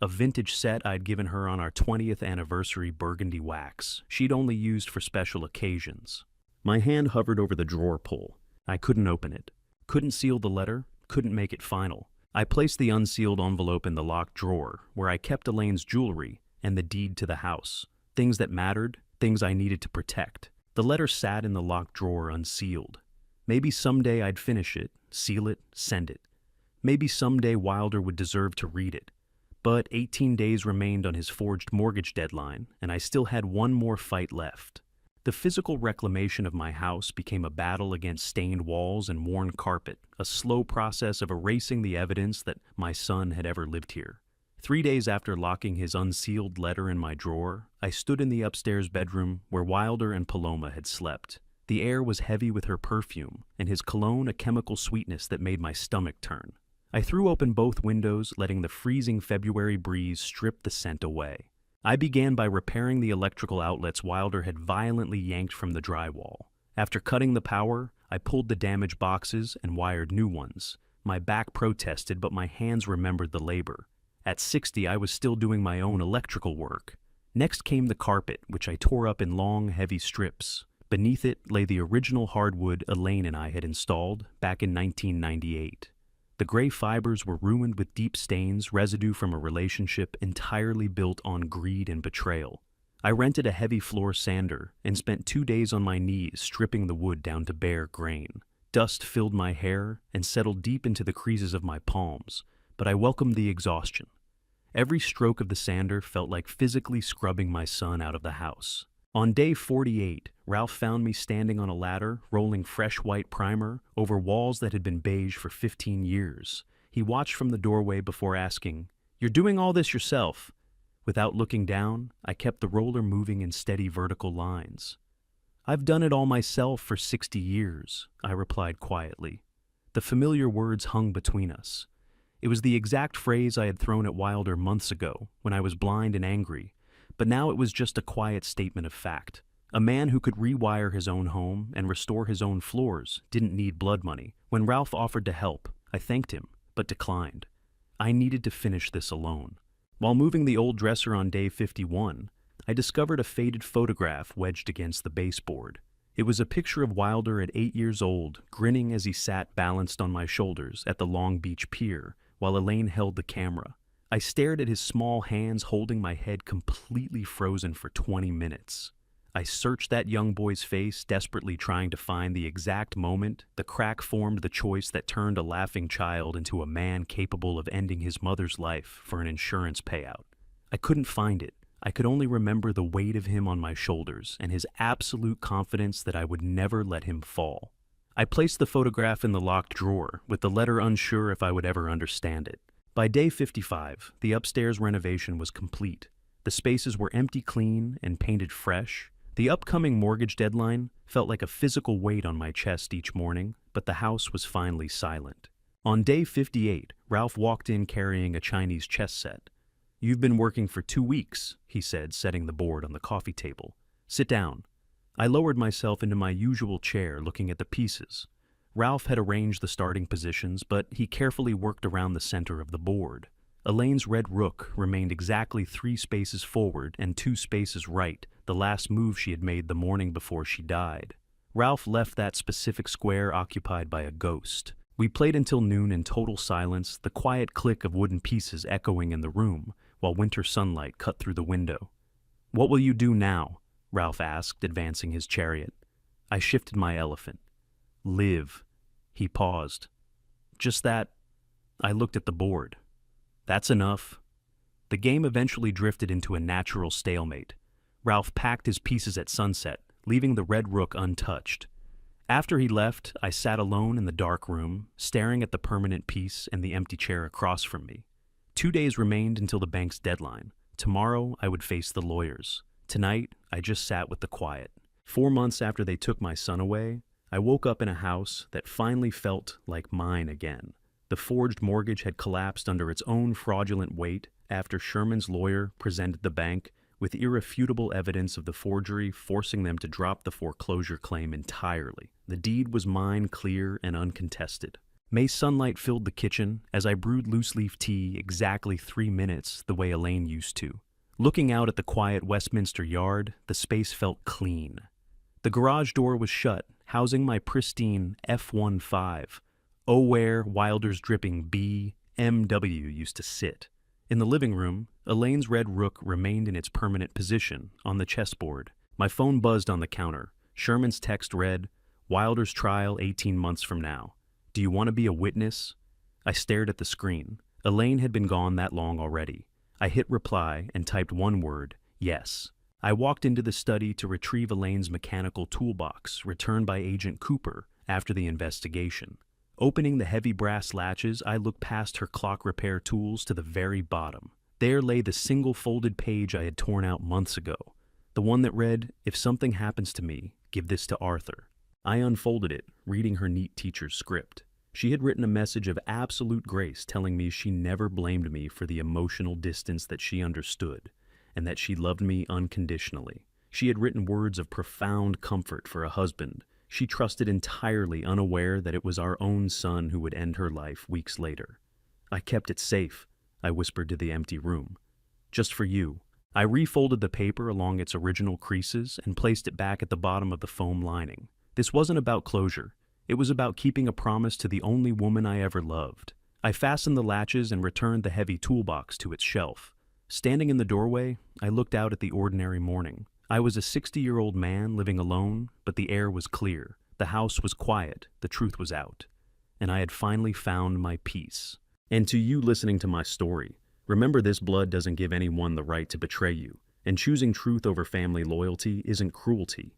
A vintage set I'd given her on our 20th anniversary burgundy wax she'd only used for special occasions. My hand hovered over the drawer pull. I couldn't open it. Couldn't seal the letter, couldn't make it final. I placed the unsealed envelope in the locked drawer, where I kept Elaine's jewelry and the deed to the house. Things that mattered, things I needed to protect. The letter sat in the locked drawer unsealed. Maybe someday I'd finish it, seal it, send it. Maybe someday Wilder would deserve to read it. But 18 days remained on his forged mortgage deadline, and I still had one more fight left. The physical reclamation of my house became a battle against stained walls and worn carpet, a slow process of erasing the evidence that my son had ever lived here. 3 days after locking his unsealed letter in my drawer, I stood in the upstairs bedroom where Wilder and Paloma had slept. The air was heavy with her perfume, and his cologne a chemical sweetness that made my stomach turn. I threw open both windows, letting the freezing February breeze strip the scent away. I began by repairing the electrical outlets Wilder had violently yanked from the drywall. After cutting the power, I pulled the damaged boxes and wired new ones. My back protested, but my hands remembered the labor. At 60, I was still doing my own electrical work. Next came the carpet, which I tore up in long, heavy strips. Beneath it lay the original hardwood Elaine and I had installed back in 1998. The gray fibers were ruined with deep stains, residue from a relationship entirely built on greed and betrayal. I rented a heavy floor sander and spent 2 days on my knees stripping the wood down to bare grain. Dust filled my hair and settled deep into the creases of my palms, but I welcomed the exhaustion. Every stroke of the sander felt like physically scrubbing my son out of the house. On day 48, Ralph found me standing on a ladder, rolling fresh white primer over walls that had been beige for 15 years. He watched from the doorway before asking, "You're doing all this yourself?" Without looking down, I kept the roller moving in steady vertical lines. "I've done it all myself for 60 years, I replied quietly. The familiar words hung between us. It was the exact phrase I had thrown at Wilder months ago, when I was blind and angry, but now it was just a quiet statement of fact. A man who could rewire his own home and restore his own floors didn't need blood money. When Ralph offered to help, I thanked him, but declined. I needed to finish this alone. While moving the old dresser on day 51, I discovered a faded photograph wedged against the baseboard. It was a picture of Wilder at 8 years old, grinning as he sat balanced on my shoulders at the Long Beach pier, while Elaine held the camera. I stared at his small hands holding my head completely frozen for 20 minutes. I searched that young boy's face, desperately trying to find the exact moment the crack formed the choice that turned a laughing child into a man capable of ending his mother's life for an insurance payout. I couldn't find it. I could only remember the weight of him on my shoulders and his absolute confidence that I would never let him fall. I placed the photograph in the locked drawer, with the letter unsure if I would ever understand it. By day 55, the upstairs renovation was complete. The spaces were empty clean and painted fresh. The upcoming mortgage deadline felt like a physical weight on my chest each morning, but the house was finally silent. On day 58, Ralph walked in carrying a Chinese chess set. "You've been working for 2 weeks," he said, setting the board on the coffee table. "Sit down." I lowered myself into my usual chair, looking at the pieces. Ralph had arranged the starting positions, but he carefully worked around the center of the board. Elaine's red rook remained exactly 3 spaces forward and 2 spaces right, the last move she had made the morning before she died. Ralph left that specific square occupied by a ghost. We played until noon in total silence, the quiet click of wooden pieces echoing in the room, while winter sunlight cut through the window. "What will you do now?" Ralph asked, advancing his chariot. I shifted my elephant. "Live." He paused. "Just that." I looked at the board. "That's enough." The game eventually drifted into a natural stalemate. Ralph packed his pieces at sunset, leaving the red rook untouched. After he left, I sat alone in the dark room, staring at the permanent piece and the empty chair across from me. 2 days remained until the bank's deadline. Tomorrow, I would face the lawyers. Tonight, I just sat with the quiet. 4 months after they took my son away, I woke up in a house that finally felt like mine again. The forged mortgage had collapsed under its own fraudulent weight after Sherman's lawyer presented the bank with irrefutable evidence of the forgery, forcing them to drop the foreclosure claim entirely. The deed was mine, clear and uncontested. May sunlight filled the kitchen as I brewed loose-leaf tea exactly 3 minutes the way Elaine used to. Looking out at the quiet Westminster yard, the space felt clean. The garage door was shut, housing my pristine F-15. Oh, where Wilder's dripping BMW used to sit. In the living room, Elaine's red rook remained in its permanent position on the chessboard. My phone buzzed on the counter. Sherman's text read, "Wilder's trial 18 months from now. Do you want to be a witness?" I stared at the screen. Elaine had been gone that long already. I hit reply and typed one word, "Yes." I walked into the study to retrieve Elaine's mechanical toolbox, returned by Agent Cooper after the investigation. Opening the heavy brass latches, I looked past her clock repair tools to the very bottom. There lay the single folded page I had torn out months ago, the one that read, "If something happens to me, give this to Arthur." I unfolded it, reading her neat teacher's script. She had written a message of absolute grace telling me she never blamed me for the emotional distance that she understood, and that she loved me unconditionally. She had written words of profound comfort for a husband she trusted entirely, unaware that it was our own son who would end her life weeks later. "I kept it safe," I whispered to the empty room. "Just for you." I refolded the paper along its original creases and placed it back at the bottom of the foam lining. This wasn't about closure. It was about keeping a promise to the only woman I ever loved. I fastened the latches and returned the heavy toolbox to its shelf. Standing in the doorway, I looked out at the ordinary morning. I was a 60-year-old man living alone, but the air was clear. The house was quiet. The truth was out. And I had finally found my peace. And to you listening to my story, remember this blood doesn't give anyone the right to betray you, and choosing truth over family loyalty isn't cruelty.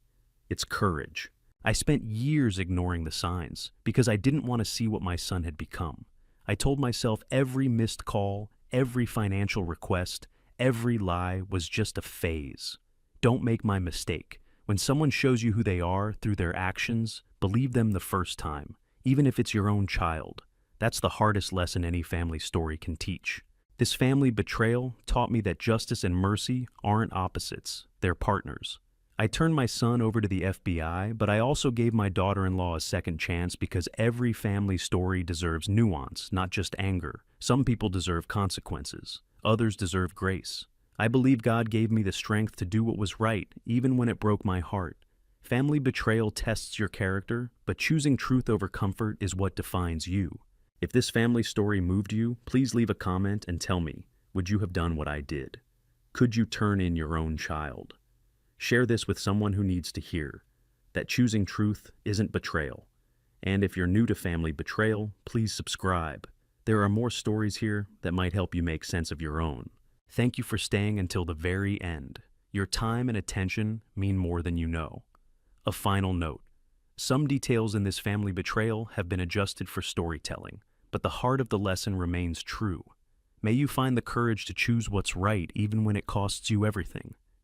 It's courage. I spent years ignoring the signs because I didn't want to see what my son had become. I told myself every missed call, every financial request, every lie was just a phase. Don't make my mistake. When someone shows you who they are through their actions, believe them the first time, even if it's your own child. That's the hardest lesson any family story can teach. This family betrayal taught me that justice and mercy aren't opposites, they're partners. I turned my son over to the FBI, but I also gave my daughter-in-law a second chance because every family story deserves nuance, not just anger. Some people deserve consequences. Others deserve grace. I believe God gave me the strength to do what was right, even when it broke my heart. Family betrayal tests your character, but choosing truth over comfort is what defines you. If this family story moved you, please leave a comment and tell me, would you have done what I did? Could you turn in your own child? Share this with someone who needs to hear that choosing truth isn't betrayal. And if you're new to family betrayal, please subscribe. There are more stories here that might help you make sense of your own. Thank you for staying until the very end. Your time and attention mean more than you know. A final note. Some details in this family betrayal have been adjusted for storytelling, but the heart of the lesson remains true. May you find the courage to choose what's right even when it costs you everything.